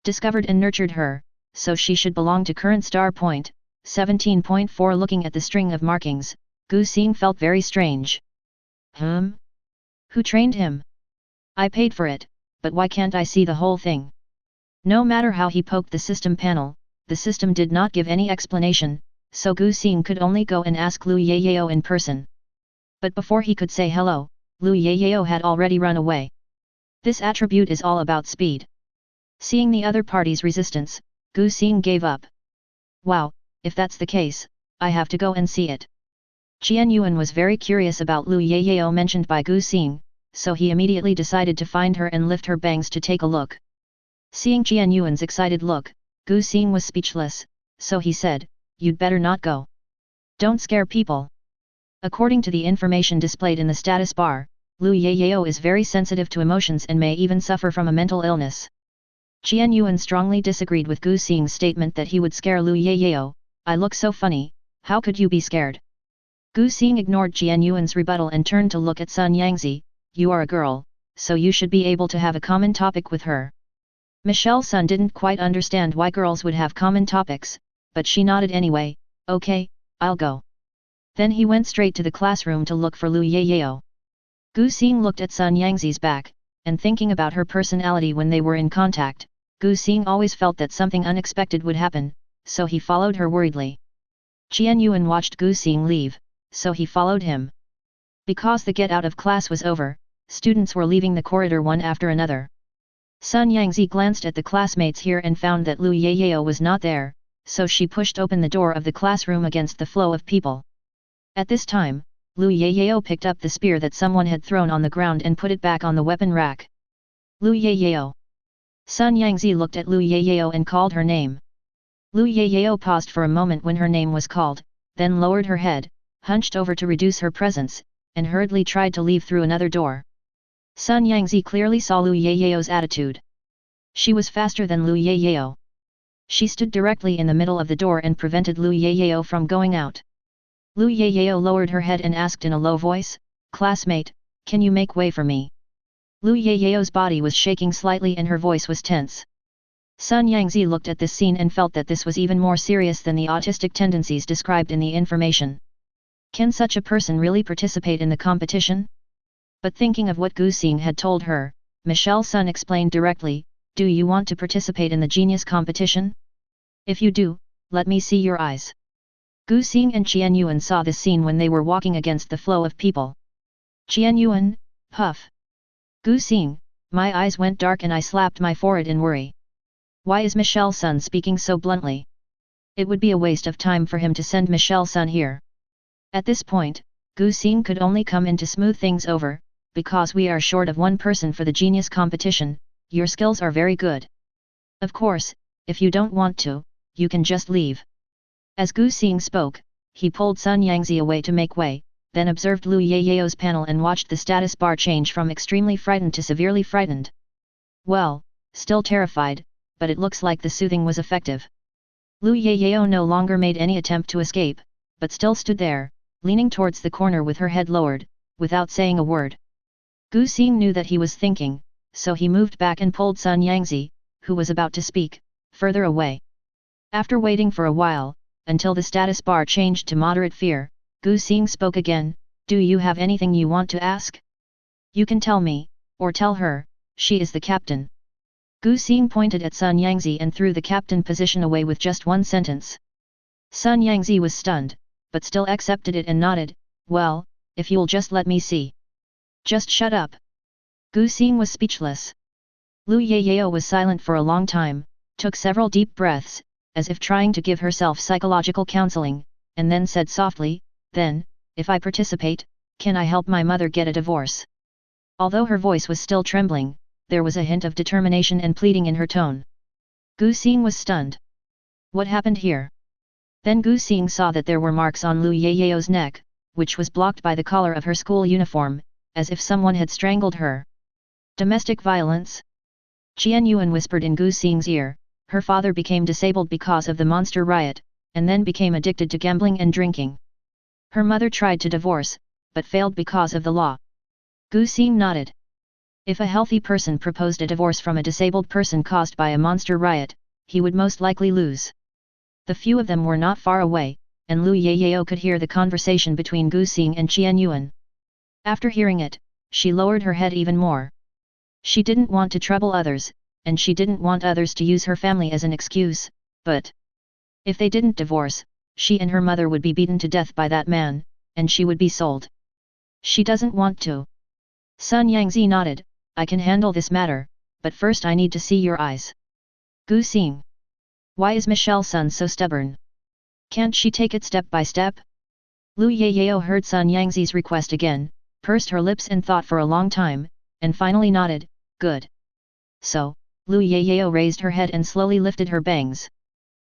Discovered and nurtured her, so she should belong to current star point, 17.4. Looking at the string of markings, Gu Xing felt very strange. Who trained him? I paid for it, but why can't I see the whole thing? No matter how he poked the system panel, the system did not give any explanation, so Gu Xing could only go and ask Lu Yeyao in person. But before he could say hello, Lu Yeyao had already run away. This attribute is all about speed. Seeing the other party's resistance, Gu Xing gave up. Wow, if that's the case, I have to go and see it. Qian Yuan was very curious about Lu Yayao mentioned by Gu Xing, so he immediately decided to find her and lift her bangs to take a look. Seeing Qian Yuan's excited look, Gu Xing was speechless, so he said, "You'd better not go. Don't scare people." According to the information displayed in the status bar, Lu Yayao is very sensitive to emotions and may even suffer from a mental illness. Qian Yuan strongly disagreed with Gu Xing's statement that he would scare Lu Yayao. "I look so funny, how could you be scared?" Gu Xing ignored Qian Yuan's rebuttal and turned to look at Sun Yangzi. "You are a girl, so you should be able to have a common topic with her." Michelle Sun didn't quite understand why girls would have common topics, but she nodded anyway. "Okay, I'll go." Then he went straight to the classroom to look for Lu Yayao. Gu Xing looked at Sun Yangzi's back, and thinking about her personality when they were in contact, Gu Xing always felt that something unexpected would happen, so he followed her worriedly. Qian Yuan watched Gu Xing leave, so he followed him. Because the get out of class was over, students were leaving the corridor one after another. Sun Yangzi glanced at the classmates here and found that Lu Yayao was not there, so she pushed open the door of the classroom against the flow of people. At this time, Lu Yayao picked up the spear that someone had thrown on the ground and put it back on the weapon rack. "Lu Yayao." Sun Yangzi looked at Lu Yayao and called her name. Lu Yayao paused for a moment when her name was called, then lowered her head, hunched over to reduce her presence, and hurriedly tried to leave through another door. Sun Yangzi clearly saw Lu Yayao's attitude. She was faster than Lu Yayao. She stood directly in the middle of the door and prevented Lu Yayao from going out. Lu Yayao lowered her head and asked in a low voice, "Classmate, can you make way for me?" Lu Yayao's body was shaking slightly and her voice was tense. Sun Yangzi looked at this scene and felt that this was even more serious than the autistic tendencies described in the information. Can such a person really participate in the competition? But thinking of what Gu Xing had told her, Michelle Sun explained directly, "Do you want to participate in the genius competition? If you do, let me see your eyes." Gu Xing and Qian Yuan saw this scene when they were walking against the flow of people. Qian Yuan, puff. Gu Xing, my eyes went dark and I slapped my forehead in worry. Why is Michelle Sun speaking so bluntly? It would be a waste of time for him to send Michelle Sun here. At this point, Gu Xing could only come in to smooth things over, because we are short of one person for the genius competition. Your skills are very good. Of course, if you don't want to, you can just leave. As Gu Xing spoke, he pulled Sun Yangzi away to make way, then observed Lu Yayao's panel and watched the status bar change from extremely frightened to severely frightened. Well, still terrified, but it looks like the soothing was effective. Lu Yayao no longer made any attempt to escape, but still stood there, leaning towards the corner with her head lowered, without saying a word. Gu Xing knew that he was thinking, so he moved back and pulled Sun Yangzi, who was about to speak, further away. After waiting for a while, until the status bar changed to moderate fear, Gu Xing spoke again, "Do you have anything you want to ask? You can tell me, or tell her, she is the captain." Gu Xing pointed at Sun Yangzi and threw the captain position away with just one sentence. Sun Yangzi was stunned, but still accepted it and nodded, "Well, if you'll just let me see." "Just shut up." Gu Xing was speechless. Lu Yayao was silent for a long time, took several deep breaths, as if trying to give herself psychological counseling, and then said softly, "Then, if I participate, can I help my mother get a divorce?" Although her voice was still trembling, there was a hint of determination and pleading in her tone. Gu Xing was stunned. What happened here? Then Gu Xing saw that there were marks on Lu Yayao's neck, which was blocked by the collar of her school uniform, as if someone had strangled her. Domestic violence? Qian Yuan whispered in Gu Xing's ear, her father became disabled because of the monster riot, and then became addicted to gambling and drinking. Her mother tried to divorce, but failed because of the law. Gu Xing nodded. If a healthy person proposed a divorce from a disabled person caused by a monster riot, he would most likely lose. The few of them were not far away, and Lu Yayao could hear the conversation between Gu Xing and Qian Yuan. After hearing it, she lowered her head even more. She didn't want to trouble others, and she didn't want others to use her family as an excuse, but if they didn't divorce, she and her mother would be beaten to death by that man, and she would be sold. She doesn't want to. Sun Yangzi nodded, I can handle this matter, but first I need to see your eyes. Gu Xing. Why is Michelle's son so stubborn? Can't she take it step by step? Lu Yayao heard Sun Yangzi's request again, pursed her lips and thought for a long time, and finally nodded, good. So, Lu Yayao raised her head and slowly lifted her bangs.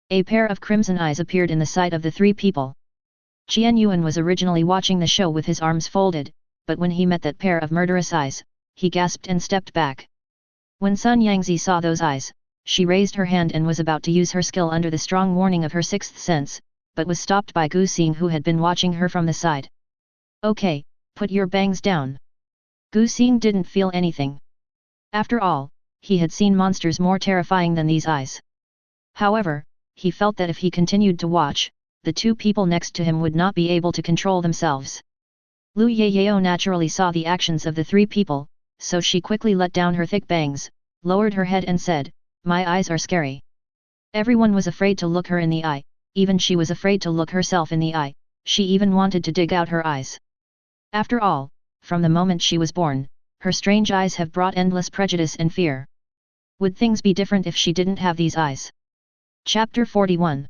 A pair of crimson eyes appeared in the sight of the three people. Qian Yuan was originally watching the show with his arms folded, but when he met that pair of murderous eyes, he gasped and stepped back. When Sun Yangzi saw those eyes, she raised her hand and was about to use her skill under the strong warning of her sixth sense, but was stopped by Gu Xing who had been watching her from the side. Okay, put your bangs down. Gu Xing didn't feel anything. After all, he had seen monsters more terrifying than these eyes. However, he felt that if he continued to watch, the two people next to him would not be able to control themselves. Lu Yayao naturally saw the actions of the three people, so she quickly let down her thick bangs, lowered her head and said, my eyes are scary. Everyone was afraid to look her in the eye, even she was afraid to look herself in the eye, she even wanted to dig out her eyes. After all, from the moment she was born, her strange eyes have brought endless prejudice and fear. Would things be different if she didn't have these eyes? Chapter 41.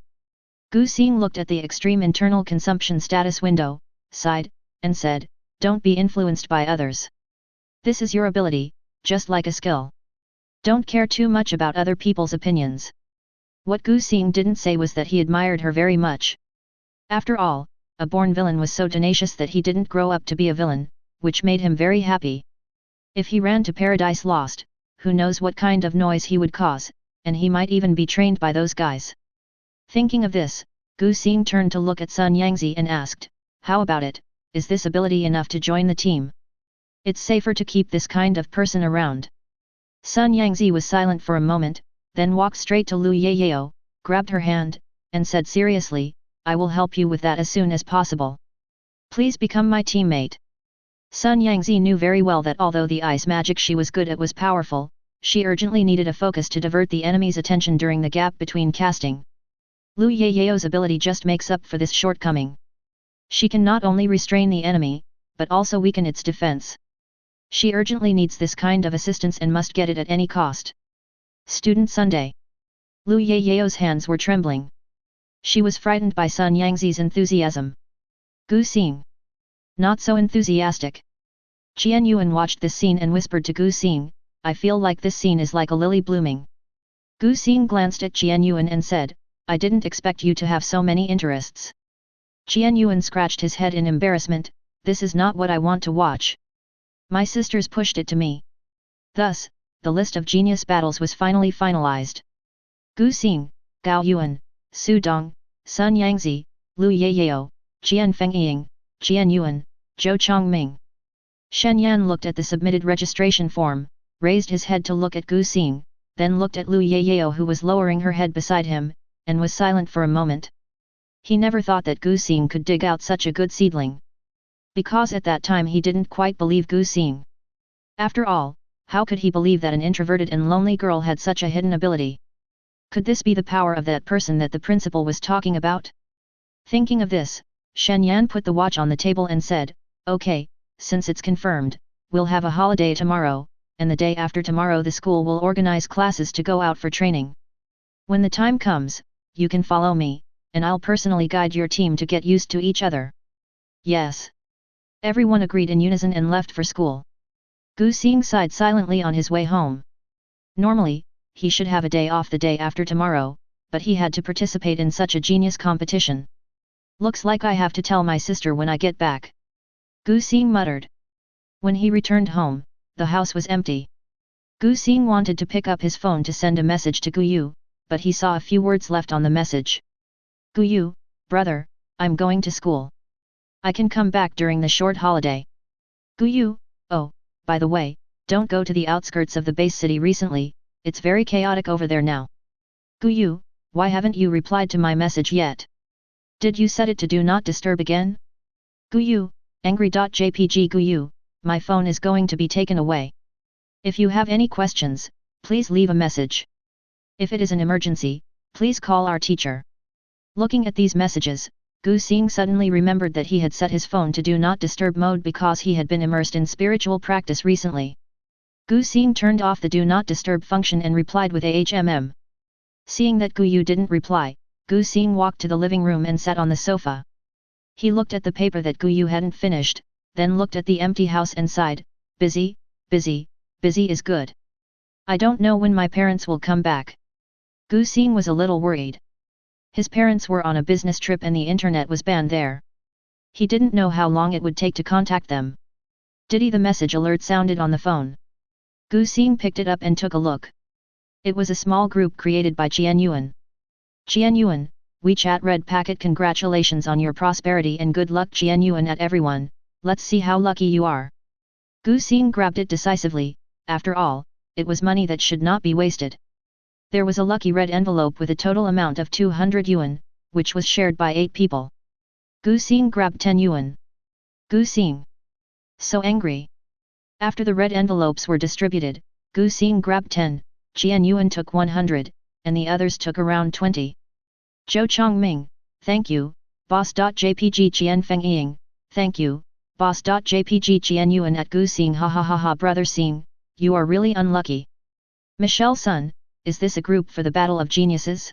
Gu Xing looked at the extreme internal consumption status window, sighed, and said, don't be influenced by others. This is your ability, just like a skill. Don't care too much about other people's opinions. What Gu Xing didn't say was that he admired her very much. After all, a born villain was so tenacious that he didn't grow up to be a villain, which made him very happy. If he ran to Paradise Lost, who knows what kind of noise he would cause, and he might even be trained by those guys. Thinking of this, Gu Xing turned to look at Sun Yangzi and asked, how about it, is this ability enough to join the team? It's safer to keep this kind of person around. Sun Yangzi was silent for a moment, then walked straight to Lu Yayao, grabbed her hand, and said seriously, I will help you with that as soon as possible. Please become my teammate. Sun Yangzi knew very well that although the ice magic she was good at was powerful, she urgently needed a focus to divert the enemy's attention during the gap between casting. Lu Yayao's ability just makes up for this shortcoming. She can not only restrain the enemy, but also weaken its defense. She urgently needs this kind of assistance and must get it at any cost. Student Sunday. Lu Yayao's hands were trembling. She was frightened by Sun Yangzi's enthusiasm. Gu Xing. Not so enthusiastic. Qian Yuan watched this scene and whispered to Gu Xing, I feel like this scene is like a lily blooming. Gu Xing glanced at Qian Yuan and said, I didn't expect you to have so many interests. Qian Yuan scratched his head in embarrassment, this is not what I want to watch. My sisters pushed it to me. Thus, the list of genius battles was finally finalized. Gu Xing, Gao Yuan, Su Dong, Sun Yangzi, Lu Yayao, Qian Fengying, Qian Yuan, Zhou Chongming. Shen Yan looked at the submitted registration form, raised his head to look at Gu Xing, then looked at Lu Yayao who was lowering her head beside him, and was silent for a moment. He never thought that Gu Xing could dig out such a good seedling. Because at that time he didn't quite believe Gu Xing. After all, how could he believe that an introverted and lonely girl had such a hidden ability? Could this be the power of that person that the principal was talking about? Thinking of this, Shen Yan put the watch on the table and said, okay, since it's confirmed, we'll have a holiday tomorrow, and the day after tomorrow the school will organize classes to go out for training. When the time comes, you can follow me, and I'll personally guide your team to get used to each other. Yes. Everyone agreed in unison and left for school. Gu Xing sighed silently on his way home. Normally, he should have a day off the day after tomorrow, but he had to participate in such a genius competition. Looks like I have to tell my sister when I get back. Gu Xing muttered. When he returned home, the house was empty. Gu Xing wanted to pick up his phone to send a message to Gu Yu, but he saw a few words left on the message. Gu Yu, brother, I'm going to school. I can come back during the short holiday. Gu Yu, oh, by the way, don't go to the outskirts of the base city recently, it's very chaotic over there now. Gu Yu, why haven't you replied to my message yet? Did you set it to do not disturb again? Gu Yu, angry.jpg Gu Yu, my phone is going to be taken away. If you have any questions, please leave a message. If it is an emergency, please call our teacher. Looking at these messages, Gu Xing suddenly remembered that he had set his phone to do not disturb mode because he had been immersed in spiritual practice recently. Gu Xing turned off the Do Not Disturb function and replied with AHMM. Seeing that Gu Yu didn't reply, Gu Xing walked to the living room and sat on the sofa. He looked at the paper that Gu Yu hadn't finished, then looked at the empty house and sighed, busy, busy, busy is good. I don't know when my parents will come back. Gu Xing was a little worried. His parents were on a business trip and the internet was banned there. He didn't know how long it would take to contact them. Diddy, the message alert sounded on the phone. Gu Xing picked it up and took a look. It was a small group created by Qian Yuan. Qian Yuan, WeChat red packet. Congratulations on your prosperity and good luck. Qian Yuan at everyone, let's see how lucky you are. Gu Xing grabbed it decisively. After all, it was money that should not be wasted. There was a lucky red envelope with a total amount of 200 yuan, which was shared by 8 people. Gu Xing grabbed 10 yuan. Gu Xing. So angry. After the red envelopes were distributed, Gu Xing grabbed 10, Qian Yuan took 100, and the others took around 20. Zhou Chongming, thank you, boss.jpg. Qian Fengying, thank you, boss.jpg. Qian Yuan at Gu Xing. Ha ha ha ha. Brother Xing, you are really unlucky. Michelle Sun, is this a group for the Battle of Geniuses?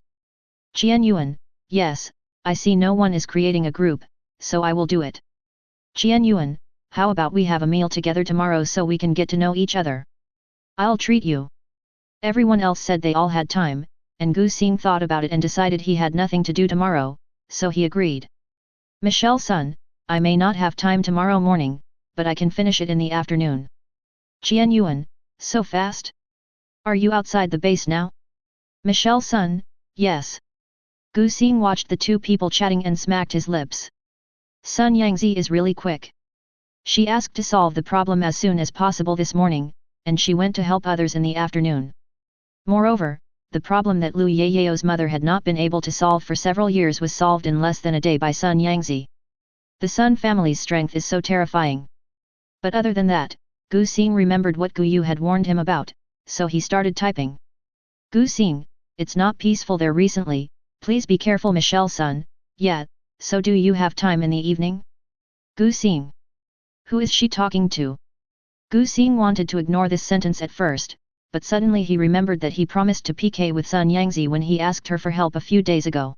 Qian Yuan, yes, I see no one is creating a group, so I will do it. Qian Yuan, how about we have a meal together tomorrow so we can get to know each other? I'll treat you. Everyone else said they all had time, and Gu Xing thought about it and decided he had nothing to do tomorrow, so he agreed. Michelle Sun, I may not have time tomorrow morning, but I can finish it in the afternoon. Qian Yuan, so fast? Are you outside the base now? Michelle Sun, yes. Gu Xing watched the two people chatting and smacked his lips. Sun Yangzi is really quick. She asked to solve the problem as soon as possible this morning, and she went to help others in the afternoon. Moreover, the problem that Lu Yayao's mother had not been able to solve for several years was solved in less than a day by Sun Yangzi. The Sun family's strength is so terrifying. But other than that, Gu Xing remembered what Gu Yu had warned him about, so he started typing. Gu Xing, it's not peaceful there recently, please be careful. Michelle Sun, yeah, so do you have time in the evening? Gu Xing. Who is she talking to? Gu Xing wanted to ignore this sentence at first, but suddenly he remembered that he promised to PK with Sun Yangzi when he asked her for help a few days ago.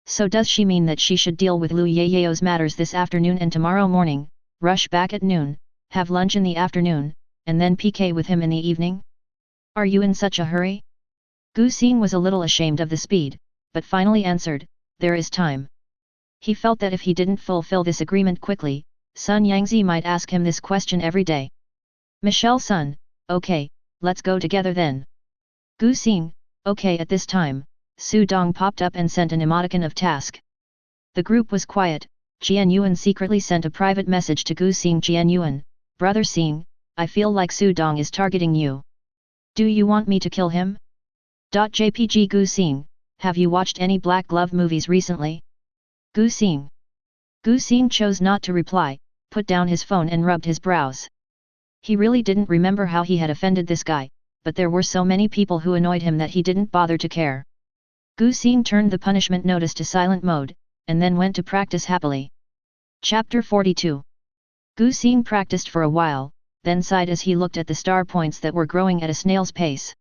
So does she mean that she should deal with Lu Yayao's matters this afternoon and tomorrow morning, rush back at noon, have lunch in the afternoon, and then PK with him in the evening? Are you in such a hurry? Gu Xing was a little ashamed of the speed, but finally answered, there is time. He felt that if he didn't fulfill this agreement quickly, Sun Yangzi might ask him this question every day. Michelle Sun, okay, let's go together then. Gu Xing, okay. At this time, Su Dong popped up and sent an emoticon of task. The group was quiet. Qian Yuan secretly sent a private message to Gu Xing. Qian Yuan, brother Xing, I feel like Su Dong is targeting you. Do you want me to kill him? .jpg. Gu Xing, have you watched any Black Glove movies recently? Gu Xing. Gu Xing chose not to reply, put down his phone and rubbed his brows. He really didn't remember how he had offended this guy, but there were so many people who annoyed him that he didn't bother to care. Gu Xing turned the punishment notice to silent mode, and then went to practice happily. Chapter 42. Gu Xing practiced for a while, then sighed as he looked at the star points that were growing at a snail's pace.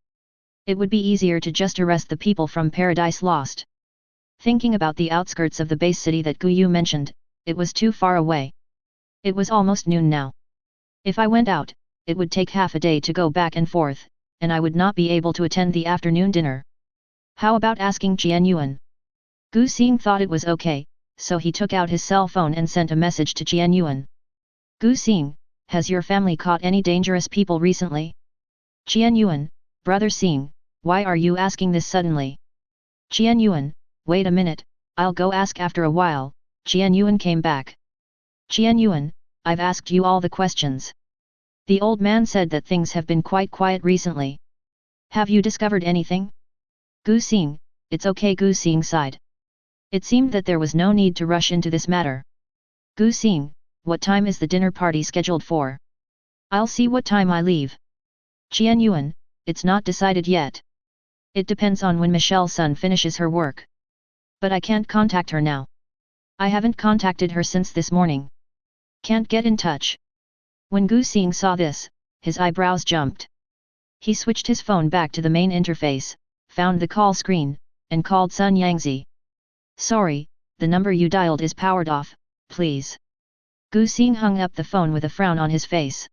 It would be easier to just arrest the people from Paradise Lost. Thinking about the outskirts of the base city that Gu Yu mentioned, it was too far away. It was almost noon now. If I went out, it would take half a day to go back and forth, and I would not be able to attend the afternoon dinner. How about asking Qian Yuan? Gu Xing thought it was okay, so he took out his cell phone and sent a message to Qian Yuan. Gu Xing, has your family caught any dangerous people recently? Qian Yuan, brother Xing, why are you asking this suddenly? Qian Yuan, wait a minute, I'll go ask. After a while, Qian Yuan came back. Qian Yuan, I've asked you all the questions. The old man said that things have been quite quiet recently. Have you discovered anything? Gu Xing, it's okay. Gu Xing sighed. It seemed that there was no need to rush into this matter. Gu Xing, what time is the dinner party scheduled for? I'll see what time I leave. Qian Yuan, it's not decided yet. It depends on when Michelle Sun finishes her work. But I can't contact her now. I haven't contacted her since this morning. Can't get in touch. When Gu Xing saw this, his eyebrows jumped. He switched his phone back to the main interface, found the call screen, and called Sun Yangzi. Sorry, the number you dialed is powered off, please. Gu Xing hung up the phone with a frown on his face.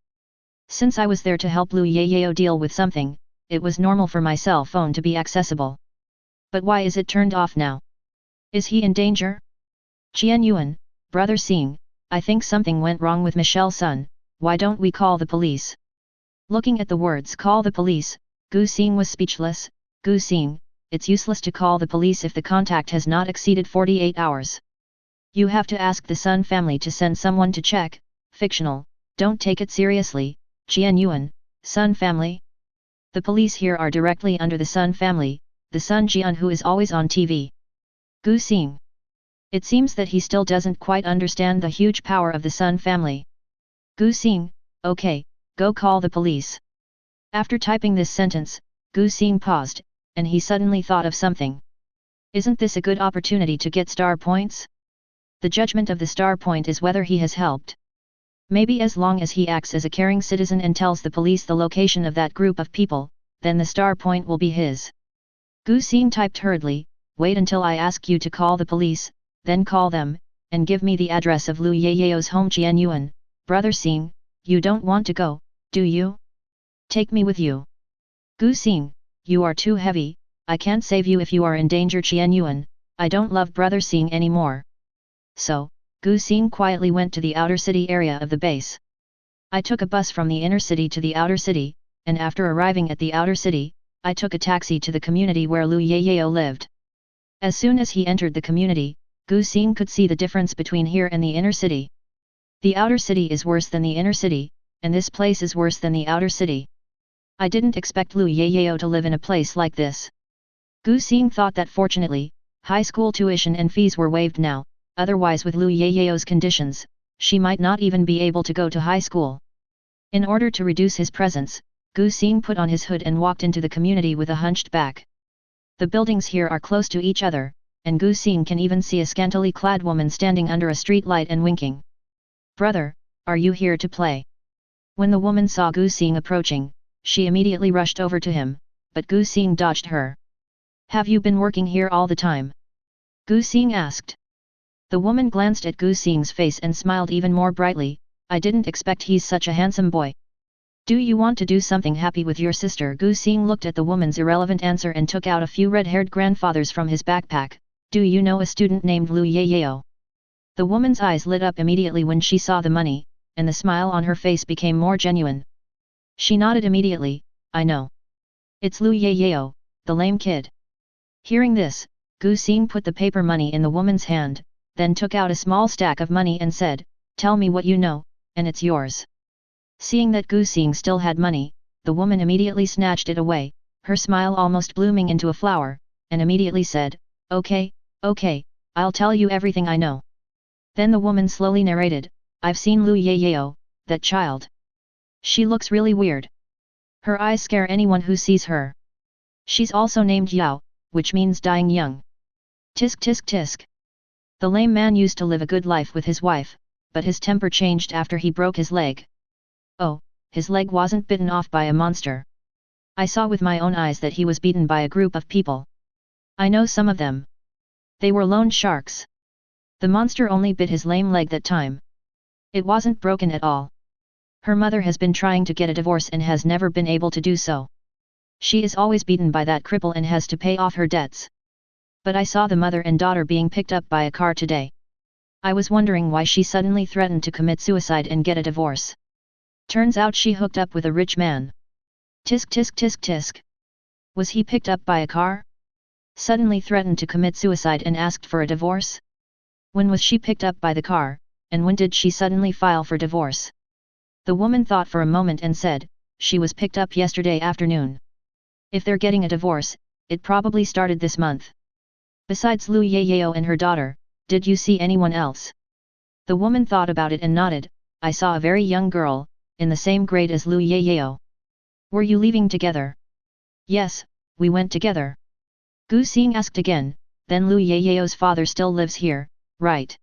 Since I was there to help Lu Yayao deal with something, it was normal for my cell phone to be accessible. But why is it turned off now? Is he in danger? Qian Yuan, brother Xing, I think something went wrong with Michelle's son, why don't we call the police? Looking at the words call the police, Gu Xing was speechless. Gu Xing, it's useless to call the police if the contact has not exceeded 48 hours. You have to ask the Sun family to send someone to check. Fictional, don't take it seriously. Qian Yuan, Sun family? The police here are directly under the Sun family, the Sun Jian who is always on TV. Gu Xing. It seems that he still doesn't quite understand the huge power of the Sun family. Gu Xing, okay, go call the police. After typing this sentence, Gu Xing paused, and he suddenly thought of something. Isn't this a good opportunity to get star points? The judgment of the star point is whether he has helped. Maybe as long as he acts as a caring citizen and tells the police the location of that group of people, then the star point will be his. Gu Xing typed hurriedly, wait until I ask you to call the police, then call them, and give me the address of Lu Yayao's home. Qian Yuan, brother Xing, you don't want to go, do you? Take me with you. Gu Xing, you are too heavy, I can't save you if you are in danger. Qian Yuan, I don't love brother Xing anymore. So, Gu Xing quietly went to the outer city area of the base. I took a bus from the inner city to the outer city, and after arriving at the outer city, I took a taxi to the community where Lu Yayao lived. As soon as he entered the community, Gu Xing could see the difference between here and the inner city. The outer city is worse than the inner city, and this place is worse than the outer city. I didn't expect Lu Yayao to live in a place like this. Gu Xing thought that fortunately, high school tuition and fees were waived now. Otherwise with Lu Yayao's conditions, she might not even be able to go to high school. In order to reduce his presence, Gu Xing put on his hood and walked into the community with a hunched back. The buildings here are close to each other, and Gu Xing can even see a scantily clad woman standing under a street light and winking. Brother, are you here to play? When the woman saw Gu Xing approaching, she immediately rushed over to him, but Gu Xing dodged her. Have you been working here all the time? Gu Xing asked. The woman glanced at Gu Xing's face and smiled even more brightly, I didn't expect he's such a handsome boy. Do you want to do something happy with your sister? Gu Xing looked at the woman's irrelevant answer and took out a few red-haired grandfathers from his backpack. Do you know a student named Lu Yayao? The woman's eyes lit up immediately when she saw the money, and the smile on her face became more genuine. She nodded immediately, I know. It's Lu Yayao, the lame kid. Hearing this, Gu Xing put the paper money in the woman's hand, then took out a small stack of money and said, tell me what you know, and it's yours. Seeing that Gu Xing still had money, the woman immediately snatched it away, her smile almost blooming into a flower, and immediately said, okay, I'll tell you everything I know. Then the woman slowly narrated, I've seen Lu Yayao, that child. She looks really weird. Her eyes scare anyone who sees her. She's also named Yao, which means dying young. Tisk tisk tisk. The lame man used to live a good life with his wife, but his temper changed after he broke his leg. Oh, his leg wasn't bitten off by a monster. I saw with my own eyes that he was beaten by a group of people. I know some of them. They were loan sharks. The monster only bit his lame leg that time. It wasn't broken at all. Her mother has been trying to get a divorce and has never been able to do so. She is always beaten by that cripple and has to pay off her debts. But I saw the mother and daughter being picked up by a car today. I was wondering why she suddenly threatened to commit suicide and get a divorce. Turns out she hooked up with a rich man. Tisk tisk tisk tisk. Was he picked up by a car? Suddenly threatened to commit suicide and asked for a divorce? When was she picked up by the car, and when did she suddenly file for divorce? The woman thought for a moment and said, she was picked up yesterday afternoon. If they're getting a divorce, it probably started this month. Besides Lu Yayao and her daughter, did you see anyone else? The woman thought about it and nodded, I saw a very young girl, in the same grade as Lu Yayao. Were you leaving together? Yes, we went together. Gu Xing asked again, then Lu Yayao's father still lives here, right?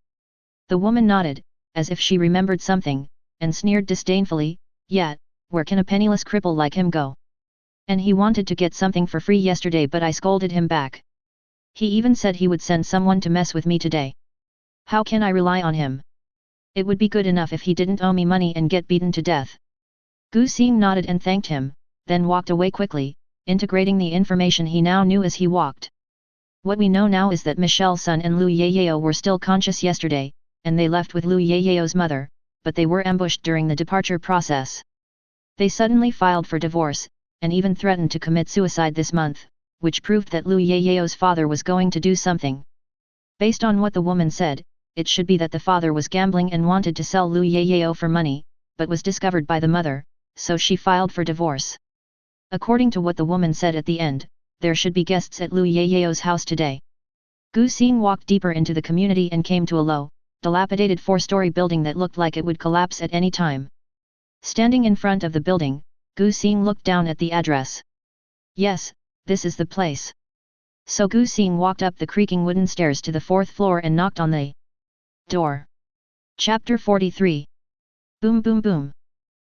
The woman nodded, as if she remembered something, and sneered disdainfully, yeah, where can a penniless cripple like him go? And he wanted to get something for free yesterday, but I scolded him back. He even said he would send someone to mess with me today. How can I rely on him? It would be good enough if he didn't owe me money and get beaten to death. Gu Xing nodded and thanked him, then walked away quickly, integrating the information he now knew as he walked. What we know now is that Michelle Sun and Lu Yayao were still conscious yesterday, and they left with Lu Yayao's mother, but they were ambushed during the departure process. They suddenly filed for divorce, and even threatened to commit suicide this month, which proved that Lu Yayao's father was going to do something. Based on what the woman said, it should be that the father was gambling and wanted to sell Lu Yayao for money, but was discovered by the mother, so she filed for divorce. According to what the woman said at the end, there should be guests at Lu Yayao's house today. Gu Xing walked deeper into the community and came to a low, dilapidated 4-story building that looked like it would collapse at any time. Standing in front of the building, Gu Xing looked down at the address. Yes, this is the place. So Gu Xing walked up the creaking wooden stairs to the 4th floor and knocked on the door. Chapter 43. Boom boom boom.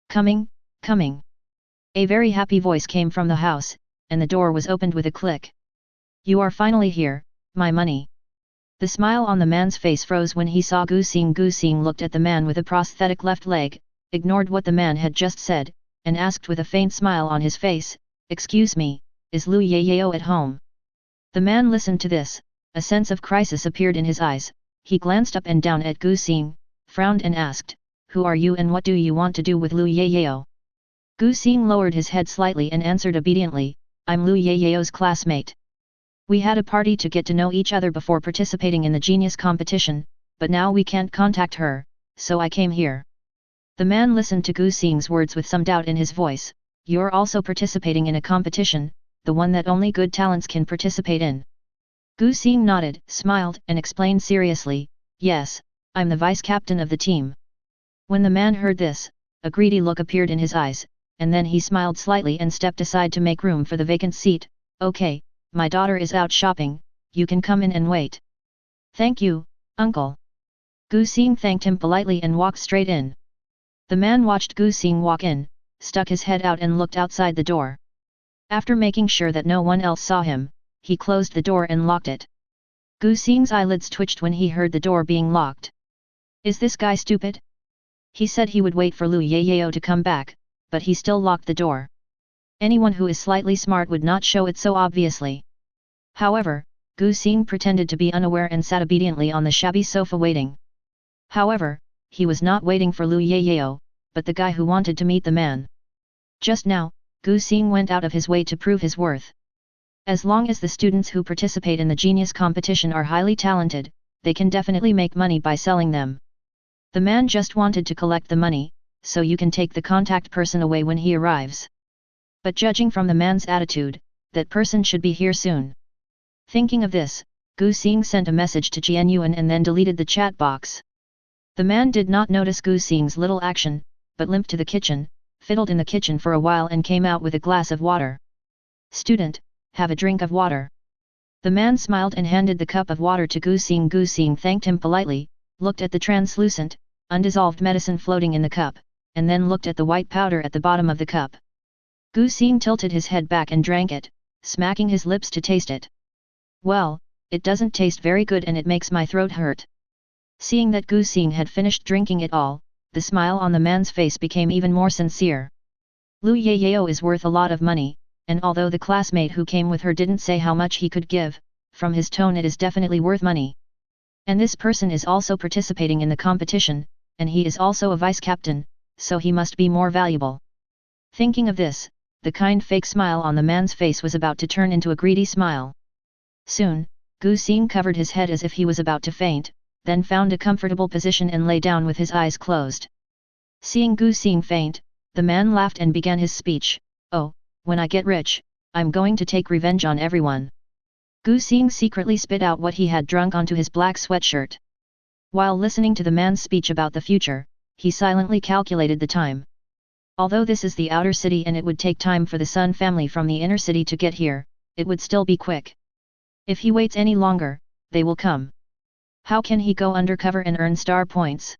Coming, coming. A very happy voice came from the house, and the door was opened with a click. You are finally here, my money. The smile on the man's face froze when he saw Gu Xing. Gu Xing looked at the man with a prosthetic left leg, ignored what the man had just said, and asked with a faint smile on his face, "Excuse me, is Lu Yayao at home?" The man listened to this, a sense of crisis appeared in his eyes, he glanced up and down at Gu Xing, frowned and asked, "Who are you and what do you want to do with Lu Yayao?" Gu Xing lowered his head slightly and answered obediently, "I'm Lu Yayao's classmate. We had a party to get to know each other before participating in the genius competition, but now we can't contact her, so I came here." The man listened to Gu Xing's words with some doubt in his voice. "You're also participating in a competition, the one that only good talents can participate in?" Gu Xing nodded, smiled and explained seriously, "Yes, I'm the vice captain of the team." When the man heard this, a greedy look appeared in his eyes, and then he smiled slightly and stepped aside to make room for the vacant seat. "Okay, my daughter is out shopping, you can come in and wait." "Thank you, uncle." Gu Xing thanked him politely and walked straight in. The man watched Gu Xing walk in, stuck his head out and looked outside the door. After making sure that no one else saw him, he closed the door and locked it. Gu Xing's eyelids twitched when he heard the door being locked. "Is this guy stupid?" He said he would wait for Lu Yayao to come back, but he still locked the door. Anyone who is slightly smart would not show it so obviously. However, Gu Xing pretended to be unaware and sat obediently on the shabby sofa waiting. However, he was not waiting for Lu Yayao, but the guy who wanted to meet the man. Just now, Gu Xing went out of his way to prove his worth. As long as the students who participate in the genius competition are highly talented, they can definitely make money by selling them. The man just wanted to collect the money, so you can take the contact person away when he arrives. But judging from the man's attitude, that person should be here soon. Thinking of this, Gu Xing sent a message to Jian Yuan and then deleted the chat box. The man did not notice Gu Xing's little action, but limped to the kitchen, fiddled in the kitchen for a while and came out with a glass of water. "Student, have a drink of water." The man smiled and handed the cup of water to Gu Xing. Gu Xing thanked him politely, looked at the translucent, undissolved medicine floating in the cup, and then looked at the white powder at the bottom of the cup. Gu Xing tilted his head back and drank it, smacking his lips to taste it. "Well, it doesn't taste very good and it makes my throat hurt." Seeing that Gu Xing had finished drinking it all, the smile on the man's face became even more sincere. Lu Yayao is worth a lot of money, and although the classmate who came with her didn't say how much he could give, from his tone it is definitely worth money. And this person is also participating in the competition, and he is also a vice captain, so he must be more valuable. Thinking of this, the kind fake smile on the man's face was about to turn into a greedy smile. Soon, Gu Xing covered his head as if he was about to faint, then found a comfortable position and lay down with his eyes closed. Seeing Gu Xing faint, the man laughed and began his speech. "Oh, when I get rich, I'm going to take revenge on everyone." Gu Xing secretly spit out what he had drunk onto his black sweatshirt. While listening to the man's speech about the future, he silently calculated the time. Although this is the outer city and it would take time for the Sun family from the inner city to get here, it would still be quick. If he waits any longer, they will come. How can he go undercover and earn star points?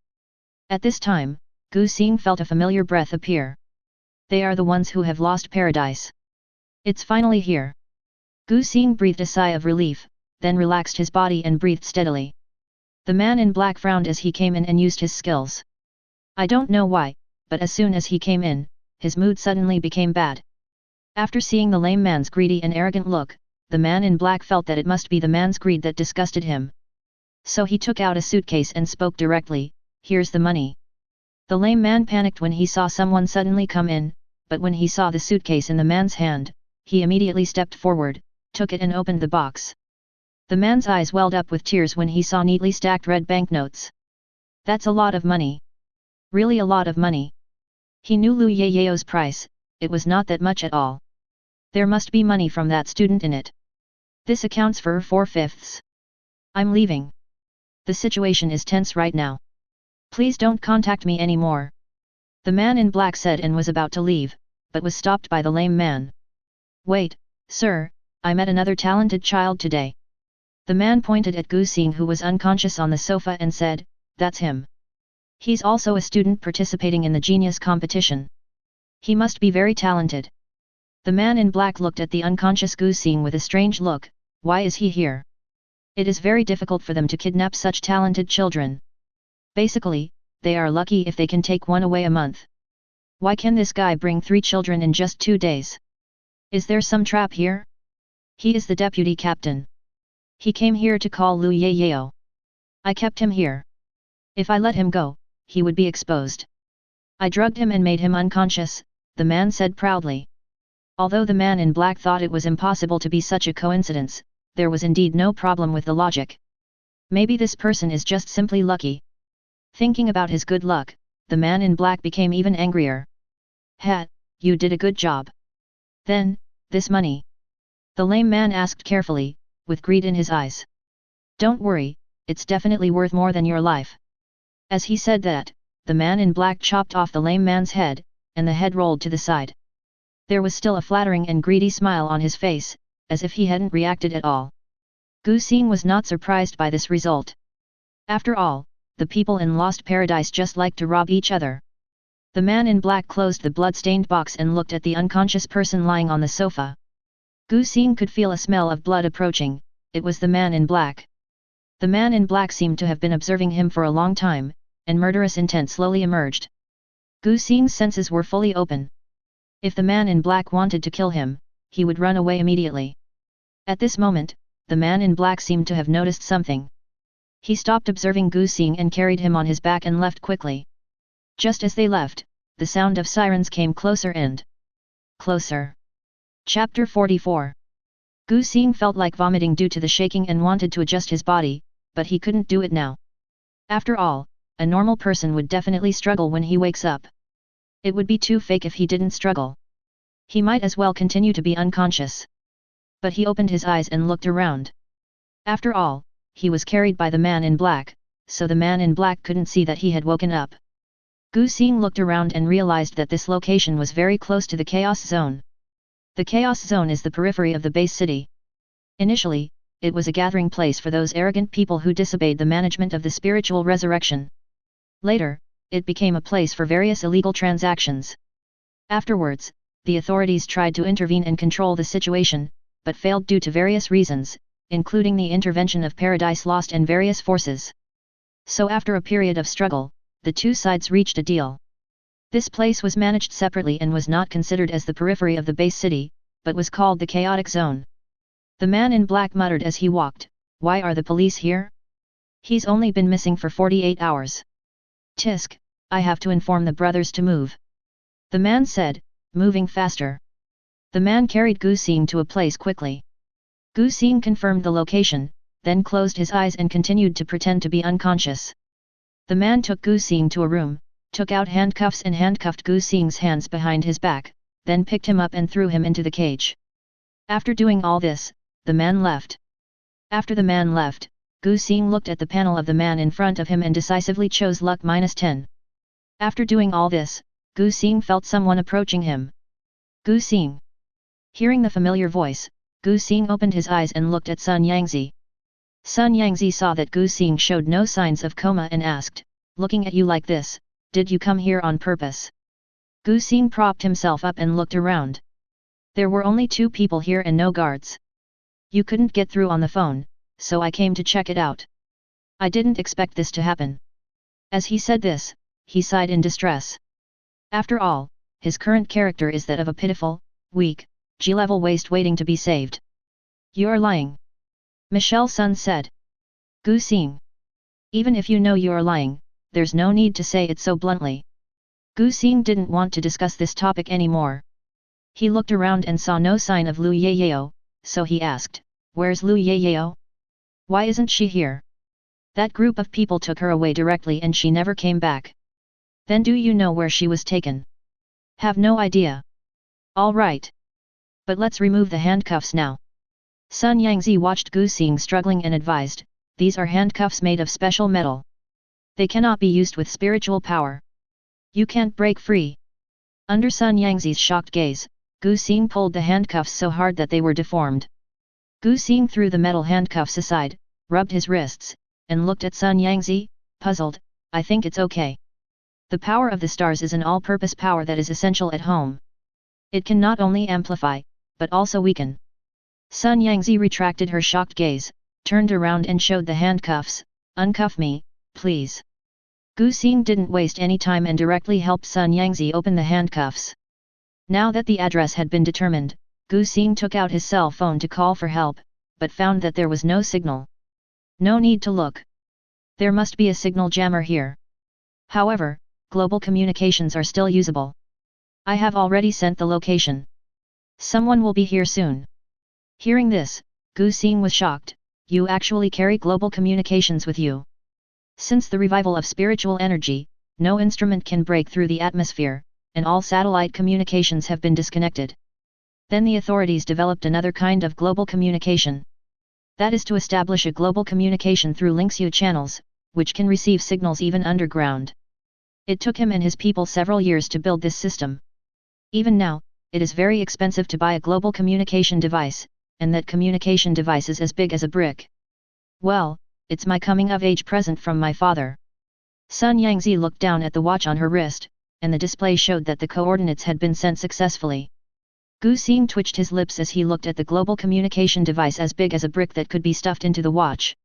At this time, Gu Xing felt a familiar breath appear. They are the ones who have lost paradise. It's finally here. Gu Xing breathed a sigh of relief, then relaxed his body and breathed steadily. The man in black frowned as he came in and used his skills. I don't know why, but as soon as he came in, his mood suddenly became bad. After seeing the lame man's greedy and arrogant look, the man in black felt that it must be the man's greed that disgusted him. So he took out a suitcase and spoke directly, "Here's the money." The lame man panicked when he saw someone suddenly come in, but when he saw the suitcase in the man's hand, he immediately stepped forward, took it and opened the box. The man's eyes welled up with tears when he saw neatly stacked red banknotes. That's a lot of money. Really a lot of money. He knew Lu Yao's price, it was not that much at all. There must be money from that student in it. This accounts for 4/5. I'm leaving. The situation is tense right now. Please don't contact me anymore. The man in black said and was about to leave, but was stopped by the lame man. Wait, sir, I met another talented child today. The man pointed at Gu Xing who was unconscious on the sofa and said, "That's him. He's also a student participating in the genius competition. He must be very talented." The man in black looked at the unconscious Gu Xing with a strange look. Why is he here? It is very difficult for them to kidnap such talented children. Basically, they are lucky if they can take one away a month. Why can this guy bring 3 children in just 2 days? Is there some trap here? He is the deputy captain. He came here to call Lu Yao. I kept him here. If I let him go, he would be exposed. I drugged him and made him unconscious, the man said proudly. Although the man in black thought it was impossible to be such a coincidence, there was indeed no problem with the logic. Maybe this person is just simply lucky. Thinking about his good luck, the man in black became even angrier. "Ha, you did a good job. Then, this money?" The lame man asked carefully, with greed in his eyes. "Don't worry, it's definitely worth more than your life." As he said that, the man in black chopped off the lame man's head, and the head rolled to the side. There was still a flattering and greedy smile on his face, as if he hadn't reacted at all. Gu Xing was not surprised by this result. After all, the people in Lost Paradise just like to rob each other. The man in black closed the blood-stained box and looked at the unconscious person lying on the sofa. Gu Xing could feel a smell of blood approaching. It was the man in black. The man in black seemed to have been observing him for a long time, and murderous intent slowly emerged. Gu Xing's senses were fully open. If the man in black wanted to kill him, he would run away immediately. At this moment, the man in black seemed to have noticed something. He stopped observing Gu Xing and carried him on his back and left quickly. Just as they left, the sound of sirens came closer and closer. Chapter 44. Gu Xing felt like vomiting due to the shaking and wanted to adjust his body, but he couldn't do it now. After all, a normal person would definitely struggle when he wakes up. It would be too fake if he didn't struggle. He might as well continue to be unconscious. But he opened his eyes and looked around. After all, he was carried by the man in black, so the man in black couldn't see that he had woken up. Gu Xing looked around and realized that this location was very close to the Chaos Zone. The Chaos Zone is the periphery of the base city. Initially, it was a gathering place for those arrogant people who disobeyed the management of the spiritual resurrection. Later, it became a place for various illegal transactions. Afterwards, the authorities tried to intervene and control the situation, but failed due to various reasons, including the intervention of Paradise Lost and various forces. So after a period of struggle, the two sides reached a deal. This place was managed separately and was not considered as the periphery of the base city, but was called the Chaotic Zone. The man in black muttered as he walked, "Why are the police here? He's only been missing for 48 hours. Tisk, I have to inform the brothers to move." The man said, moving faster. The man carried Gu Xing to a place quickly. Gu Xing confirmed the location, then closed his eyes and continued to pretend to be unconscious. The man took Gu Xing to a room, took out handcuffs and handcuffed Gu Xing's hands behind his back, then picked him up and threw him into the cage. After doing all this, the man left. After the man left, Gu Xing looked at the panel of the man in front of him and decisively chose luck -10. After doing all this, Gu Xing felt someone approaching him. Gu Xing. Hearing the familiar voice, Gu Xing opened his eyes and looked at Sun Yangzi. Sun Yangzi saw that Gu Xing showed no signs of coma and asked, "Looking at you like this, did you come here on purpose?" Gu Xing propped himself up and looked around. There were only 2 people here and no guards. You couldn't get through on the phone, so I came to check it out. I didn't expect this to happen. As he said this, he sighed in distress. After all, his current character is that of a pitiful, weak, G-level waste waiting to be saved. You're lying. Michelle Sun said. Gu Xing. Even if you know you're lying, there's no need to say it so bluntly. Gu Xing didn't want to discuss this topic anymore. He looked around and saw no sign of Lu Yayao, so he asked, "Where's Lu Yayao? Why isn't she here?" That group of people took her away directly and she never came back. Then do you know where she was taken? Have no idea. All right. But let's remove the handcuffs now. Sun Yangzi watched Gu Xing struggling and advised, "These are handcuffs made of special metal. They cannot be used with spiritual power. You can't break free." Under Sun Yangzi's shocked gaze, Gu Xing pulled the handcuffs so hard that they were deformed. Gu Xing threw the metal handcuffs aside, rubbed his wrists, and looked at Sun Yangzi, puzzled. "I think it's okay. The power of the stars is an all-purpose power that is essential at home. It can not only amplify, but also weaken." Sun Yangzi retracted her shocked gaze, turned around and showed the handcuffs. "Uncuff me, please." Gu Xing didn't waste any time and directly helped Sun Yangzi open the handcuffs. Now that the address had been determined, Gu Xing took out his cell phone to call for help, but found that there was no signal. No need to look. There must be a signal jammer here. However, global communications are still usable. I have already sent the location. Someone will be here soon. Hearing this, Gu Xing was shocked. You actually carry global communications with you? Since the revival of spiritual energy, no instrument can break through the atmosphere, and all satellite communications have been disconnected. Then the authorities developed another kind of global communication. That is to establish a global communication through Linkshu channels, which can receive signals even underground. It took him and his people several years to build this system. Even now, it is very expensive to buy a global communication device, and that communication device is as big as a brick. Well, it's my coming-of-age present from my father. Sun Yangzi looked down at the watch on her wrist, and the display showed that the coordinates had been sent successfully. Gu Xing twitched his lips as he looked at the global communication device as big as a brick that could be stuffed into the watch.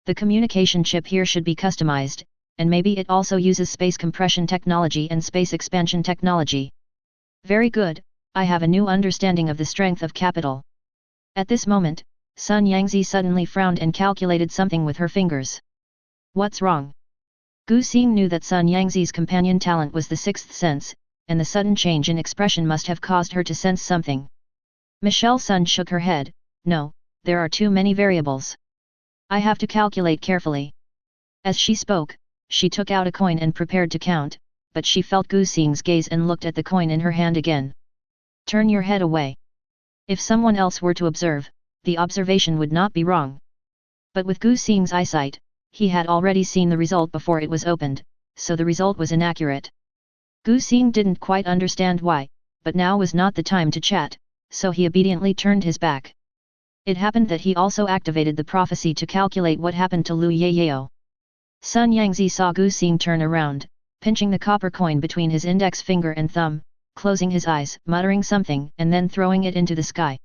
The communication chip here should be customized, and maybe it also uses space compression technology and space expansion technology. Very good, I have a new understanding of the strength of capital. At this moment, Sun Yangzi suddenly frowned and calculated something with her fingers. What's wrong? Gu Xing knew that Sun Yangzi's companion talent was the sixth sense, and the sudden change in expression must have caused her to sense something. Michelle Sun shook her head. No, there are too many variables. I have to calculate carefully. As she spoke, she took out a coin and prepared to count, but she felt Gu Xing's gaze and looked at the coin in her hand again. Turn your head away. If someone else were to observe, the observation would not be wrong. But with Gu Xing's eyesight, he had already seen the result before it was opened, so the result was inaccurate. Gu Xing didn't quite understand why, but now was not the time to chat, so he obediently turned his back. It happened that he also activated the prophecy to calculate what happened to Lu Yayao. Sun Yangzi saw Gu Xing turn around, pinching the copper coin between his index finger and thumb, closing his eyes, muttering something and then throwing it into the sky.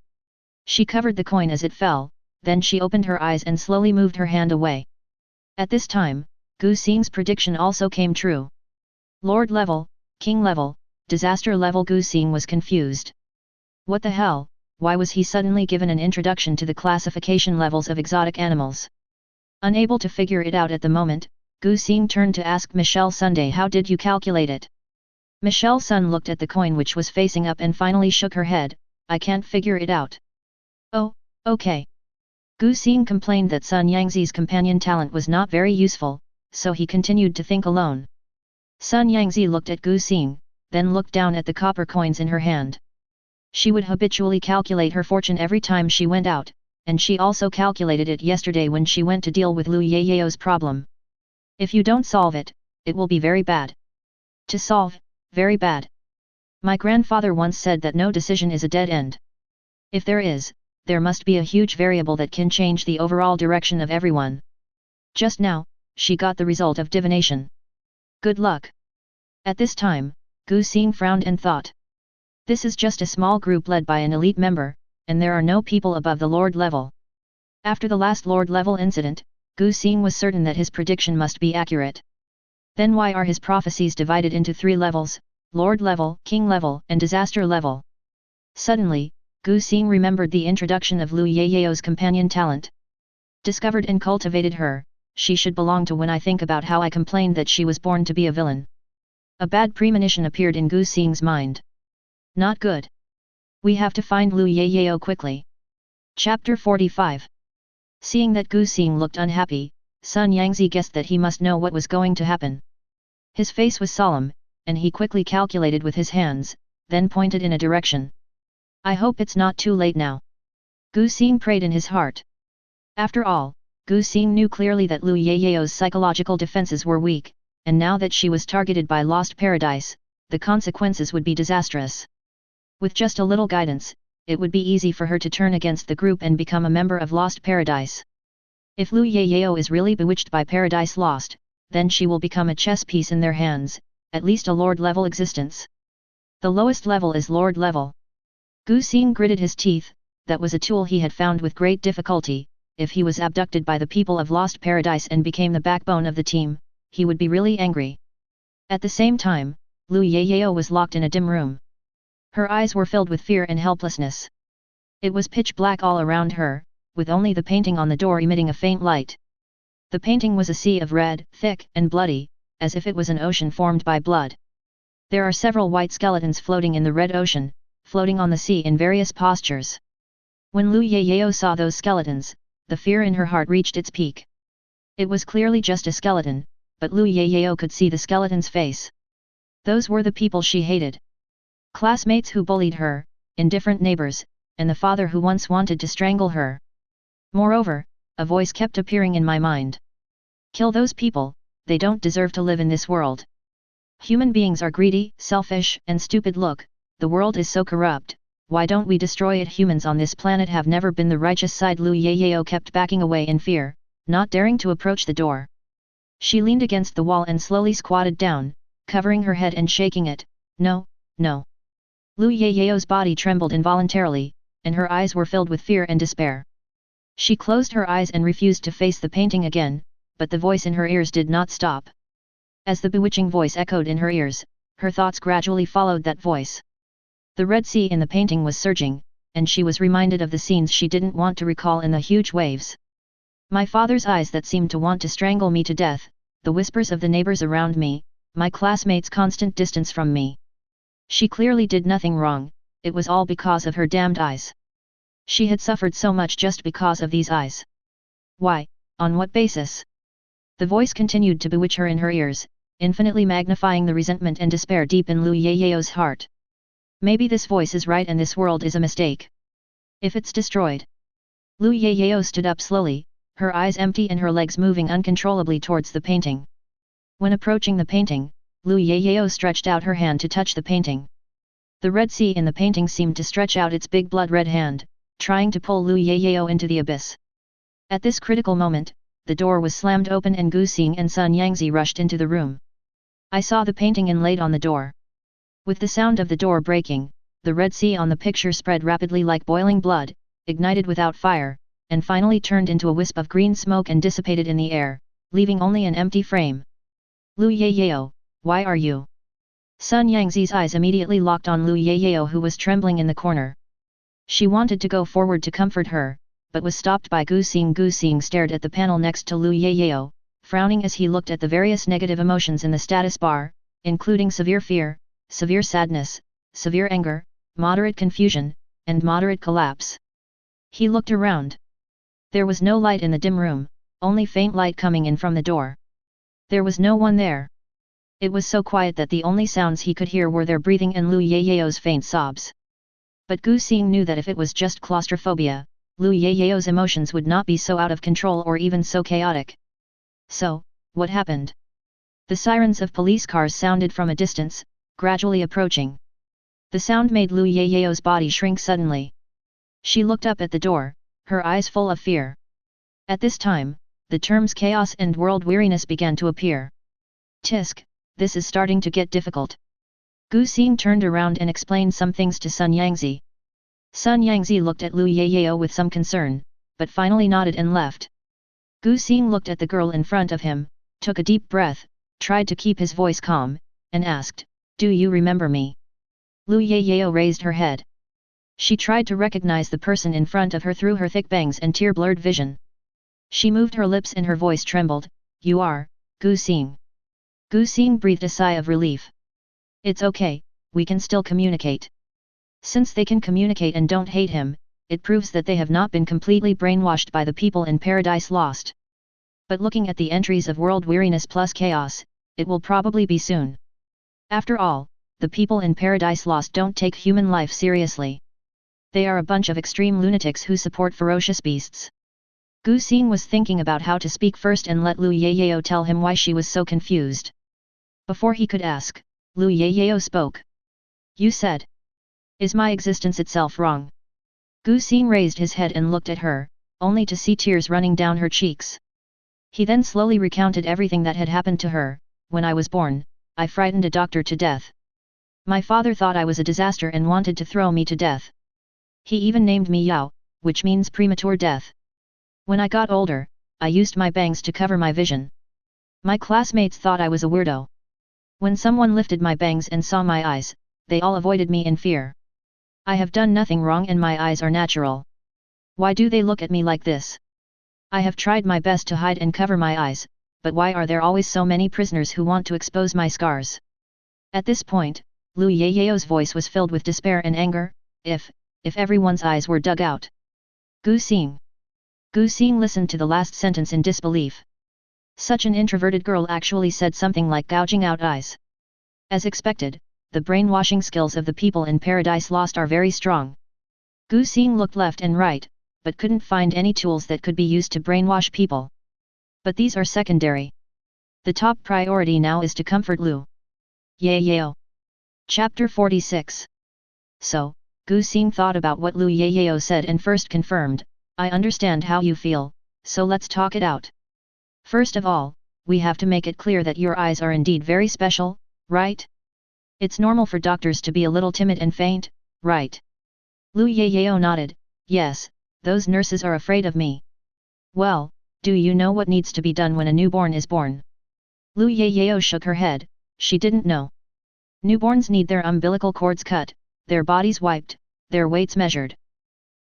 She covered the coin as it fell, then she opened her eyes and slowly moved her hand away. At this time, Gu Xing's prediction also came true. Lord level, King level, disaster level. Gu Xing was confused. What the hell, why was he suddenly given an introduction to the classification levels of exotic animals? Unable to figure it out at the moment, Gu Xing turned to ask Michelle Sunday, how did you calculate it? Michelle Sun looked at the coin which was facing up and finally shook her head. I can't figure it out. Oh, okay. Gu Xing complained that Sun Yangzi's companion talent was not very useful, so he continued to think alone. Sun Yangzi looked at Gu Xing, then looked down at the copper coins in her hand. She would habitually calculate her fortune every time she went out, and she also calculated it yesterday when she went to deal with Lu Yayao's problem. If you don't solve it, it will be very bad. To solve, very bad. My grandfather once said that no decision is a dead end. If there is, there must be a huge variable that can change the overall direction of everyone. Just now, she got the result of divination. Good luck. At this time, Gu Xing frowned and thought. This is just a small group led by an elite member, and there are no people above the Lord level. After the last Lord level incident, Gu Xing was certain that his prediction must be accurate. Then why are his prophecies divided into 3 levels, Lord level, King level, and Disaster level? Suddenly, Gu Xing remembered the introduction of Lu Yayao's companion talent. Discovered and cultivated her, she should belong to when I think about how I complained that she was born to be a villain. A bad premonition appeared in Gu Xing's mind. Not good. We have to find Lu Yayao quickly. Chapter 45. Seeing that Gu Xing looked unhappy, Sun Yangzi guessed that he must know what was going to happen. His face was solemn, and he quickly calculated with his hands, then pointed in a direction. I hope it's not too late now. Gu Xing prayed in his heart. After all, Gu Xing knew clearly that Lu Yayao's psychological defenses were weak, and now that she was targeted by Lost Paradise, the consequences would be disastrous. With just a little guidance, it would be easy for her to turn against the group and become a member of Lost Paradise. If Lu Yayao is really bewitched by Paradise Lost, then she will become a chess piece in their hands, at least a Lord level existence. The lowest level is Lord level. Gu Xing gritted his teeth. That was a tool he had found with great difficulty. If he was abducted by the people of Lost Paradise and became the backbone of the team, he would be really angry. At the same time, Lu Yayao was locked in a dim room. Her eyes were filled with fear and helplessness. It was pitch black all around her, with only the painting on the door emitting a faint light. The painting was a sea of red, thick and bloody, as if it was an ocean formed by blood. There are several white skeletons floating in the red ocean, floating on the sea in various postures. When Lu Yayao saw those skeletons, the fear in her heart reached its peak. It was clearly just a skeleton, but Lu Yayao could see the skeleton's face. Those were the people she hated. Classmates who bullied her, indifferent neighbors, and the father who once wanted to strangle her. Moreover, a voice kept appearing in my mind. Kill those people, they don't deserve to live in this world. Human beings are greedy, selfish, and stupid. Look, the world is so corrupt, why don't we destroy it? Humans on this planet have never been the righteous side. Lu Yayao kept backing away in fear, not daring to approach the door. She leaned against the wall and slowly squatted down, covering her head and shaking it. No, no. Lu Yayao's body trembled involuntarily, and her eyes were filled with fear and despair. She closed her eyes and refused to face the painting again, but the voice in her ears did not stop. As the bewitching voice echoed in her ears, her thoughts gradually followed that voice. The Red Sea in the painting was surging, and she was reminded of the scenes she didn't want to recall in the huge waves. My father's eyes that seemed to want to strangle me to death, the whispers of the neighbors around me, my classmates' constant distance from me. She clearly did nothing wrong, it was all because of her damned eyes. She had suffered so much just because of these eyes. Why, on what basis? The voice continued to bewitch her in her ears, infinitely magnifying the resentment and despair deep in Lu Yayao's heart. Maybe this voice is right and this world is a mistake. If it's destroyed. Lu Yayao stood up slowly, her eyes empty and her legs moving uncontrollably towards the painting. When approaching the painting, Lu Yayao stretched out her hand to touch the painting. The Red Sea in the painting seemed to stretch out its big blood-red hand, trying to pull Lu Yayao into the abyss. At this critical moment, the door was slammed open and Gu Xing and Sun Yangzi rushed into the room. I saw the painting inlaid on the door. With the sound of the door breaking, the Red Sea on the picture spread rapidly like boiling blood, ignited without fire, and finally turned into a wisp of green smoke and dissipated in the air, leaving only an empty frame. Lu Yayao, why are you? Sun Yangzi's eyes immediately locked on Lu Yayao, who was trembling in the corner. She wanted to go forward to comfort her, but was stopped by Gu Xing. Gu Xing stared at the panel next to Lu Yayao, frowning as he looked at the various negative emotions in the status bar, including severe fear, severe sadness, severe anger, moderate confusion, and moderate collapse. He looked around. There was no light in the dim room, only faint light coming in from the door. There was no one there. It was so quiet that the only sounds he could hear were their breathing and Lu Yayao's faint sobs. But Gu Xing knew that if it was just claustrophobia, Lu Yayao's emotions would not be so out of control or even so chaotic. So, what happened? The sirens of police cars sounded from a distance, gradually approaching. The sound made Lu Yayao's body shrink suddenly. She looked up at the door, her eyes full of fear. At this time, the terms chaos and world weariness began to appear. Tisk, this is starting to get difficult. Gu Xing turned around and explained some things to Sun Yangzi. Sun Yangzi looked at Lu Yayao with some concern, but finally nodded and left. Gu Xing looked at the girl in front of him, took a deep breath, tried to keep his voice calm, and asked, "Do you remember me?" Lu Yayao raised her head. She tried to recognize the person in front of her through her thick bangs and tear-blurred vision. She moved her lips and her voice trembled, "You are, Gu Xing." Gu Xing breathed a sigh of relief. "It's okay, we can still communicate." Since they can communicate and don't hate him, it proves that they have not been completely brainwashed by the people in Paradise Lost. But looking at the entries of World Weariness plus Chaos, it will probably be soon. After all, the people in Paradise Lost don't take human life seriously. They are a bunch of extreme lunatics who support ferocious beasts. Gu Xing was thinking about how to speak first and let Lu Yayao tell him why she was so confused. Before he could ask, Lu Yayao spoke. "You said. Is my existence itself wrong?" Gu Xing raised his head and looked at her, only to see tears running down her cheeks. He then slowly recounted everything that had happened to her. "When I was born, I frightened a doctor to death. My father thought I was a disaster and wanted to throw me to death. He even named me Yao, which means premature death. When I got older, I used my bangs to cover my vision. My classmates thought I was a weirdo. When someone lifted my bangs and saw my eyes, they all avoided me in fear. I have done nothing wrong and my eyes are natural. Why do they look at me like this? I have tried my best to hide and cover my eyes, but why are there always so many prisoners who want to expose my scars?" At this point, Lu Yayao's voice was filled with despair and anger. If everyone's eyes were dug out. Gu Xing listened to the last sentence in disbelief. Such an introverted girl actually said something like gouging out eyes. As expected, the brainwashing skills of the people in Paradise Lost are very strong. Gu Xing looked left and right, but couldn't find any tools that could be used to brainwash people. But these are secondary. The top priority now is to comfort Lu Yayao. Chapter 46. So, Gu Xing thought about what Lu Yayao said and first confirmed, "I understand how you feel, so let's talk it out. First of all, we have to make it clear that your eyes are indeed very special, right? It's normal for doctors to be a little timid and faint, right?" Lu Yayao nodded, "Yes, those nurses are afraid of me." "Well, do you know what needs to be done when a newborn is born?" Lu Yayao shook her head, she didn't know. Newborns need their umbilical cords cut, their bodies wiped, their weights measured.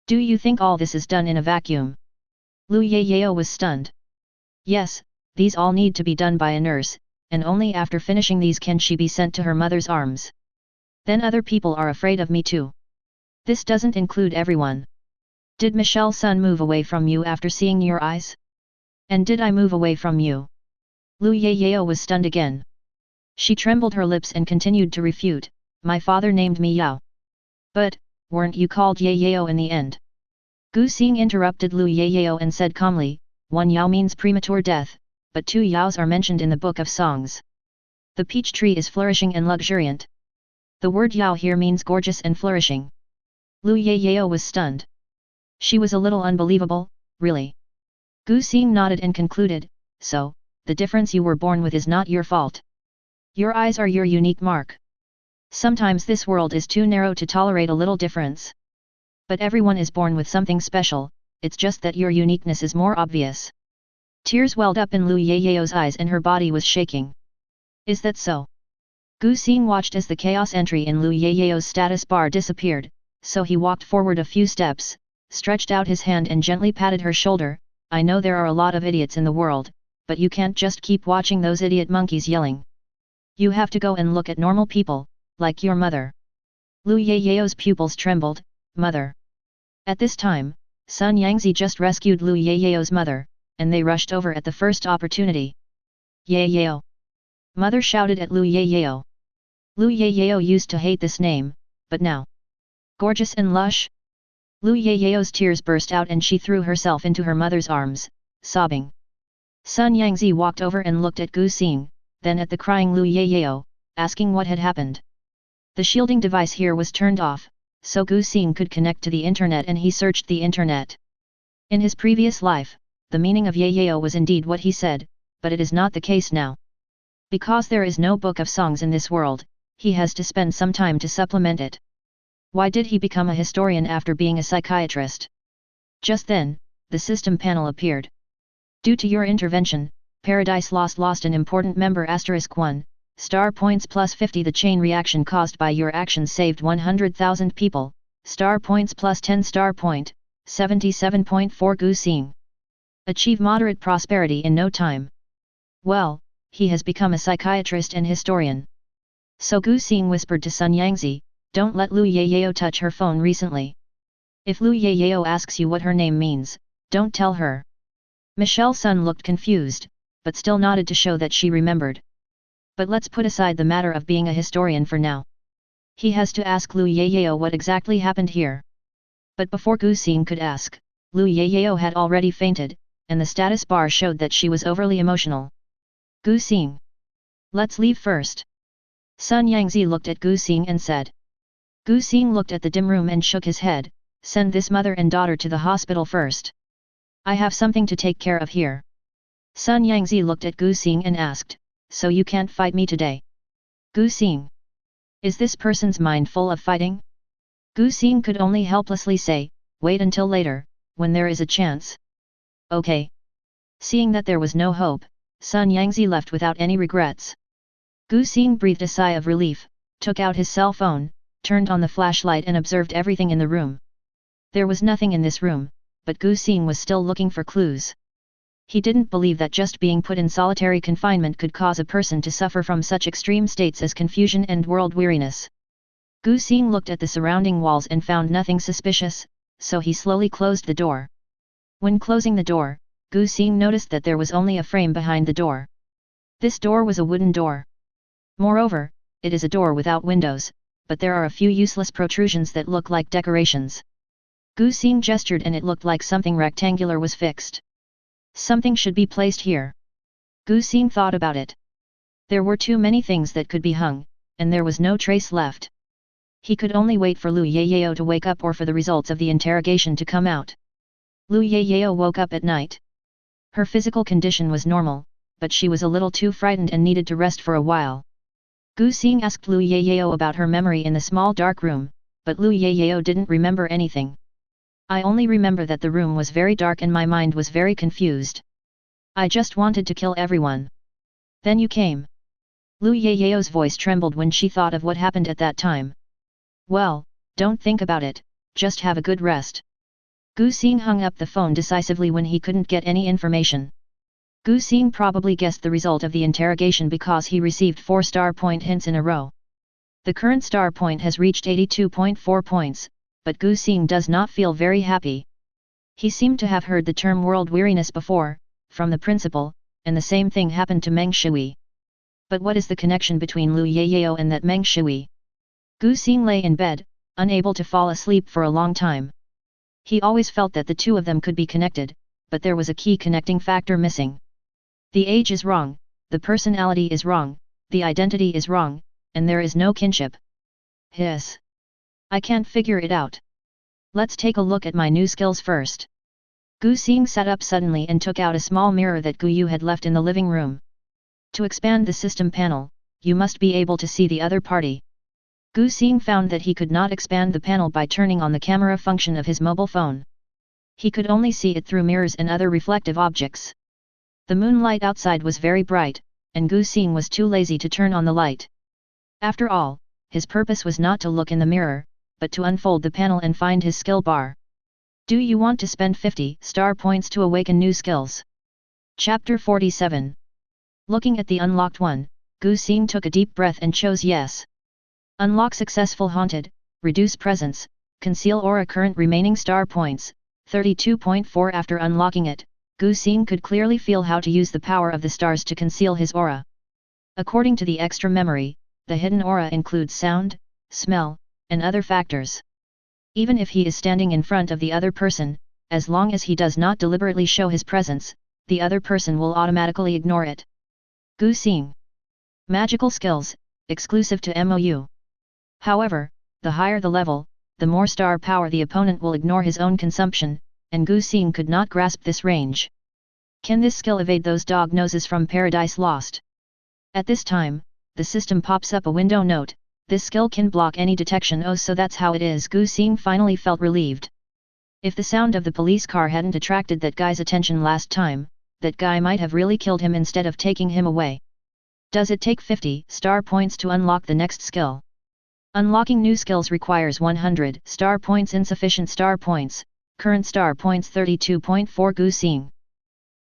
Do you think all this is done in a vacuum? Lu Yayao was stunned. Yes, these all need to be done by a nurse, and only after finishing these can she be sent to her mother's arms. Then other people are afraid of me too. This doesn't include everyone. Did Michelle's son move away from you after seeing your eyes? And did I move away from you? Lu Yayao was stunned again. She trembled her lips and continued to refute, "My father named me Yao. But, weren't you called Yayao in the end?" Gu Xing interrupted Lu Yayao and said calmly, "One Yao means premature death, but two Yaos are mentioned in the Book of Songs. The peach tree is flourishing and luxuriant. The word Yao here means gorgeous and flourishing." Lu Yayao was stunned. She was a little unbelievable, really. Gu Xing nodded and concluded, "So, the difference you were born with is not your fault. Your eyes are your unique mark. Sometimes this world is too narrow to tolerate a little difference. But everyone is born with something special, it's just that your uniqueness is more obvious." Tears welled up in Lu Yayao's eyes and her body was shaking. "Is that so?" Gu Xing watched as the chaos entry in Lu Yayao's status bar disappeared, so he walked forward a few steps, stretched out his hand and gently patted her shoulder. "I know there are a lot of idiots in the world, but you can't just keep watching those idiot monkeys yelling. You have to go and look at normal people, like your mother." Lu Yayao's pupils trembled. Mother. At this time, Sun Yangzi just rescued Lu Yayao's mother, and they rushed over at the first opportunity. "Yayao!" Mother shouted at Lu Yayao. Lu Yayao used to hate this name, but now, gorgeous and lush? Lu Yayao's tears burst out and she threw herself into her mother's arms, sobbing. Sun Yangzi walked over and looked at Gu Xing, then at the crying Lu Yayao, asking what had happened. The shielding device here was turned off, so Gu Xing could connect to the internet and he searched the internet. In his previous life, the meaning of Yayao was indeed what he said, but it is not the case now. Because there is no book of songs in this world, he has to spend some time to supplement it. Why did he become a historian after being a psychiatrist? Just then, the system panel appeared. Due to your intervention, Paradise lost an important member *1, star points plus 50. The chain reaction caused by your actions saved 100,000 people, star points plus 10 star point, 77.4 Gu Xing. Achieve moderate prosperity in no time. Well, he has become a psychiatrist and historian. So Gu Xing whispered to Sun Yangzi, don't let Lu Yayao touch her phone recently. If Lu Yayao asks you what her name means, don't tell her. Michelle Sun looked confused, but still nodded to show that she remembered. But let's put aside the matter of being a historian for now. He has to ask Lu Yayao what exactly happened here. But before Gu Xing could ask, Lu Yayao had already fainted, and the status bar showed that she was overly emotional. Gu Xing. Let's leave first. Sun Yangzi looked at Gu Xing and said. Gu Xing looked at the dim room and shook his head, send this mother and daughter to the hospital first. I have something to take care of here. Sun Yangzi looked at Gu Xing and asked, so you can't fight me today? Gu Xing. Is this person's mind full of fighting? Gu Xing could only helplessly say, wait until later, when there is a chance. Okay. Seeing that there was no hope, Sun Yangzi left without any regrets. Gu Xing breathed a sigh of relief, took out his cell phone, turned on the flashlight and observed everything in the room. There was nothing in this room, but Gu Xing was still looking for clues. He didn't believe that just being put in solitary confinement could cause a person to suffer from such extreme states as confusion and world weariness. Gu Xing looked at the surrounding walls and found nothing suspicious, so he slowly closed the door. When closing the door, Gu Xing noticed that there was only a frame behind the door. This door was a wooden door. Moreover, it is a door without windows, but there are a few useless protrusions that look like decorations. Gu Xing gestured and it looked like something rectangular was fixed. Something should be placed here. Gu Xing thought about it. There were too many things that could be hung, and there was no trace left. He could only wait for Lu Yayao to wake up or for the results of the interrogation to come out. Lu Yayao woke up at night. Her physical condition was normal, but she was a little too frightened and needed to rest for a while. Gu Xing asked Lu Yayao about her memory in the small dark room, but Lu Yayao didn't remember anything. I only remember that the room was very dark and my mind was very confused. I just wanted to kill everyone. Then you came. Lu Yayao's voice trembled when she thought of what happened at that time. Well, don't think about it, just have a good rest. Gu Xing hung up the phone decisively when he couldn't get any information. Gu Xing probably guessed the result of the interrogation because he received 4 star point hints in a row. The current star point has reached 82.4 points, but Gu Xing does not feel very happy. He seemed to have heard the term world weariness before, from the principal, and the same thing happened to Meng Shui. But what is the connection between Lu Yayao and that Meng Shui? Gu Xing lay in bed, unable to fall asleep for a long time. He always felt that the two of them could be connected, but there was a key connecting factor missing. The age is wrong, the personality is wrong, the identity is wrong, and there is no kinship. Hiss. I can't figure it out. Let's take a look at my new skills first. Gu Xing sat up suddenly and took out a small mirror that Gu Yu had left in the living room. To expand the system panel, you must be able to see the other party. Gu Xing found that he could not expand the panel by turning on the camera function of his mobile phone. He could only see it through mirrors and other reflective objects. The moonlight outside was very bright, and Gu Xing was too lazy to turn on the light. After all, his purpose was not to look in the mirror, but to unfold the panel and find his skill bar. Do you want to spend 50 star points to awaken new skills? Chapter 47. Looking at the unlocked one, Gu Xing took a deep breath and chose yes. Unlock successful haunted, reduce presence, conceal aura current remaining star points, 32.4. After unlocking it, Gu Xing could clearly feel how to use the power of the stars to conceal his aura. According to the extra memory, the hidden aura includes sound, smell, and other factors. Even if he is standing in front of the other person, as long as he does not deliberately show his presence, the other person will automatically ignore it. Gu Xing. Magical skills, exclusive to MOU. However, the higher the level, the more star power the opponent will ignore his own consumption, and Gu Xing could not grasp this range. Can this skill evade those dog noses from Paradise Lost? At this time, the system pops up a window note, This skill can block any detection. Oh, so that's how it is. Gu Xing finally felt relieved. If the sound of the police car hadn't attracted that guy's attention last time, that guy might have really killed him instead of taking him away. Does it take 50 star points to unlock the next skill? Unlocking new skills requires 100 star points. Insufficient star points, current star points 32.4. Gu Xing.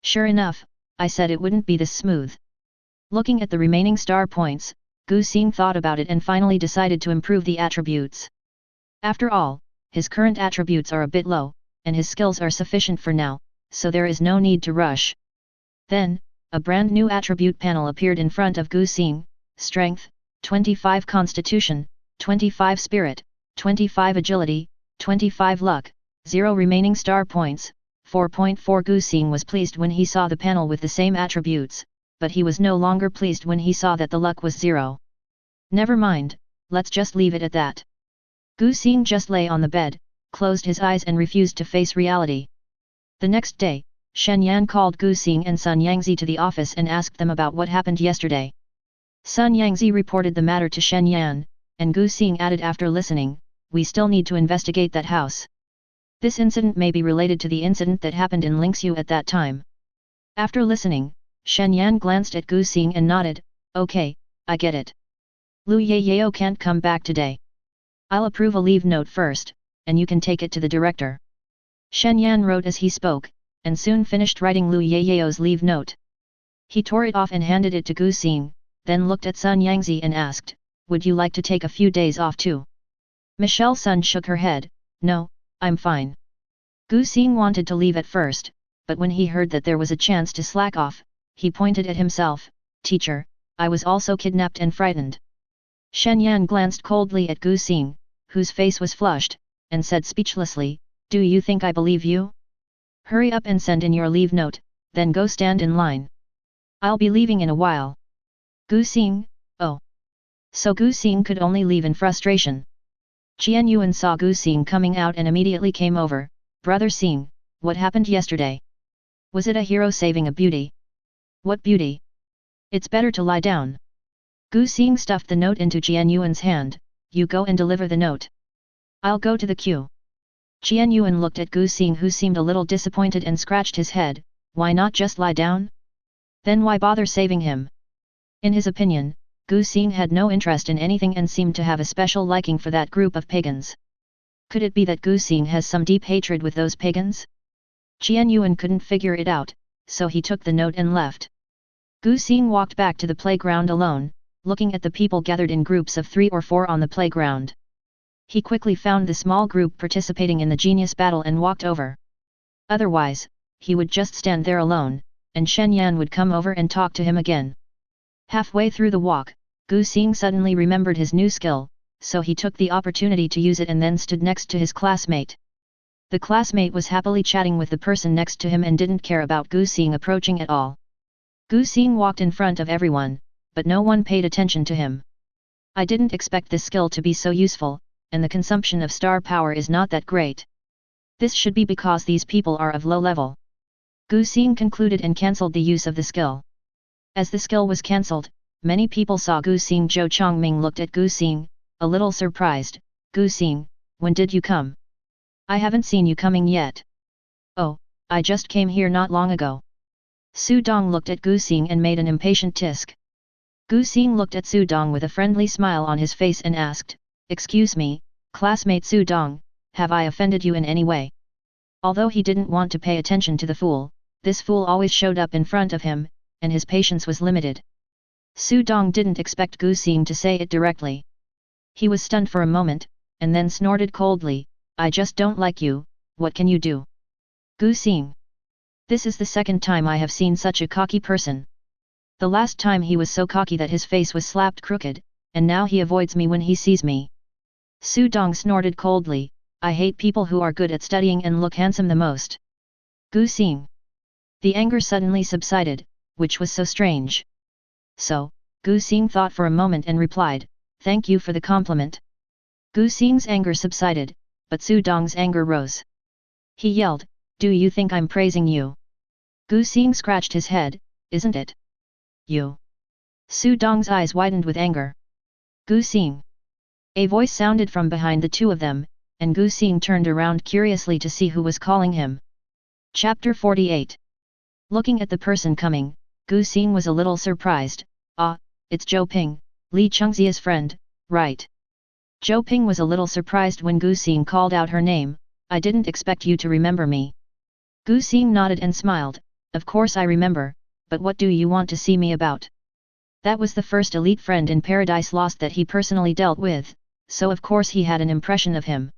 Sure enough, I said it wouldn't be this smooth. Looking at the remaining star points, Gu Xing thought about it and finally decided to improve the attributes. After all, his current attributes are a bit low, and his skills are sufficient for now, so there is no need to rush. Then, a brand new attribute panel appeared in front of Gu Xing: Strength, 25 Constitution, 25 Spirit, 25 Agility, 25 Luck, 0 remaining star points, 4.4. Gu Xing was pleased when he saw the panel with the same attributes, but he was no longer pleased when he saw that the luck was 0. Never mind, let's just leave it at that. Gu Xing just lay on the bed, closed his eyes and refused to face reality. The next day, Shen Yan called Gu Xing and Sun Yangzi to the office and asked them about what happened yesterday. Sun Yangzi reported the matter to Shen Yan, and Gu Xing added after listening, "We still need to investigate that house. This incident may be related to the incident that happened in Lingxiu at that time." After listening, Shen Yan glanced at Gu Xing and nodded, "Okay, I get it. Lu Yeyao can't come back today. I'll approve a leave note first, and you can take it to the director." Shen Yan wrote as he spoke, and soon finished writing Lu Yeyao's leave note. He tore it off and handed it to Gu Xing, then looked at Sun Yangzi and asked, "Would you like to take a few days off too?" Michelle Sun shook her head, "No, I'm fine." Gu Xing wanted to leave at first, but when he heard that there was a chance to slack off, he pointed at himself, "Teacher, I was also kidnapped and frightened." Shen Yan glanced coldly at Gu Xing, whose face was flushed, and said speechlessly, "Do you think I believe you? Hurry up and send in your leave note, then go stand in line. I'll be leaving in a while." Gu Xing, "Oh." So Gu Xing could only leave in frustration. Qian Yuan saw Gu Xing coming out and immediately came over, "Brother Xing, what happened yesterday? Was it a hero saving a beauty?" "What beauty? It's better to lie down." Gu Xing stuffed the note into Qian Yuan's hand, "You go and deliver the note. I'll go to the queue." Qian Yuan looked at Gu Xing, who seemed a little disappointed, and scratched his head, "Why not just lie down? Then why bother saving him?" In his opinion, Gu Xing had no interest in anything and seemed to have a special liking for that group of pagans. Could it be that Gu Xing has some deep hatred with those pagans? Qian Yuan couldn't figure it out, so he took the note and left. Gu Xing walked back to the playground alone, looking at the people gathered in groups of 3 or 4 on the playground. He quickly found the small group participating in the genius battle and walked over. Otherwise, he would just stand there alone, and Shen Yan would come over and talk to him again. Halfway through the walk, Gu Xing suddenly remembered his new skill, so he took the opportunity to use it and then stood next to his classmate. The classmate was happily chatting with the person next to him and didn't care about Gu Xing approaching at all. Gu Xing walked in front of everyone, but no one paid attention to him. "I didn't expect this skill to be so useful, and the consumption of star power is not that great. This should be because these people are of low level." Gu Xing concluded and cancelled the use of the skill. As the skill was cancelled, many people saw Gu Xing. Zhou Chongming looked at Gu Xing, a little surprised, "Gu Xing, when did you come? I haven't seen you coming yet." "Oh, I just came here not long ago." Su Dong looked at Gu Xing and made an impatient tisk. Gu Xing looked at Su Dong with a friendly smile on his face and asked, "Excuse me, classmate Su Dong, have I offended you in any way?" Although he didn't want to pay attention to the fool, this fool always showed up in front of him, and his patience was limited. Su Dong didn't expect Gu Xing to say it directly. He was stunned for a moment, and then snorted coldly, "I just don't like you, what can you do?" "Gu Xing. This is the second time I have seen such a cocky person. The last time he was so cocky that his face was slapped crooked, and now he avoids me when he sees me." Su Dong snorted coldly, "I hate people who are good at studying and look handsome the most." Gu Xing. The anger suddenly subsided, which was so strange. So, Gu Xing thought for a moment and replied, "Thank you for the compliment." Gu Xing's anger subsided, but Su Dong's anger rose. He yelled, "Do you think I'm praising you?" Gu Xing scratched his head, "Isn't it? You?" Su Dong's eyes widened with anger. "Gu Xing. A voice sounded from behind the two of them, and Gu Xing turned around curiously to see who was calling him. Chapter 48. Looking at the person coming, Gu Xing was a little surprised. Ah, it's Zhou Ping, Li Chengxia's friend, right? Zhou Ping was a little surprised when Gu Xing called out her name. I didn't expect you to remember me. Gu Xing nodded and smiled. Of course I remember, but what do you want to see me about? That was the first elite friend in Paradise Lost that he personally dealt with, so of course he had an impression of him.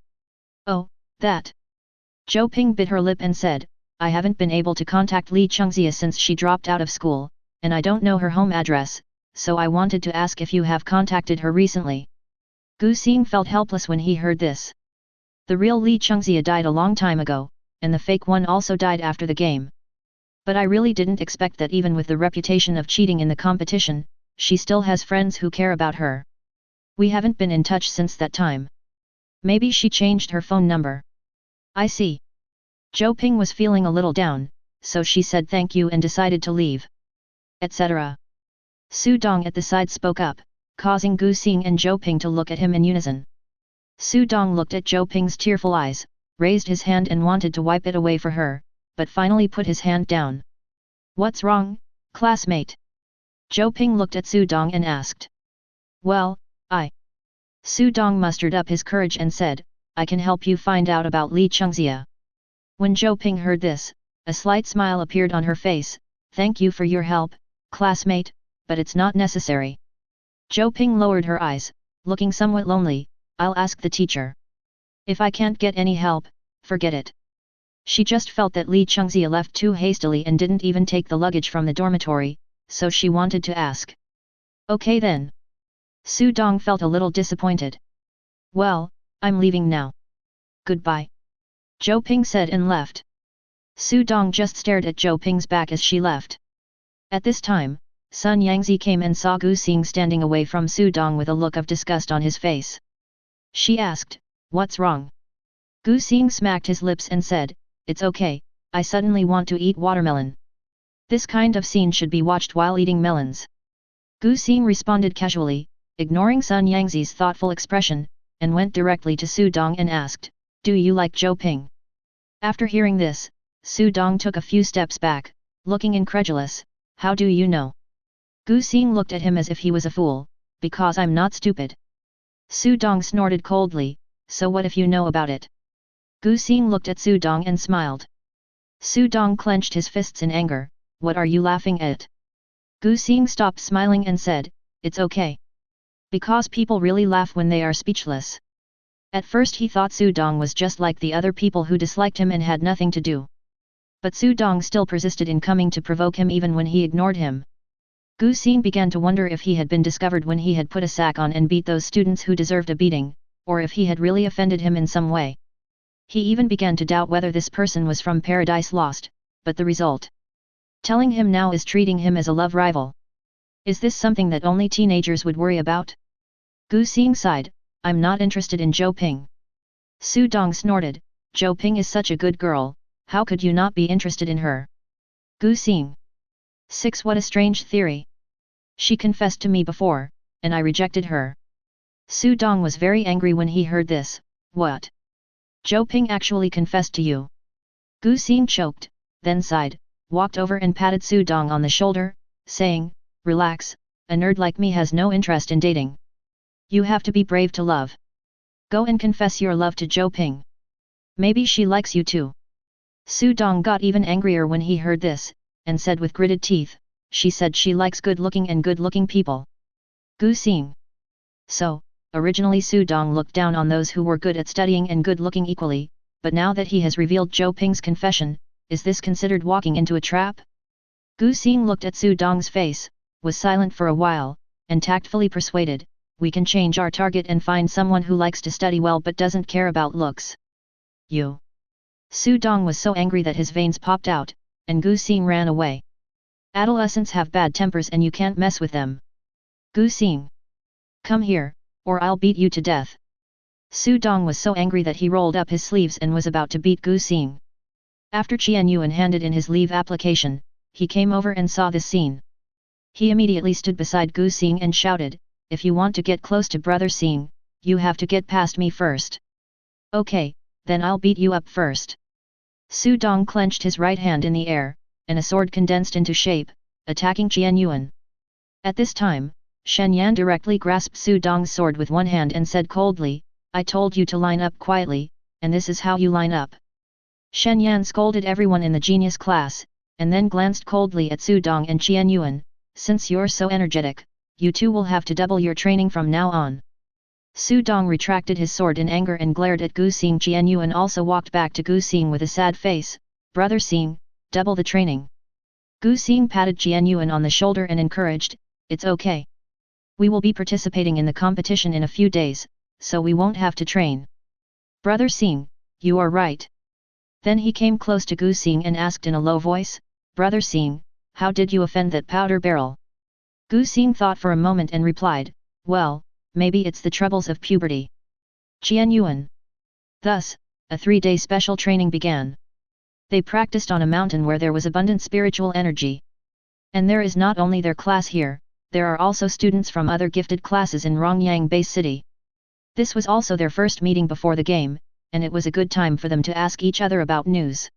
Oh, that. Zhou Ping bit her lip and said, I haven't been able to contact Li Chengxia since she dropped out of school, and I don't know her home address, so I wanted to ask if you have contacted her recently. Gu Xing felt helpless when he heard this. The real Li Chengxia died a long time ago, and the fake one also died after the game. But I really didn't expect that even with the reputation of cheating in the competition, she still has friends who care about her. We haven't been in touch since that time. Maybe she changed her phone number. I see. Zhou Ping was feeling a little down, so she said thank you and decided to leave. Etc. Su Dong at the side spoke up, causing Gu Xing and Zhou Ping to look at him in unison. Su Dong looked at Zhou Ping's tearful eyes, raised his hand and wanted to wipe it away for her, but finally put his hand down. What's wrong, classmate? Zhou Ping looked at Su Dong and asked. Well, Su Dong mustered up his courage and said, I can help you find out about Li Chengxia. When Zhou Ping heard this, a slight smile appeared on her face. Thank you for your help, classmate, but it's not necessary. Zhou Ping lowered her eyes, looking somewhat lonely. I'll ask the teacher. If I can't get any help, forget it. She just felt that Li Chengxia left too hastily and didn't even take the luggage from the dormitory, so she wanted to ask. Okay then. Su Dong felt a little disappointed. Well, I'm leaving now. Goodbye. Zhou Ping said and left. Su Dong just stared at Zhou Ping's back as she left. At this time, Sun Yangzi came and saw Gu Xing standing away from Su Dong with a look of disgust on his face. She asked, what's wrong? Gu Xing smacked his lips and said, it's okay, I suddenly want to eat watermelon. This kind of scene should be watched while eating melons. Gu Xing responded casually, ignoring Sun Yangzi's thoughtful expression, and went directly to Su Dong and asked, do you like Zhou Ping? After hearing this, Su Dong took a few steps back, looking incredulous. How do you know? Gu Xing looked at him as if he was a fool. Because I'm not stupid. Su Dong snorted coldly, so what if you know about it? Gu Xing looked at Su Dong and smiled. Su Dong clenched his fists in anger, what are you laughing at? Gu Xing stopped smiling and said, it's okay. Because people really laugh when they are speechless. At first he thought Su Dong was just like the other people who disliked him and had nothing to do. But Su Dong still persisted in coming to provoke him even when he ignored him. Gu Xing began to wonder if he had been discovered when he had put a sack on and beat those students who deserved a beating, or if he had really offended him in some way. He even began to doubt whether this person was from Paradise Lost, but the result. Telling him now is treating him as a love rival. Is this something that only teenagers would worry about? Gu Xing sighed, I'm not interested in Zhou Ping. Su Dong snorted, Zhou Ping is such a good girl, how could you not be interested in her? Gu Xing. 6. What a strange theory. She confessed to me before, and I rejected her. Su Dong was very angry when he heard this. What? Zhou Ping actually confessed to you? Gu Xing choked, then sighed, walked over and patted Su Dong on the shoulder, saying, relax, a nerd like me has no interest in dating. You have to be brave to love. Go and confess your love to Zhou Ping. Maybe she likes you too. Su Dong got even angrier when he heard this, and said with gritted teeth, she said she likes good-looking and good-looking people. Gu Xing. So, originally Su Dong looked down on those who were good at studying and good-looking equally, but now that he has revealed Zhou Ping's confession, is this considered walking into a trap? Gu Xing looked at Su Dong's face, was silent for a while, and tactfully persuaded, we can change our target and find someone who likes to study well but doesn't care about looks. You. Su Dong was so angry that his veins popped out, and Gu Xing ran away. Adolescents have bad tempers and you can't mess with them. Gu Xing. Come here, or I'll beat you to death. Su Dong was so angry that he rolled up his sleeves and was about to beat Gu Xing. After Qian Yuan handed in his leave application, he came over and saw this scene. He immediately stood beside Gu Xing and shouted, if you want to get close to Brother Xing, you have to get past me first. Okay, then I'll beat you up first. Su Dong clenched his right hand in the air, and a sword condensed into shape, attacking Qian Yuan. At this time, Shen Yan directly grasped Su Dong's sword with one hand and said coldly, I told you to line up quietly, and this is how you line up. Shen Yan scolded everyone in the genius class, and then glanced coldly at Su Dong and Qian Yuan, since you're so energetic, you two will have to double your training from now on. Su Dong retracted his sword in anger and glared at Gu Xing. Qian Yuan also walked back to Gu Xing with a sad face, Brother Xing, double the training. Gu Xing patted Qian Yuan on the shoulder and encouraged, it's okay. We will be participating in the competition in a few days, so we won't have to train. Brother Xing, you are right. Then he came close to Gu Xing and asked in a low voice, Brother Xing, how did you offend that powder barrel? Gu Xing thought for a moment and replied, well, maybe it's the troubles of puberty. Qian Yuan. Thus, a 3-day special training began. They practiced on a mountain where there was abundant spiritual energy. And there is not only their class here, there are also students from other gifted classes in Rongyang Base City. This was also their first meeting before the game, and it was a good time for them to ask each other about news.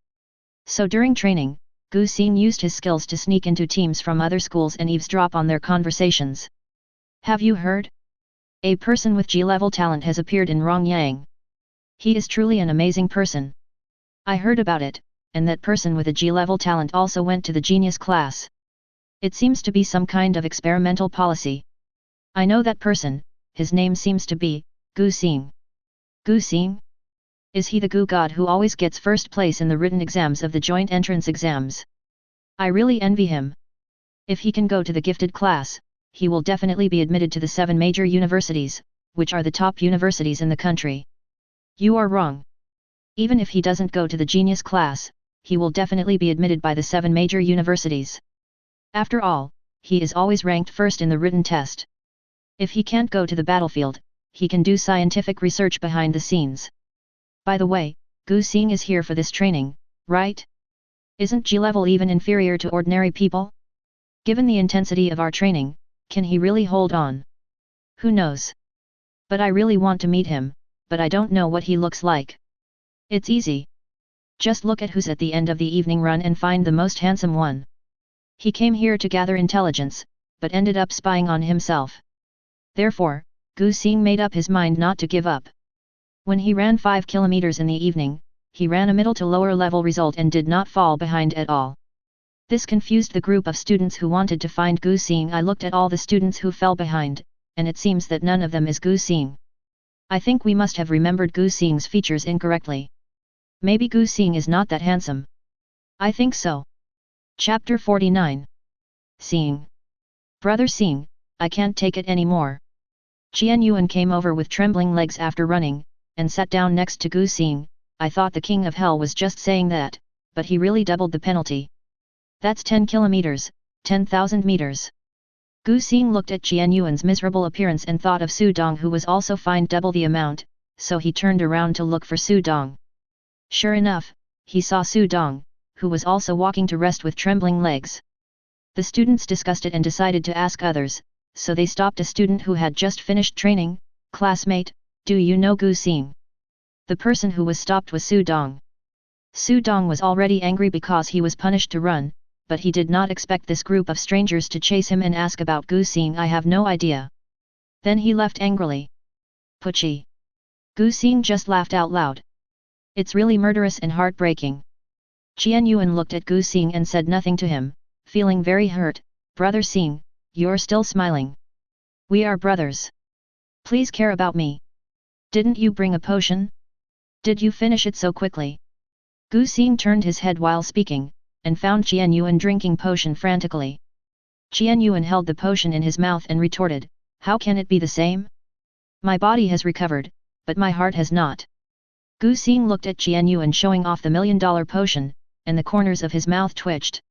So during training, Gu Xing used his skills to sneak into teams from other schools and eavesdrop on their conversations. Have you heard? A person with G-level talent has appeared in Rongyang. He is truly an amazing person. I heard about it, and that person with a G-level talent also went to the genius class. It seems to be some kind of experimental policy. I know that person, his name seems to be Gu Xing. Gu Xing? Is he the Gu god who always gets first place in the written exams of the joint entrance exams? I really envy him. If he can go to the gifted class, he will definitely be admitted to the 7 major universities, which are the top universities in the country. You are wrong. Even if he doesn't go to the genius class, he will definitely be admitted by the 7 major universities. After all, he is always ranked first in the written test. If he can't go to the battlefield, he can do scientific research behind the scenes. By the way, Gu Xing is here for this training, right? Isn't G-level even inferior to ordinary people? Given the intensity of our training, can he really hold on? Who knows? But I really want to meet him, but I don't know what he looks like. It's easy. Just look at who's at the end of the evening run and find the most handsome one. He came here to gather intelligence, but ended up spying on himself. Therefore, Gu Xing made up his mind not to give up. When he ran 5 kilometers in the evening, he ran a middle to lower level result and did not fall behind at all. This confused the group of students who wanted to find Gu Xing. I looked at all the students who fell behind, and it seems that none of them is Gu Xing. I think we must have remembered Gu Xing's features incorrectly. Maybe Gu Xing is not that handsome. I think so. Chapter 49. Xing. Brother Xing, I can't take it anymore. Qian Yuan came over with trembling legs after running, and sat down next to Gu Xing. I thought the King of Hell was just saying that, but he really doubled the penalty. That's 10 kilometers, 10,000 meters. Gu Xing looked at Qian Yuan's miserable appearance and thought of Su Dong, who was also fined double the amount, so he turned around to look for Su Dong. Sure enough, he saw Su Dong, who was also walking to rest with trembling legs. The students discussed it and decided to ask others, so they stopped a student who had just finished training. Classmate, do you know Gu Xing? The person who was stopped was Su Dong. Su Dong was already angry because he was punished to run, but he did not expect this group of strangers to chase him and ask about Gu Xing. I have no idea. Then he left angrily. Pucci. Gu Xing just laughed out loud. It's really murderous and heartbreaking. Qian Yuan looked at Gu Xing and said nothing to him, feeling very hurt. Brother Xing, you're still smiling. We are brothers. Please care about me. Didn't you bring a potion? Did you finish it so quickly? Gu Xing turned his head while speaking, and found Qian Yuan drinking potion frantically. Qian Yuan held the potion in his mouth and retorted, how can it be the same? My body has recovered, but my heart has not. Gu Xing looked at Qian Yuan showing off the $1 million potion, and the corners of his mouth twitched.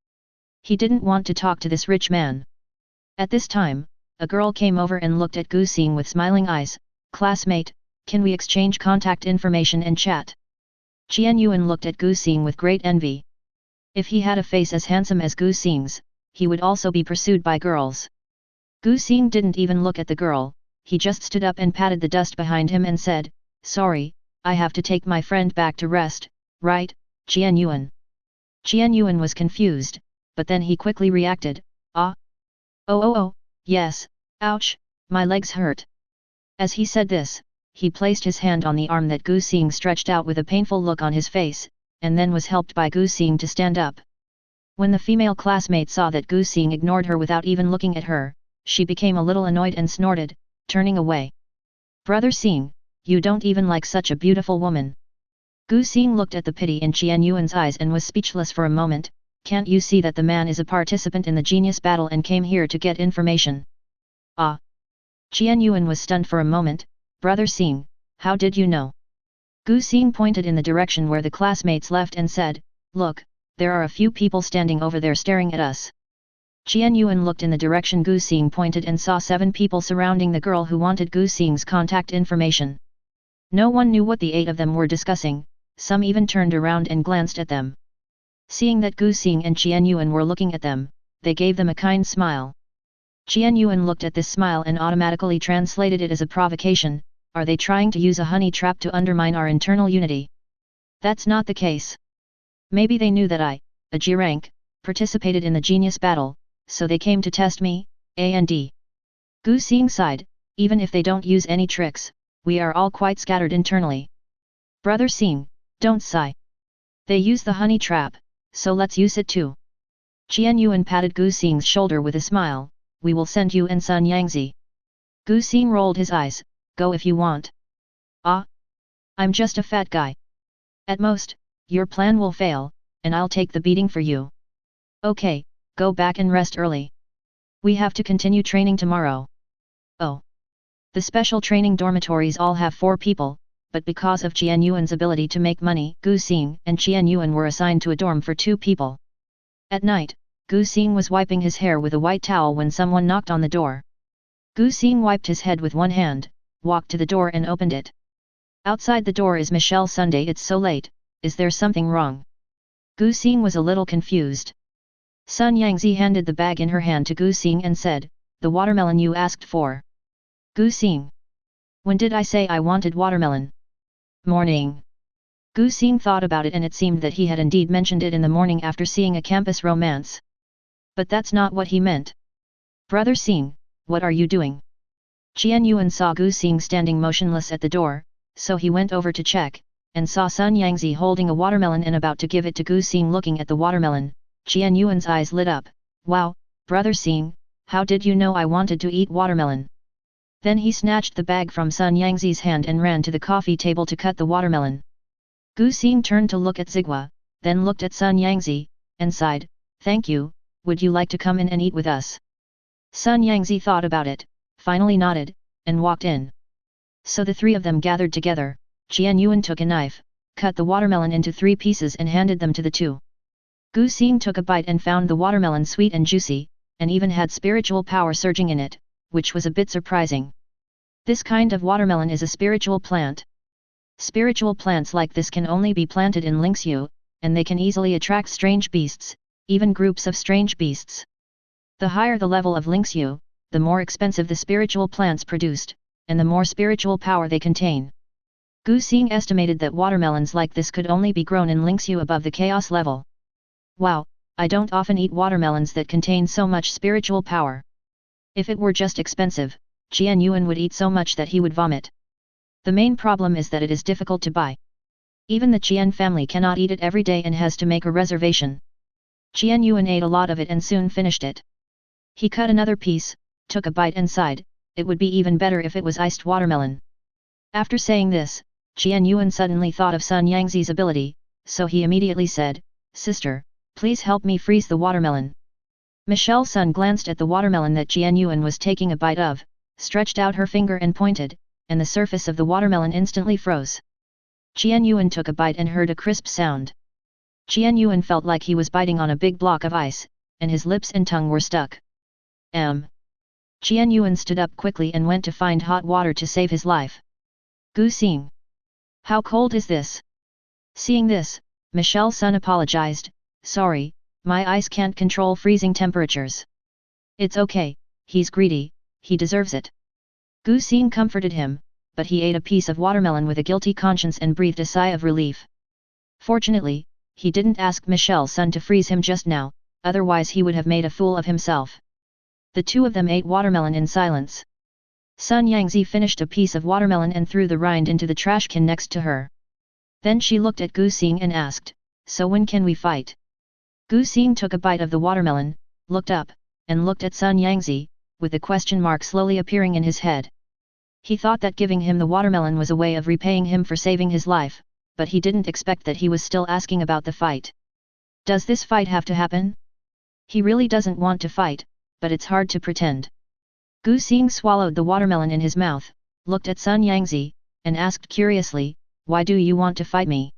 He didn't want to talk to this rich man. At this time, a girl came over and looked at Gu Xing with smiling eyes. Classmate, can we exchange contact information and chat? Qian Yuan looked at Gu Xing with great envy. If he had a face as handsome as Gu Xing's, he would also be pursued by girls. Gu Xing didn't even look at the girl, he just stood up and patted the dust behind him and said, "Sorry, I have to take my friend back to rest, right, Qian Yuan?" Qian Yuan was confused, but then he quickly reacted, "Ah? Oh, yes, ouch, my legs hurt." As he said this, he placed his hand on the arm that Gu Xing stretched out with a painful look on his face, and then was helped by Gu Xing to stand up. When the female classmate saw that Gu Xing ignored her without even looking at her, she became a little annoyed and snorted, turning away. "Brother Xing, you don't even like such a beautiful woman." Gu Xing looked at the pity in Qian Yuan's eyes and was speechless for a moment. "Can't you see that the man is a participant in the genius battle and came here to get information?" "Ah!" Qian Yuan was stunned for a moment. "Brother Xing, how did you know?" Gu Xing pointed in the direction where the classmates left and said, "Look, there are a few people standing over there staring at us." Qian Yuan looked in the direction Gu Xing pointed and saw 7 people surrounding the girl who wanted Gu Xing's contact information. No one knew what the 8 of them were discussing, some even turned around and glanced at them. Seeing that Gu Xing and Qian Yuan were looking at them, they gave them a kind smile. Qian Yuan looked at this smile and automatically translated it as a provocation. Are they trying to use a honey trap to undermine our internal unity? That's not the case. Maybe they knew that I, a G rank, participated in the genius battle, so they came to test me, and Gu Xing sighed, even if they don't use any tricks, we are all quite scattered internally. Brother Xing, don't sigh. They use the honey trap, so let's use it too. Qian Yuan patted Gu Xing's shoulder with a smile, we will send you and Sun Yangzi. Gu Xing rolled his eyes, go if you want. Ah? I'm just a fat guy. At most, your plan will fail, and I'll take the beating for you. Okay, go back and rest early. We have to continue training tomorrow. Oh. The special training dormitories all have 4 people, but because of Qian Yuan's ability to make money, Gu Xing and Qian Yuan were assigned to a dorm for 2 people. At night, Gu Xing was wiping his hair with a white towel when someone knocked on the door. Gu Xing wiped his head with one hand, walked to the door and opened it. Outside the door is Michelle Sunday. It's so late, is there something wrong? Gu Xing was a little confused. Sun Yangzi handed the bag in her hand to Gu Xing and said, the watermelon you asked for. Gu Xing. When did I say I wanted watermelon? Morning. Gu Xing thought about it and it seemed that he had indeed mentioned it in the morning after seeing a campus romance. But that's not what he meant. Brother Xing, what are you doing? Qian Yuan saw Gu Xing standing motionless at the door, so he went over to check, and saw Sun Yangzi holding a watermelon and about to give it to Gu Xing. Looking at the watermelon, Qian Yuan's eyes lit up. Wow, Brother Xing, how did you know I wanted to eat watermelon? Then he snatched the bag from Sun Yangzi's hand and ran to the coffee table to cut the watermelon. Gu Xing turned to look at Zigua, then looked at Sun Yangzi, and sighed, thank you, would you like to come in and eat with us? Sun Yangzi thought about it, finally nodded, and walked in. So the 3 of them gathered together. Qian Yuan took a knife, cut the watermelon into 3 pieces and handed them to the 2. Gu Xing took a bite and found the watermelon sweet and juicy, and even had spiritual power surging in it, which was a bit surprising. This kind of watermelon is a spiritual plant. Spiritual plants like this can only be planted in Lingxiu, and they can easily attract strange beasts, even groups of strange beasts. The higher the level of Lingxiu, the more expensive the spiritual plants produced, and the more spiritual power they contain. Gu Xing estimated that watermelons like this could only be grown in Lingxiu above the chaos level. Wow, I don't often eat watermelons that contain so much spiritual power. If it were just expensive, Qian Yuan would eat so much that he would vomit. The main problem is that it is difficult to buy. Even the Qian family cannot eat it every day and has to make a reservation. Qian Yuan ate a lot of it and soon finished it. He cut another piece, took a bite and sighed, it would be even better if it was iced watermelon. After saying this, Qian Yuan suddenly thought of Sun Yangzi's ability, so he immediately said, Sister, please help me freeze the watermelon. Michelle Sun glanced at the watermelon that Qian Yuan was taking a bite of, stretched out her finger and pointed, and the surface of the watermelon instantly froze. Qian Yuan took a bite and heard a crisp sound. Qian Yuan felt like he was biting on a big block of ice, and his lips and tongue were stuck. Qian Yuan stood up quickly and went to find hot water to save his life. Gu Xing. How cold is this? Seeing this, Michelle Sun apologized, sorry, my ice can't control freezing temperatures. It's okay, he's greedy, he deserves it. Gu Xing comforted him, but he ate a piece of watermelon with a guilty conscience and breathed a sigh of relief. Fortunately, he didn't ask Michelle Sun to freeze him just now, otherwise he would have made a fool of himself. The two of them ate watermelon in silence. Sun Yangzi finished a piece of watermelon and threw the rind into the trash can next to her. Then she looked at Gu Xing and asked, "So when can we fight?" Gu Xing took a bite of the watermelon, looked up, and looked at Sun Yangzi, with the question mark slowly appearing in his head. He thought that giving him the watermelon was a way of repaying him for saving his life, but he didn't expect that he was still asking about the fight. Does this fight have to happen? He really doesn't want to fight, but it's hard to pretend. Gu Xing swallowed the watermelon in his mouth, looked at Sun Yangzi, and asked curiously, "Why do you want to fight me?"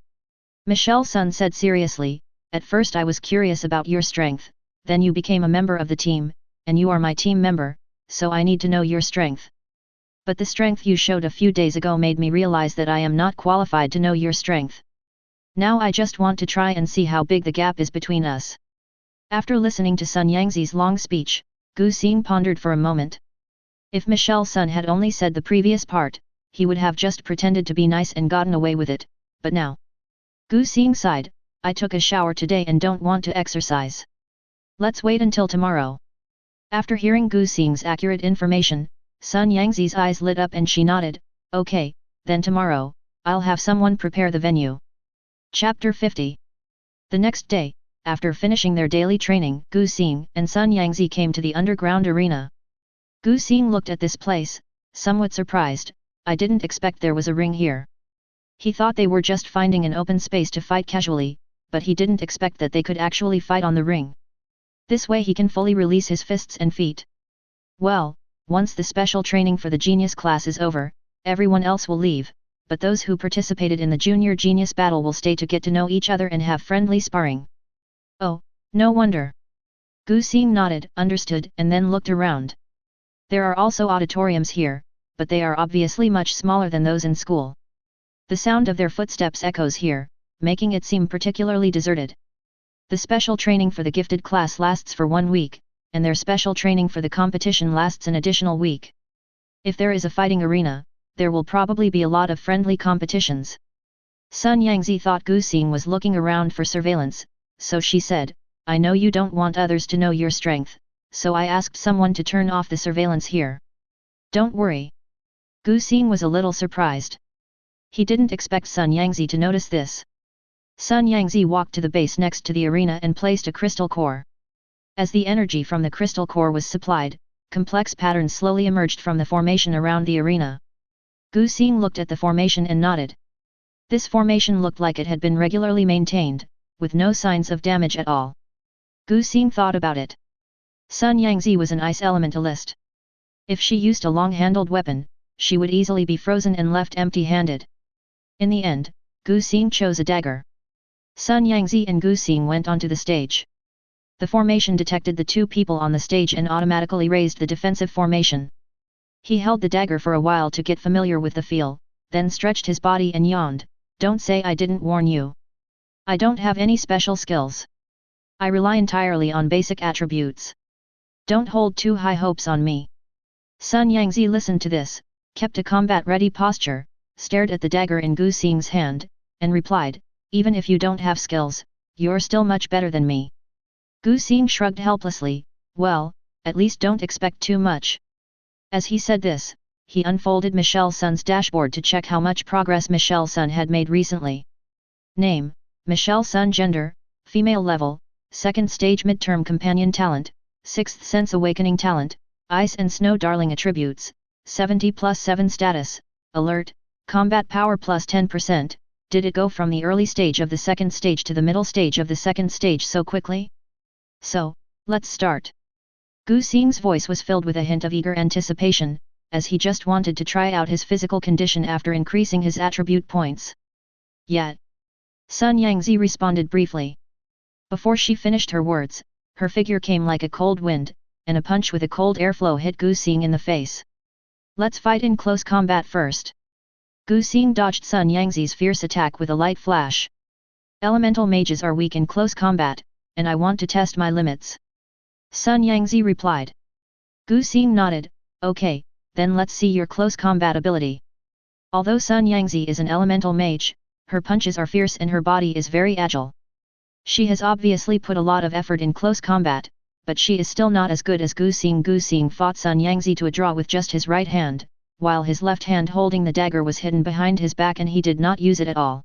Michelle Sun said seriously, "At first I was curious about your strength, then you became a member of the team, and you are my team member, so I need to know your strength. But the strength you showed a few days ago made me realize that I am not qualified to know your strength. Now I just want to try and see how big the gap is between us." After listening to Sun Yangzi's long speech, Gu Xing pondered for a moment. If Michelle Sun had only said the previous part, he would have just pretended to be nice and gotten away with it, but now. Gu Xing sighed, "I took a shower today and don't want to exercise. Let's wait until tomorrow." After hearing Gu Xing's accurate information, Sun Yangzi's eyes lit up and she nodded, "Okay, then tomorrow, I'll have someone prepare the venue." Chapter 50. The next day, after finishing their daily training, Gu Xing and Sun Yangzi came to the underground arena. Gu Xing looked at this place, somewhat surprised. "I didn't expect there was a ring here." He thought they were just finding an open space to fight casually, but he didn't expect that they could actually fight on the ring. This way he can fully release his fists and feet. Well, once the special training for the genius class is over, everyone else will leave, but those who participated in the junior genius battle will stay to get to know each other and have friendly sparring. Oh, no wonder. Gu Xing nodded, understood, and then looked around. There are also auditoriums here, but they are obviously much smaller than those in school. The sound of their footsteps echoes here, making it seem particularly deserted. The special training for the gifted class lasts for 1 week, and their special training for the competition lasts an additional week. If there is a fighting arena, there will probably be a lot of friendly competitions. Sun Yangzi thought Gu Xing was looking around for surveillance, so she said, "I know you don't want others to know your strength, so I asked someone to turn off the surveillance here. Don't worry." Gu Xing was a little surprised. He didn't expect Sun Yangzi to notice this. Sun Yangzi walked to the base next to the arena and placed a crystal core. As the energy from the crystal core was supplied, complex patterns slowly emerged from the formation around the arena. Gu Xing looked at the formation and nodded. This formation looked like it had been regularly maintained, with no signs of damage at all. Gu Xing thought about it. Sun Yangzi was an ice elementalist. If she used a long-handled weapon, she would easily be frozen and left empty-handed. In the end, Gu Xing chose a dagger. Sun Yangzi and Gu Xing went onto the stage. The formation detected the two people on the stage and automatically raised the defensive formation. He held the dagger for a while to get familiar with the feel, then stretched his body and yawned, "Don't say I didn't warn you. I don't have any special skills. I rely entirely on basic attributes. Don't hold too high hopes on me." Sun Yangzi listened to this, kept a combat-ready posture, stared at the dagger in Gu Xing's hand, and replied, "Even if you don't have skills, you're still much better than me." Gu Xing shrugged helplessly, "Well, at least don't expect too much." As he said this, he unfolded Michelle Sun's dashboard to check how much progress Michelle Sun had made recently. Name, Michelle Sun. Gender, female. Level, 2nd stage midterm companion talent, 6th sense awakening talent, ice and snow darling attributes, 70+7 status, alert, combat power plus 10%, did it go from the early stage of the 2nd stage to the middle stage of the 2nd stage so quickly? So, let's start. Gu Xing's voice was filled with a hint of eager anticipation, as he just wanted to try out his physical condition after increasing his attribute points. Yet, Sun Yangzi responded briefly. Before she finished her words, her figure came like a cold wind, and a punch with a cold airflow hit Gu Xing in the face. "Let's fight in close combat first." Gu Xing dodged Sun Yangzi's fierce attack with a light flash. "Elemental mages are weak in close combat, and I want to test my limits." Sun Yangzi replied. Gu Xing nodded, "Okay, then let's see your close combat ability. Although Sun Yangzi is an elemental mage, her punches are fierce and her body is very agile. She has obviously put a lot of effort in close combat, but she is still not as good as Gu Xing. Gu Xing fought Sun Yangzi to a draw with just his right hand, while his left hand holding the dagger was hidden behind his back and he did not use it at all.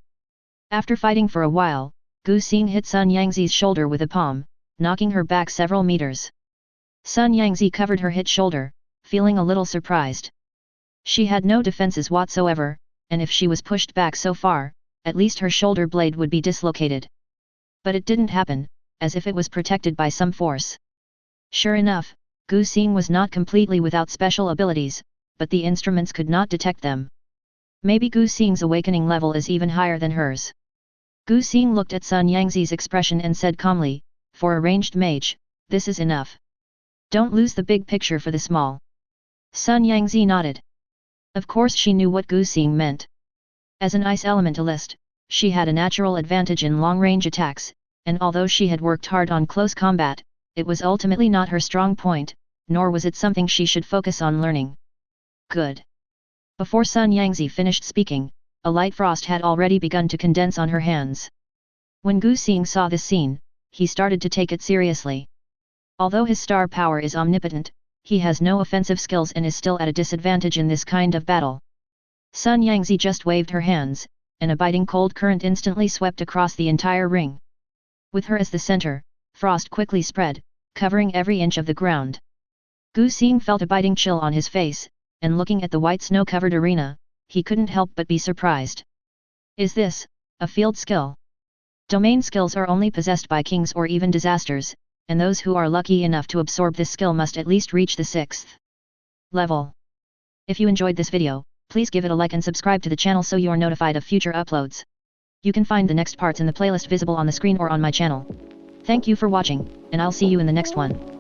After fighting for a while, Gu Xing hit Sun Yangzi's shoulder with a palm, knocking her back several meters. Sun Yangzi covered her hit shoulder, feeling a little surprised. She had no defenses whatsoever, and if she was pushed back so far, at least her shoulder blade would be dislocated. But it didn't happen, as if it was protected by some force. Sure enough, Gu Xing was not completely without special abilities, but the instruments could not detect them. Maybe Gu Xing's awakening level is even higher than hers. Gu Xing looked at Sun Yangzi's expression and said calmly, "For a ranged mage, this is enough. Don't lose the big picture for the small." Sun Yangzi nodded. Of course she knew what Gu Xing meant. As an ice elementalist, she had a natural advantage in long-range attacks, and although she had worked hard on close combat, it was ultimately not her strong point, nor was it something she should focus on learning. Good. Before Sun Yangzi finished speaking, a light frost had already begun to condense on her hands. When Gu Xing saw this scene, he started to take it seriously. Although his star power is omnipotent, he has no offensive skills and is still at a disadvantage in this kind of battle. Sun Yangzi just waved her hands, and a biting cold current instantly swept across the entire ring. With her as the center, frost quickly spread, covering every inch of the ground. Gu Xing felt a biting chill on his face, and looking at the white snow-covered arena, he couldn't help but be surprised. Is this a field skill? Domain skills are only possessed by kings or even disasters, and those who are lucky enough to absorb this skill must at least reach the 6th level. If you enjoyed this video, please give it a like and subscribe to the channel so you're notified of future uploads. You can find the next parts in the playlist visible on the screen or on my channel. Thank you for watching, and I'll see you in the next one.